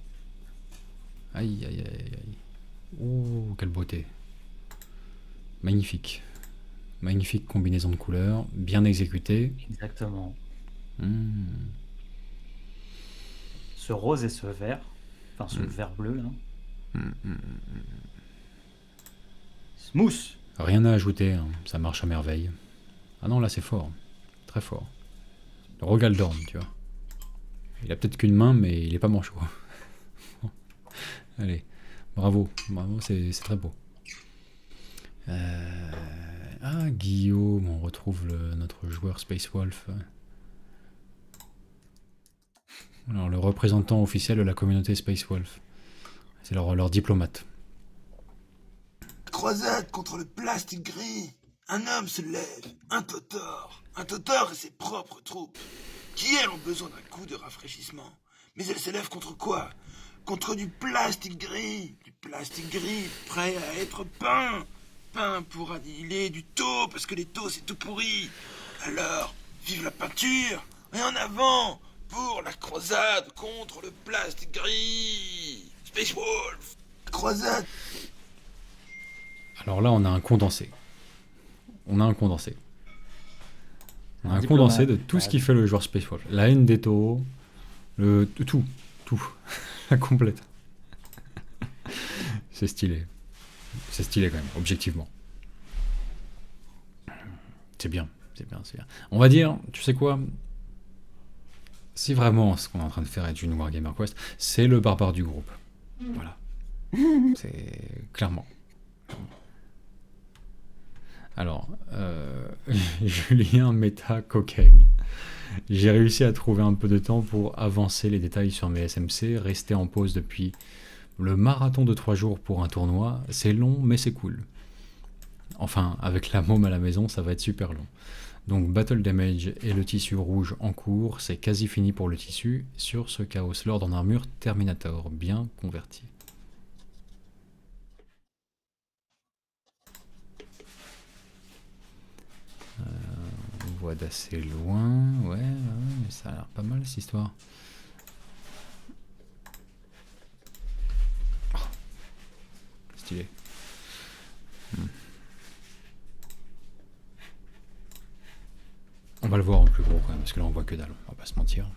Aïe, aïe, aïe, aïe. Oh, quelle beauté. Magnifique. Magnifique combinaison de couleurs, bien exécutée. Exactement. Mmh. Ce rose et ce vert, enfin ce vert bleu là. Smooth. Rien à ajouter, hein, ça marche à merveille. Ah non, là c'est fort. Très fort. Le Rogaldorn, tu vois. Il a peut-être qu'une main, mais il est pas manchot. Allez, bravo, bravo, c'est très beau. Ah, Guillaume, on retrouve notre joueur Space Wolf. Alors, le représentant officiel de la communauté Space Wolf. C'est leur diplomate. Croisade contre le plastique gris. Un homme se lève, un Totor et ses propres troupes, qui elles ont besoin d'un coup de rafraîchissement. Mais elles s'élèvent contre quoi? Contre du plastique gris prêt à être peint pour annihiler du taupe, parce que les taux c'est tout pourri. Alors, vive la peinture, et en avant pour la croisade contre le plastique gris. Space Wolf, croisade. Alors là, on a un condensé. On a un condensé Diplomate, de tout ce qui fait le joueur Space Wolf. La haine des taux, tout. La complète. C'est stylé. C'est stylé quand même, objectivement. C'est bien. On va dire, tu sais quoi? Si vraiment ce qu'on est en train de faire est une Wargamer Quest, c'est le barbare du groupe. Voilà. C'est clairement. Alors, Julien Meta Coquaigne. J'ai réussi à trouver un peu de temps pour avancer les détails sur mes SMC, rester en pause depuis le marathon de 3 jours pour un tournoi. C'est long, mais c'est cool. Enfin, avec la môme à la maison, ça va être super long. Donc, Battle Damage et le tissu rouge en cours, c'est quasi fini pour le tissu, sur ce Chaos Lord en armure Terminator, bien converti. On voit d'assez loin, ouais, mais ça a l'air pas mal cette histoire. Oh, stylé. On va le voir en plus gros quand même, parce que là on voit que dalle, on va pas se mentir.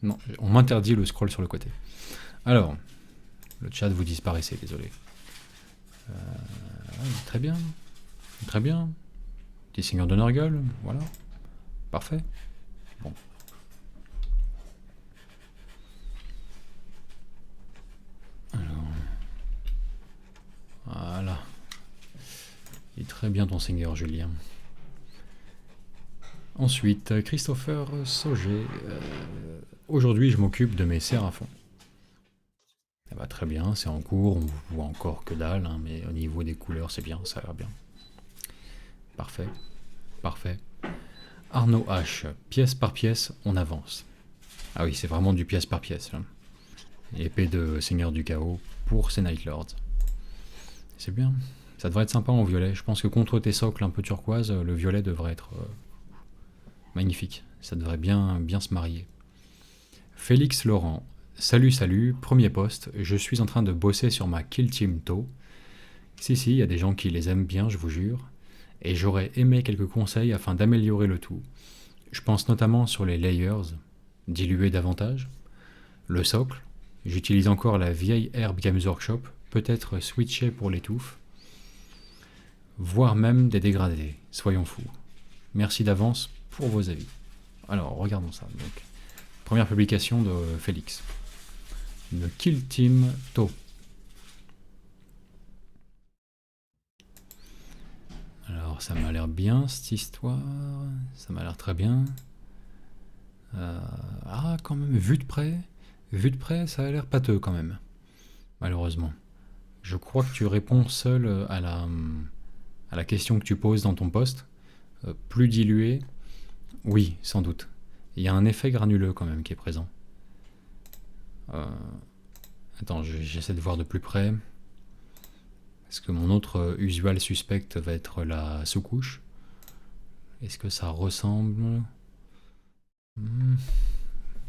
Non, on m'interdit le scroll sur le côté. Alors, le chat vous disparaissez, désolé. Très bien. Très bien. Petit seigneur de Nurgle, voilà. Parfait. Bon. Alors. Voilà. Il est très bien ton seigneur, Julien. Ensuite, Christopher Sauger. Aujourd'hui, je m'occupe de mes séraphons. Ça va très bien, c'est en cours, on voit encore que dalle, hein, mais au niveau des couleurs, c'est bien, ça va bien. Parfait. Arnaud H, pièce par pièce, on avance. Ah oui, c'est vraiment du pièce par pièce. Là. Épée de Seigneur du Chaos pour ces Night Lords. C'est bien. Ça devrait être sympa en violet. Je pense que contre tes socles un peu turquoise, le violet devrait être magnifique. Ça devrait bien se marier. Félix Laurent. Salut, premier poste. Je suis en train de bosser sur ma Kill Team Toe. Si, il y a des gens qui les aiment bien, je vous jure. Et j'aurais aimé quelques conseils afin d'améliorer le tout. Je pense notamment sur les layers, diluer davantage. Le socle. J'utilise encore la vieille Herb Games Workshop, peut-être switcher pour les touffes. Voire même des dégradés, soyons fous. Merci d'avance pour vos avis. Alors, regardons ça. Donc, première publication de Félix. Le Kill Team Toe. Alors, Alors ça m'a l'air bien cette histoire, ça m'a l'air très bien. Ah quand même, vu de près ça a l'air pâteux quand même, malheureusement. Je crois que tu réponds seul à la question que tu poses dans ton poste. Plus dilué, oui, sans doute. Il y a un effet granuleux quand même qui est présent. Euh, Attends, j'essaie de voir de plus près. Est-ce que mon autre usual suspect va être la sous-couche? Est-ce que ça ressemble?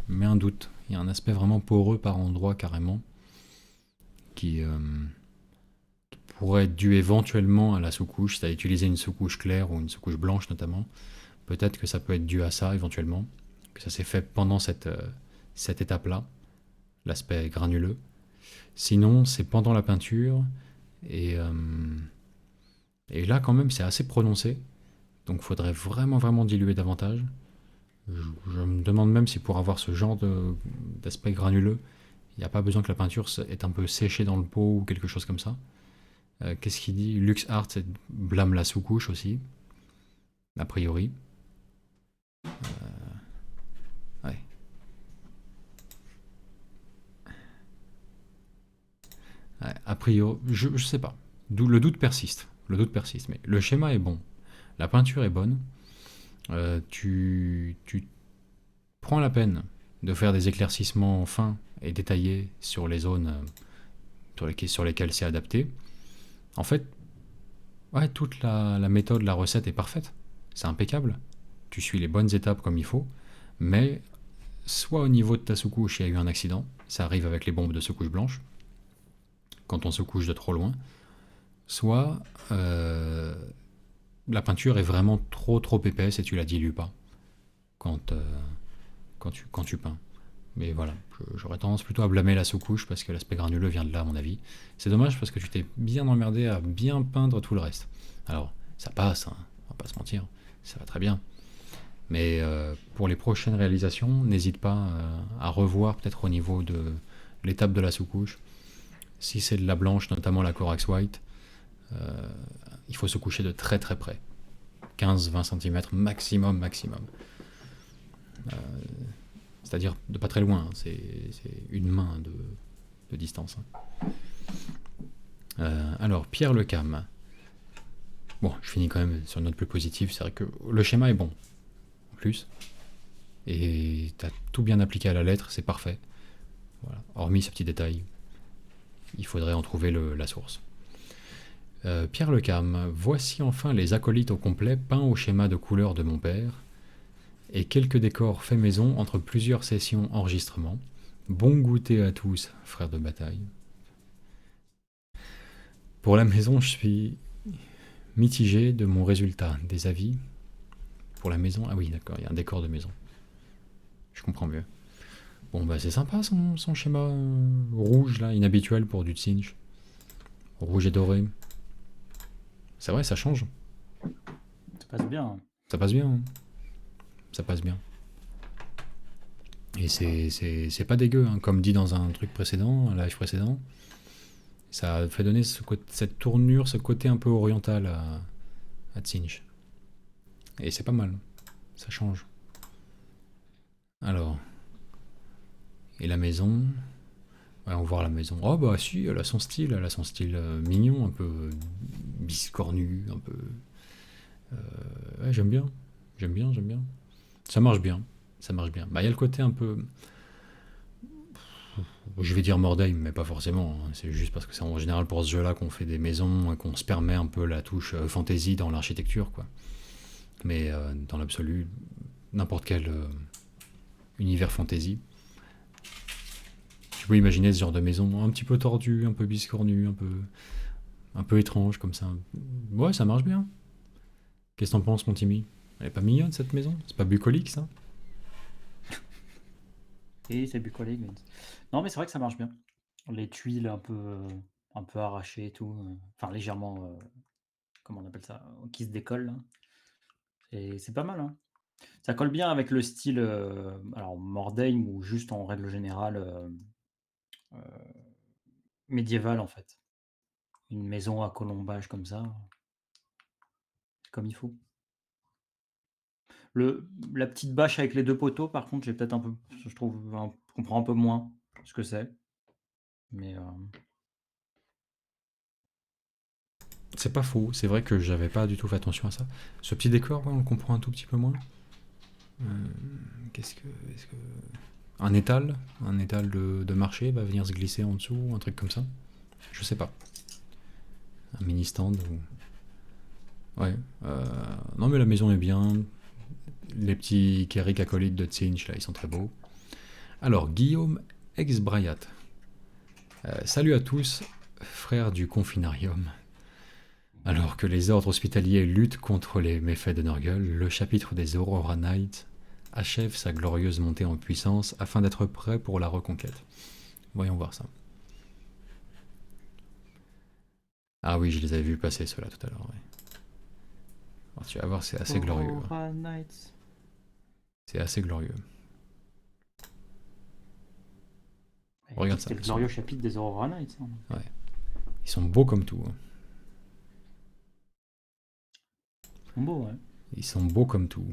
Mais un doute. Il y a un aspect vraiment poreux par endroits carrément qui pourrait être dû éventuellement à la sous-couche. Si tu as utilisé une sous-couche claire ou une sous-couche blanche notamment, peut-être que ça peut être dû à ça éventuellement, que ça s'est fait pendant cette étape-là, l'aspect granuleux. Sinon, c'est pendant la peinture et, euh, et là quand même c'est assez prononcé, donc il faudrait vraiment vraiment diluer davantage. Je me demande même si pour avoir ce genre d'aspect granuleux, il n'y a pas besoin que la peinture est un peu séchée dans le pot ou quelque chose comme ça. Qu'est-ce qu'il dit? LuxArt blâme la sous-couche aussi, a priori. Ouais. Ouais, a priori, je sais pas. Le doute persiste. Le doute persiste. Mais le schéma est bon. La peinture est bonne. Tu prends la peine de faire des éclaircissements fins et détaillés sur les zones sur lesquelles c'est adapté. En fait, ouais, toute la méthode, la recette est parfaite. C'est impeccable. Tu suis les bonnes étapes comme il faut. Mais soit au niveau de ta sous-couche, il y a eu un accident. Ça arrive avec les bombes de sous-couche blanche. Quand on se couche de trop loin. Soit la peinture est vraiment trop épaisse et tu la dilues pas quand, quand tu peins. Mais voilà, j'aurais tendance plutôt à blâmer la sous-couche parce que l'aspect granuleux vient de là, à mon avis. C'est dommage parce que tu t'es bien emmerdé à bien peindre tout le reste. Alors, ça passe, hein, on va pas se mentir, ça va très bien. Mais pour les prochaines réalisations, n'hésite pas à revoir peut-être au niveau de l'étape de la sous-couche. Si c'est de la blanche, notamment la Corax White, il faut se coucher de très très près. 15-20 cm maximum. C'est-à-dire de pas très loin, c'est une main de distance. Alors, Pierre Lecam. Bon, je finis quand même sur une note plus positive, c'est vrai que le schéma est bon, en plus. Et t'as tout bien appliqué à la lettre, c'est parfait. Voilà. Hormis ce petit détail, il faudrait en trouver la source. Pierre Lecam, voici enfin les acolytes au complet peints au schéma de couleur de mon père, et quelques décors faits maison entre plusieurs sessions enregistrement. Bon goûter à tous, frères de bataille. Pour la maison, je suis mitigé de mon résultat. Des avis? Pour la maison? Ah oui, d'accord, il y a un décor de maison. Je comprends mieux. Bon, bah c'est sympa son schéma rouge, là, inhabituel pour du Tsinch. Rouge et doré. C'est vrai, ça change. Ça passe bien. Ça passe bien. Hein. Ça passe bien. Et c'est pas dégueu, hein, comme dit dans un truc précédent, un live précédent. Ça fait donner cette tournure, ce côté un peu oriental à Tsinch. Et c'est pas mal. Ça change. Alors. Et la maison. Ouais, on va voir la maison. Oh bah si, elle a son style. Elle a son style mignon, un peu biscornu, un peu... ouais, j'aime bien. J'aime bien. Ça marche bien. Bah, il y a le côté un peu... Je vais dire Mordheim, mais pas forcément. Hein. C'est juste parce que c'est en général pour ce jeu-là qu'on fait des maisons et qu'on se permet un peu la touche fantasy dans l'architecture, quoi. Mais dans l'absolu, n'importe quel univers fantasy, tu peux imaginer ce genre de maison un petit peu tordue, un peu biscornue, un peu étrange comme ça. Ouais, ça marche bien. Qu'est-ce que t'en penses, mon Timmy? Elle est pas mignonne cette maison? C'est pas bucolique ça? Et c'est bucolique. Non, mais c'est vrai que ça marche bien. Les tuiles un peu arrachées et tout. Enfin, légèrement, comment on appelle ça? Qui se décollent, là. Et c'est pas mal, hein. Ça colle bien avec le style, alors Mordheim ou juste en règle générale, médiéval, en fait. Une maison à colombage comme ça. comme il faut. La petite bâche avec les 2 poteaux, par contre, j'ai peut-être un peu je trouve je comprends un peu moins ce que c'est, mais C'est pas faux, c'est vrai que j'avais pas du tout fait attention à ça. Ce petit décor, ouais, on le comprend un tout petit peu moins. Euh, Qu'est-ce que. Est-ce que. Un étal de marché va venir se glisser en dessous, un truc comme ça. Je sais pas. Un mini stand ou. Ouais. Non mais la maison est bien. Les petits Kerrick acolytes de Tsinch là, ils sont très beaux. Alors, Guillaume ex-Brayat. Salut à tous, frères du confinarium. Alors que les ordres hospitaliers luttent contre les méfaits de Nurgle, le chapitre des Aurora Knights achève sa glorieuse montée en puissance afin d'être prêt pour la reconquête. Voyons voir ça. Ah oui, je les avais vus passer ceux-là tout à l'heure. Ouais. Alors, tu vas voir, c'est assez glorieux. Aurora Knights. C'est assez glorieux. Ouais, Regarde c'était ça, le glorieux chapitre des Aurora Knights, hein. Ils sont beaux comme tout. Hein. Ils sont beaux, ouais. Ils sont beaux comme tout.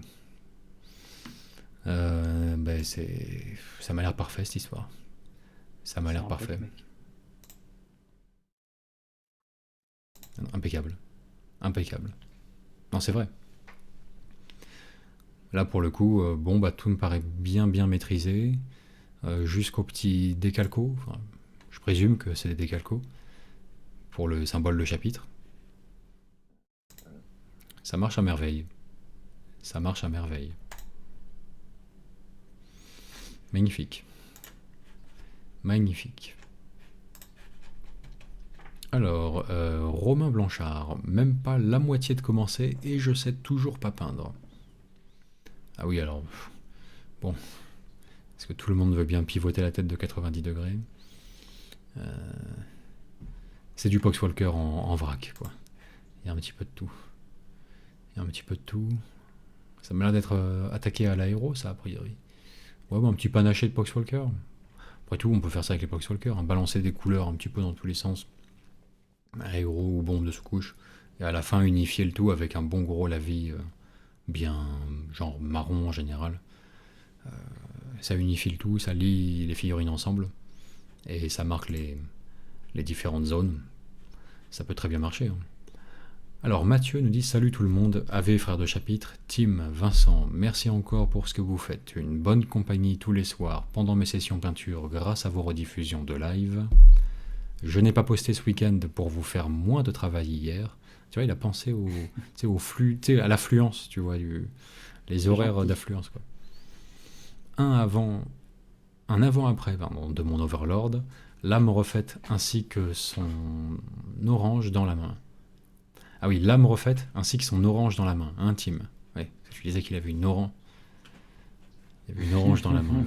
Ben ça m'a l'air parfait cette histoire. Ça m'a C'est l'air un parfait. bête, mec. Impeccable. Impeccable. Non, c'est vrai. Là, pour le coup, bon, bah, tout me paraît bien maîtrisé. Jusqu'aux petits décalcos. Enfin, je présume que c'est des décalcos. Pour le symbole de chapitre. Ça marche à merveille. Ça marche à merveille. Magnifique. Magnifique. Alors, Romain Blanchard, même pas la moitié de commencer et je sais toujours pas peindre. Ah oui, alors, bon, est-ce que tout le monde veut bien pivoter la tête de 90 degrés? C'est du Poxwalker en vrac, quoi. Il y a un petit peu de tout. Il y a un petit peu de tout. Ça m'a l'air d'être attaqué à l'aéro, ça, a priori. Ouais, bon, un petit panaché de Poxwalker. Après tout, on peut faire ça avec les Poxwalker, hein, balancer des couleurs un petit peu dans tous les sens. Aéro ou bombe de sous-couche. Et à la fin, unifier le tout avec un bon gros lavis bien, genre marron en général. Ça unifie le tout, ça lie les figurines ensemble. Et ça marque les différentes zones. Ça peut très bien marcher. Hein. Alors Mathieu nous dit salut tout le monde, AV frère de chapitre, Tim, Vincent, merci encore pour ce que vous faites, une bonne compagnie tous les soirs pendant mes sessions peinture grâce à vos rediffusions de live. Je n'ai pas posté ce week-end pour vous faire moins de travail hier. Tu vois, il a pensé au flux, à l'affluence, tu vois, les horaires d'affluence. Quoi. Un avant-après de mon Overlord, l'âme refaite ainsi que son orange dans la main. Ah oui, l'âme refaite ainsi que son orange dans la main, intime. Ouais, je disais qu'il avait une orange. Il avait une orange dans la main.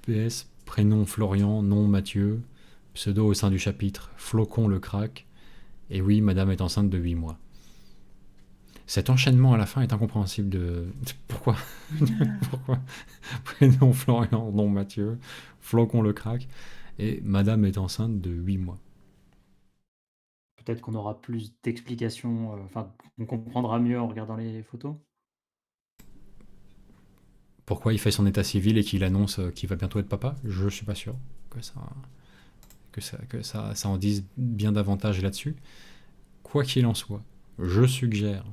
PS, prénom Florian, nom Mathieu, pseudo au sein du chapitre, Flocon le crack, et oui, madame est enceinte de 8 mois. Cet enchaînement à la fin est incompréhensible de... Pourquoi Pourquoi prénom Florian, nom Mathieu, Flocon le crack, et madame est enceinte de 8 mois. Peut-être qu'on aura plus d'explications, enfin, on comprendra mieux en regardant les photos. Pourquoi il fait son état civil et qu'il annonce qu'il va bientôt être papa? Je suis pas sûr que ça en dise bien davantage là-dessus. Quoi qu'il en soit, je suggère,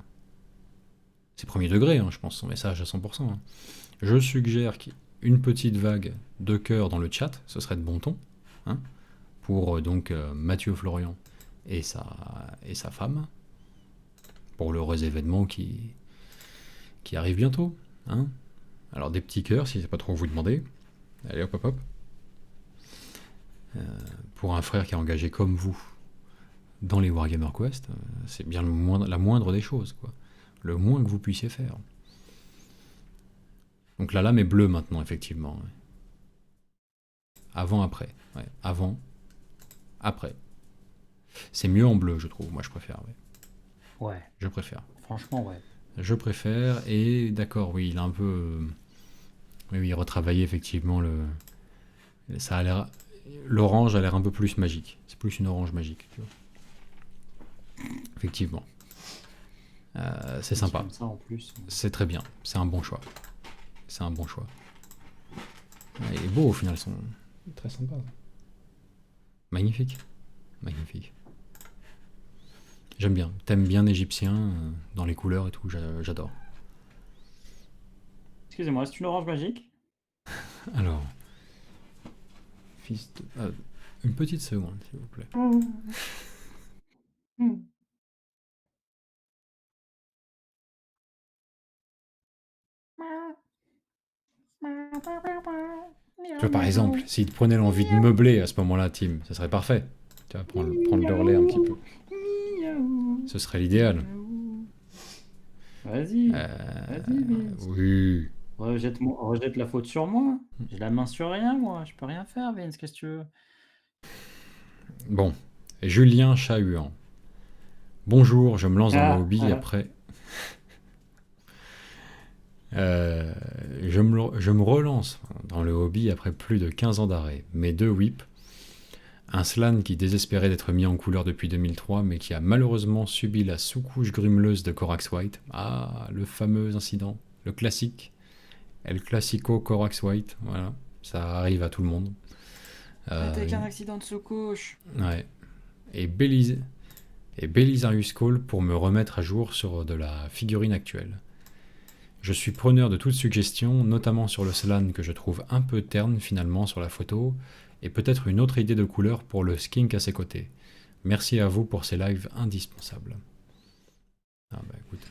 c'est premier degré, hein, je pense son message à 100%, hein. Je suggère qu'une petite vague de cœur dans le chat, ce serait de bon ton, hein, pour donc Mathieu Florian et sa femme, pour l'heureux événement qui arrive bientôt, hein. Alors des petits cœurs, si c'est pas trop vous demander. Allez hop hop hop. Pour un frère qui est engagé comme vous dans les Warhammer Quest, c'est bien la moindre des choses, quoi. Le moins que vous puissiez faire. Donc la lame est bleue maintenant, effectivement. Ouais. Avant, après. Ouais. Avant, après. C'est mieux en bleu, je trouve. Moi, je préfère. Ouais. Ouais, Je préfère. franchement, ouais. Je préfère. Et d'accord, oui, il a un peu... oui, retravaillé effectivement ça a l'air... L'orange a l'air un peu plus magique. C'est plus une orange magique. Tu vois. effectivement. C'est sympa. Comme ça en plus. C'est très bien. C'est un bon choix. C'est un bon choix. Ouais, il est beau au final, sont très sympa. Magnifique. Magnifique. J'aime bien. Thème bien égyptien, dans les couleurs et tout, j'adore. Excusez-moi, c'est une orange magique? Alors, fils de... une petite seconde, s'il vous plaît. Tu vois, par exemple, s'il te prenait l'envie de meubler à ce moment-là, Tim, ça serait parfait. Tu vas prendre le relais un petit peu. Ce serait l'idéal. Vas-y, vas-y, Vince. Oui. Rejette la faute sur moi. J'ai la main sur rien, moi. Je peux rien faire, Vince. Qu'est-ce que tu veux? Bon. Julien Chahuan. Bonjour, je me lance dans le hobby Ah. après. Je me relance dans le hobby après plus de 15 ans d'arrêt. Mes 2 whips. Un Slan qui désespérait d'être mis en couleur depuis 2003, mais qui a malheureusement subi la sous-couche grumeleuse de Corax White. Ah, le fameux incident. Le classique. El Classico Corax White. Voilà. Ça arrive à tout le monde. T'as qu'un accident de sous-couche. Ouais. Et Belisarius Call pour me remettre à jour sur de la figurine actuelle. Je suis preneur de toute suggestion, notamment sur le Slan que je trouve un peu terne finalement sur la photo, et peut-être une autre idée de couleur pour le skink à ses côtés. Merci à vous pour ces lives indispensables. Ah bah écoute,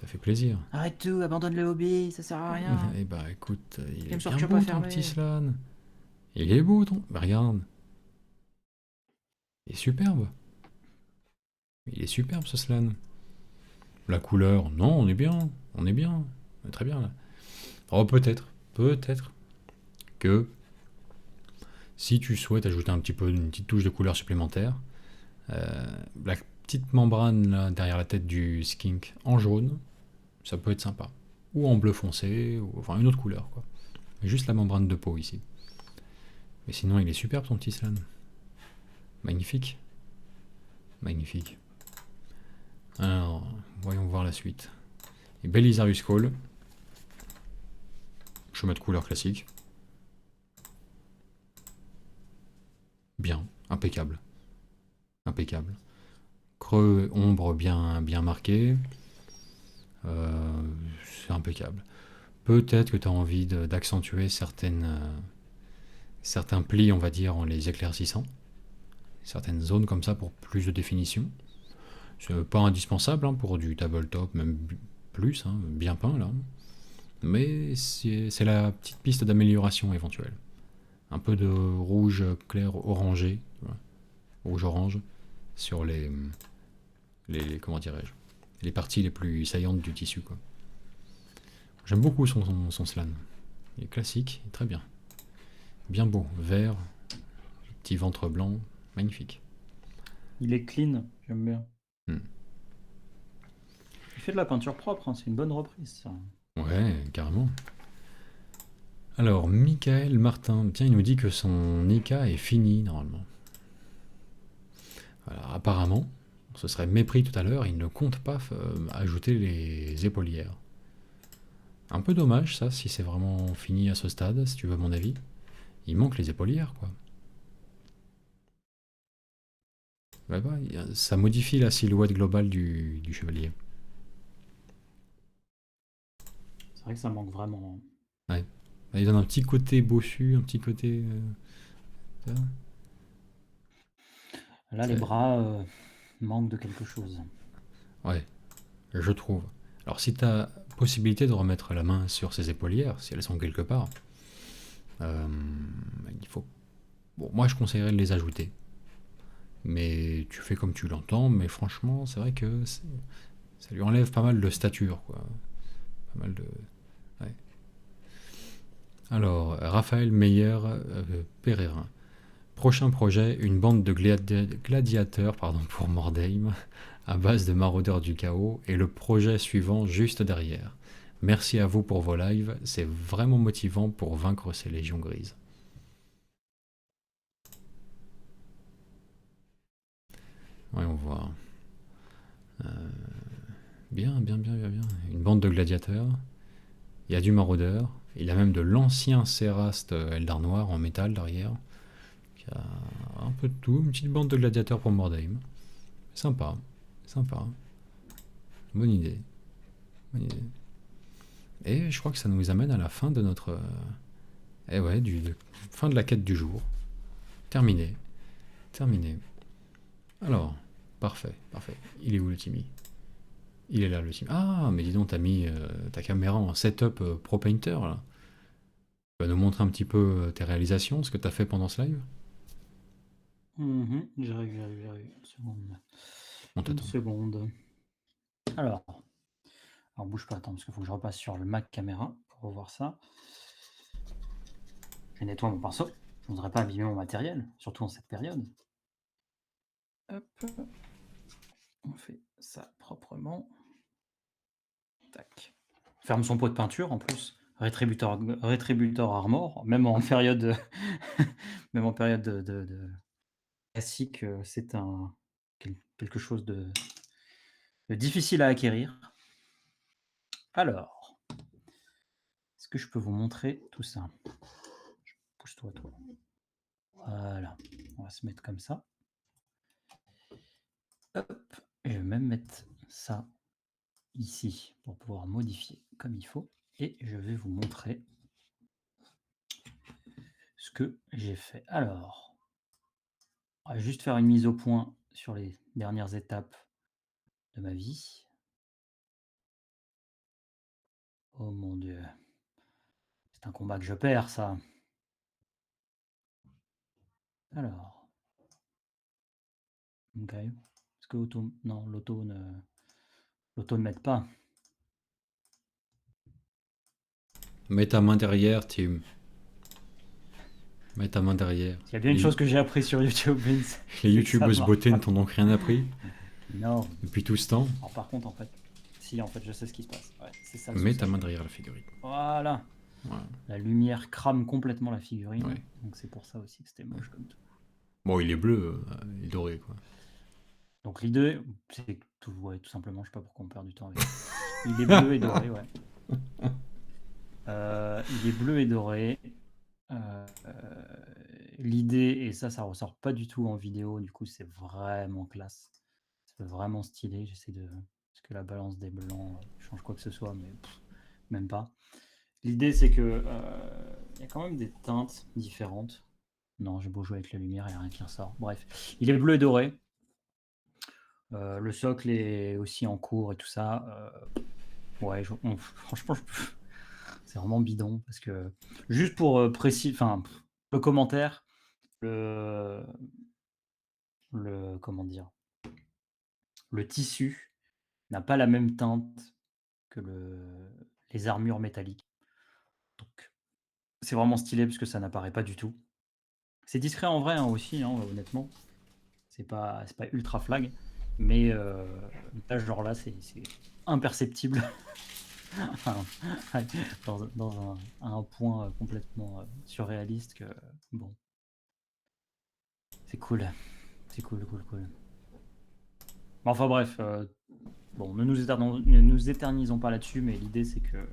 ça fait plaisir. Arrête tout, abandonne le hobby, ça sert à rien. Eh bah écoute, il est me sort bien que beau pas ton fermé. petit Slan. Il est beau ton... Bah regarde. Il est superbe. Il est superbe ce Slan. La couleur, non, on est bien. On est bien. On est très bien là. Oh peut-être que si tu souhaites ajouter une petite touche de couleur supplémentaire, la petite membrane là, derrière la tête du skink en jaune, ça peut être sympa. Ou en bleu foncé, ou enfin une autre couleur quoi. Juste la membrane de peau ici. Mais sinon il est superbe ton petit Slan. Magnifique. Magnifique. Alors, voyons voir la suite. Et Belisarius Call. Chemin de couleur classique. Bien, impeccable. Impeccable. Creux, ombre bien marqué. C'est impeccable. Peut-être que tu as envie d'accentuer certains plis, on va dire, en les éclaircissant. Certaines zones comme ça pour plus de définition. C'est pas indispensable hein, pour du tabletop, même plus, hein, bien peint là. Mais c'est la petite piste d'amélioration éventuelle. Un peu de rouge clair orangé, rouge-orange, sur les comment dirais-je, les parties les plus saillantes du tissu. Quoi. J'aime beaucoup son Slan. Il est classique, il est très bien. Bien beau, vert, petit ventre blanc, magnifique. Il est clean, j'aime bien. Il fait de la peinture propre, hein, c'est une bonne reprise ça. Ouais, carrément. Alors, Michael Martin, tiens, il nous dit que son Nika est fini normalement. Alors, apparemment, ce serait mépris tout à l'heure, il ne compte pas ajouter les épaulières. Un peu dommage ça, si c'est vraiment fini à ce stade, si tu veux mon avis. Il manque les épaulières, quoi. Ouais, bah, ça modifie la silhouette globale du chevalier. C'est vrai que ça manque vraiment. Ouais. Il donne un petit côté bossu, un petit côté... Là, les bras manquent de quelque chose. Ouais, je trouve. Alors si tu as possibilité de remettre la main sur ses épaulières, si elles sont quelque part, il faut... Bon, moi je conseillerais de les ajouter. Mais tu fais comme tu l'entends, mais franchement, c'est vrai que ça lui enlève pas mal de stature, quoi. Pas mal de... Ouais. Alors, Raphaël Meyer Pereira. Prochain projet, une bande de gladiateurs pour Mordheim, à base de maraudeurs du chaos, et le projet suivant juste derrière. Merci à vous pour vos lives, c'est vraiment motivant pour vaincre ces légions grises. Voyons voir. Bien. Une bande de gladiateurs. Il y a du maraudeur. Il a même de l'ancien Séraste Eldar Noir en métal derrière. Il y a un peu de tout. Une petite bande de gladiateurs pour Mordheim. Sympa. Bonne idée. Et je crois que ça nous amène à la fin de notre... fin de la quête du jour. Terminé. Alors, parfait. Il est où le Timmy? Il est là le Timmy. Ah, mais dis donc, t'as mis ta caméra en setup Pro Painter là. Tu vas nous montrer un petit peu tes réalisations, ce que t'as fait pendant ce live? J'arrive. Une seconde. On Une t'attend. seconde. Alors, bouge pas, attends, parce qu'il faut que je repasse sur le Mac caméra pour revoir ça. Je nettoie mon pinceau. Je ne voudrais pas abîmer mon matériel, surtout en cette période. Hop. On fait ça proprement. Tac. Ferme son pot de peinture en plus. Rétributeur Armor, même en période, même en période de classique, c'est quelque chose de difficile à acquérir. Alors, est-ce que je peux vous montrer tout ça? Pousse-toi, toi. Voilà. On va se mettre comme ça. Hop. Et je vais même mettre ça ici pour pouvoir modifier comme il faut. Et je vais vous montrer ce que j'ai fait. Alors, on va juste faire une mise au point sur les dernières étapes de ma vie. Oh mon Dieu. C'est un combat que je perds, ça. Alors. Ok. Est-ce que l'auto... Non, l'auto ne m'aide pas. Mets ta main derrière, Tim. Mets ta main derrière. Il y a bien une chose que j'ai appris sur YouTube, Vince. Les c'est que youtubeuses ça beauté ne marche t'en ont rien appris Non. depuis tout ce temps. Alors par contre, en fait... Si, en fait, je sais ce qui se passe. Ouais, c'est ça. le Mets souci. ta main derrière la figurine. Voilà. Voilà. La lumière crame complètement la figurine. Ouais. Donc c'est pour ça aussi que c'était moche comme tout. Bon, il est bleu, il est doré, quoi. Donc l'idée, c'est tout, ouais, tout simplement, je sais pas pourquoi on perd du temps avec ça. Il est bleu et doré, ouais. Il est bleu et doré. L'idée, et ça ressort pas du tout en vidéo, du coup c'est vraiment classe. C'est vraiment stylé. J'essaie de... Est-ce que la balance des blancs change quoi que ce soit, mais même pas. L'idée c'est que il y a quand même des teintes différentes. Non, j'ai beau jouer avec la lumière, il n'y a rien qui ressort. Bref, il est bleu et doré. Le socle est aussi en cours et tout ça. Ouais, franchement, c'est vraiment bidon parce que juste pour précis, enfin, le commentaire, le comment dire, le tissu n'a pas la même teinte que les armures métalliques. Donc, c'est vraiment stylé parce que ça n'apparaît pas du tout. C'est discret en vrai aussi, honnêtement. C'est pas ultra flag, mais là, genre là, c'est imperceptible. dans un point complètement surréaliste que bon, c'est cool. Enfin bref, bon, ne nous éternisons pas là-dessus, mais l'idée c'est que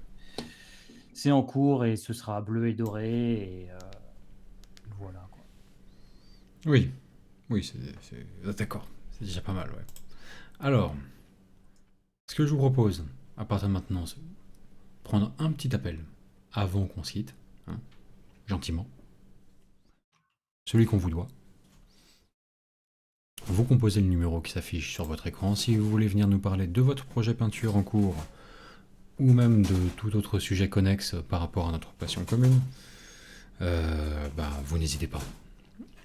c'est en cours et ce sera bleu et doré et voilà quoi. Oui, d'accord. C'est déjà pas mal, ouais. Alors, ce que je vous propose, à partir de maintenant, c'est prendre un petit appel avant qu'on se quitte, hein, gentiment. Celui qu'on vous doit. Vous composez le numéro qui s'affiche sur votre écran si vous voulez venir nous parler de votre projet peinture en cours ou même de tout autre sujet connexe par rapport à notre passion commune. Vous n'hésitez pas.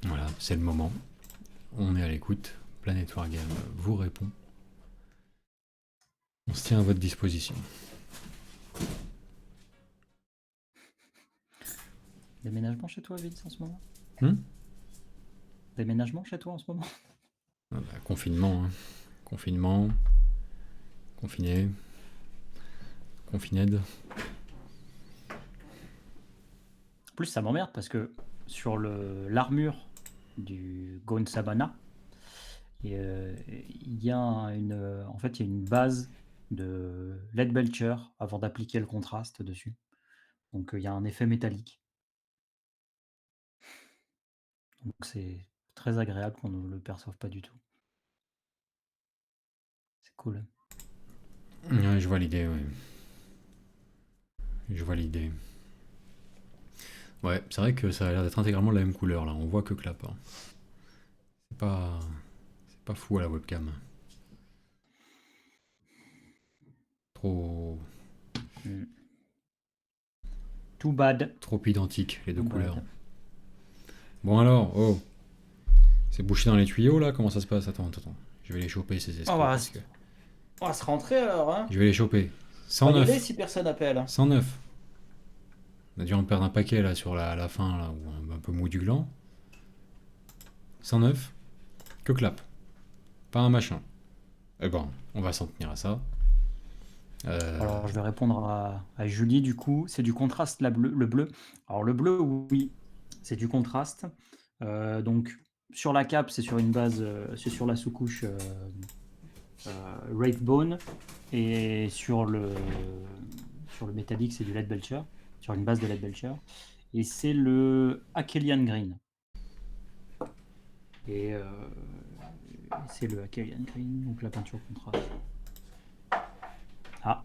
Voilà, c'est le moment. On est à l'écoute. Planet Wargame vous répond. On se tient à votre disposition. Déménagement chez toi, Vince, en ce moment? Déménagement chez toi en ce moment? Confinement, hein. Confinement. Confiné. Confined. En plus, ça m'emmerde parce que sur l'armure du Gon Sabana, Et il y a en fait, il y a une base de LED Belcher avant d'appliquer le contraste dessus. Donc il y a un effet métallique. Donc c'est très agréable qu'on ne le perçoive pas du tout. C'est cool. Ouais, je vois l'idée, ouais. Je vois l'idée. Ouais, c'est vrai que ça a l'air d'être intégralement de la même couleur là, on voit que clap. Hein. C'est pas. C'est pas fou à la webcam. Trop. Mm. Too bad. Trop identiques les deux Too couleurs. bad. Bon alors, oh. C'est bouché dans les tuyaux là, comment ça se passe? Attends. Je vais les choper ces escrocs bah, parce que. On va se rentrer alors, hein. Je vais les choper. On va y aller 109. si personne appelle. 109. On a dû en perdre un paquet là sur la fin là, ou un peu mou du gland. 109. Que clap. Pas un machin. Eh ben, on va s'en tenir à ça. Alors je vais répondre à Julie du coup. C'est du contraste le bleu. Alors le bleu, oui, c'est du contraste. Donc sur la cape, c'est sur une base, c'est sur la sous-couche Wraithbone. Et sur le métallique, c'est du LED Belcher. Sur une base de LED Belcher. Et c'est le Akelian Green. Et c'est le Akelian Green, donc la peinture contraste. Ah.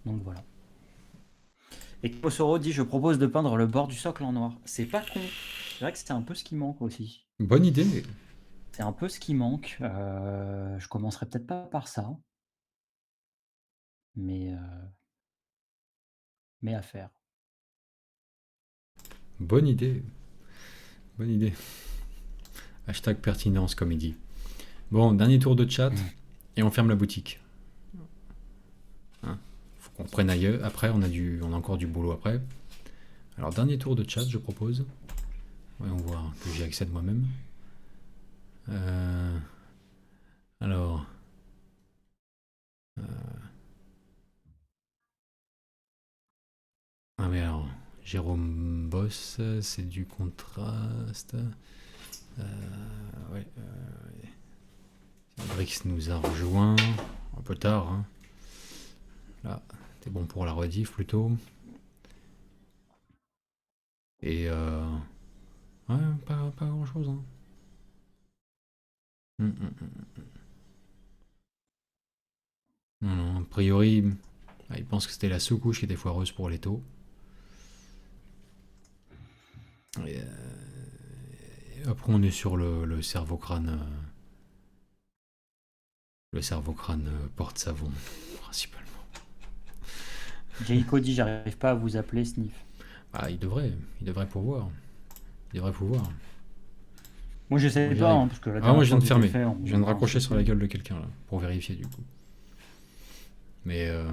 Donc voilà. Et Kosoro dit: je propose de peindre le bord du socle en noir. C'est pas con. C'est vrai que c'est un peu ce qui manque aussi. Bonne idée. C'est un peu ce qui manque. Je commencerai peut-être pas par ça. Mais à faire. Bonne idée. Bonne idée. Hashtag pertinence, comme il dit. Bon, dernier tour de chat et on ferme la boutique. Hein, faut qu'on prenne ailleurs. Après, on a encore du boulot après. Alors, dernier tour de chat, je propose. Voyons voir que j'y accède moi-même. Alors. Ah, mais alors. Jérôme Boss, c'est du contraste. Ouais. Brix nous a rejoint. Un peu tard. Hein. Là, t'es bon pour la rediff plutôt. Et ouais, pas grand chose. Hein. Non, a priori, il pense que c'était la sous-couche qui était foireuse pour les taux. Et après, on est sur le cerveau-crâne. Le cerveau-crâne porte-savon, principalement. Jayco dit: j'arrive pas à vous appeler Sniff. Ah, il devrait pouvoir. Il devrait pouvoir. Moi j'essaie J'y pas, arrive. hein, parce que la Ah, moi je viens de dernière fois fermer. que j'ai fait, Je viens de on raccrocher sur la insulté. gueule de quelqu'un là, pour vérifier du coup. Mais ouais.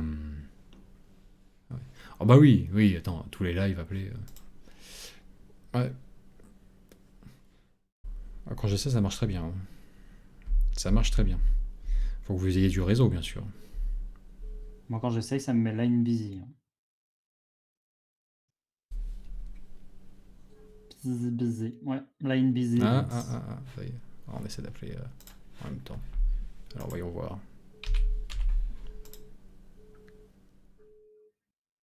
Oh bah oui, attends, tous les lives appelés. Ouais. Ah, quand j'essaie, ça marche très bien. Hein. Ça marche très bien. Faut que vous ayez du réseau, bien sûr. Moi quand j'essaye, ça me met line busy. Hein. Busy. Ouais, line busy. Ça y est. Alors, on essaie d'appeler en même temps. Alors voyons voir.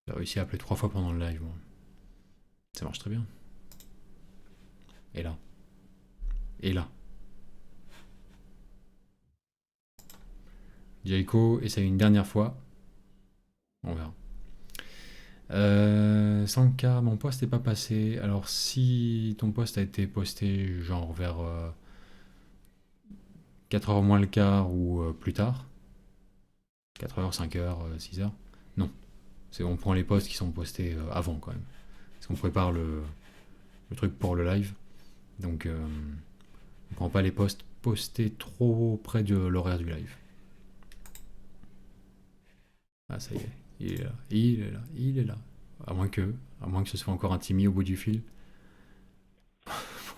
J'ai réussi à appeler 3 fois pendant le live. Moi. Ça marche très bien. Et là. Et là. Jayco essaye une dernière fois. On verra. Sanka, mon post n'est pas passé. Alors si ton post a été posté genre vers 4h moins le quart ou plus tard, 4h, 5h, 6h, non. On prend les posts qui sont postés avant quand même. Parce qu'on prépare le truc pour le live. Donc on prend pas les posts postés trop près de l'horaire du live. Ah ça y est, il est là. À moins que ce soit encore un Timmy au bout du fil.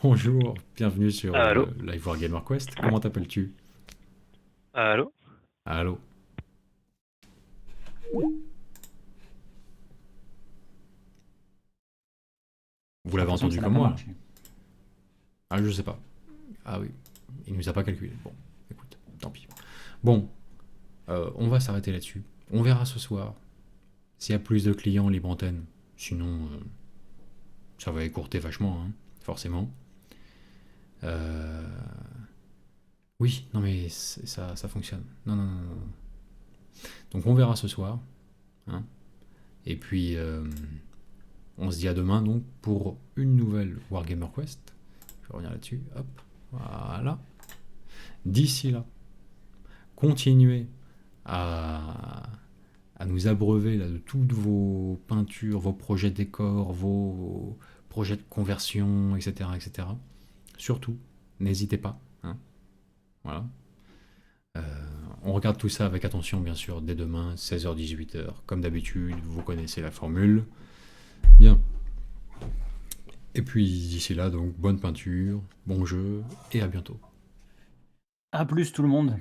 Bonjour, bienvenue sur Live Wargamer Quest. Comment t'appelles-tu? Allô? Allô? Vous l'avez J'ai l'impression entendu que ça comme n'a pas moi là. marché. Ah, je sais pas. Ah oui, il nous a pas calculé. Bon, écoute, tant pis. Bon, on va s'arrêter là-dessus. On verra ce soir s'il y a plus de clients libre antenne. Sinon, ça va écourter vachement, hein, forcément. Oui, non mais ça fonctionne. Non, non, non, non. Donc on verra ce soir. Hein. Et puis, on se dit à demain donc pour une nouvelle Wargamer Quest. Je vais revenir là-dessus. Hop, voilà. D'ici là, continuez à nous abreuver là, de toutes vos peintures, vos projets de décor, vos projets de conversion, etc. etc. Surtout, n'hésitez pas. Hein. Voilà. On regarde tout ça avec attention, bien sûr, dès demain, 16h-18h. Comme d'habitude, vous connaissez la formule. Bien. Et puis, d'ici là, donc, bonne peinture, bon jeu, et à bientôt. À plus tout le monde.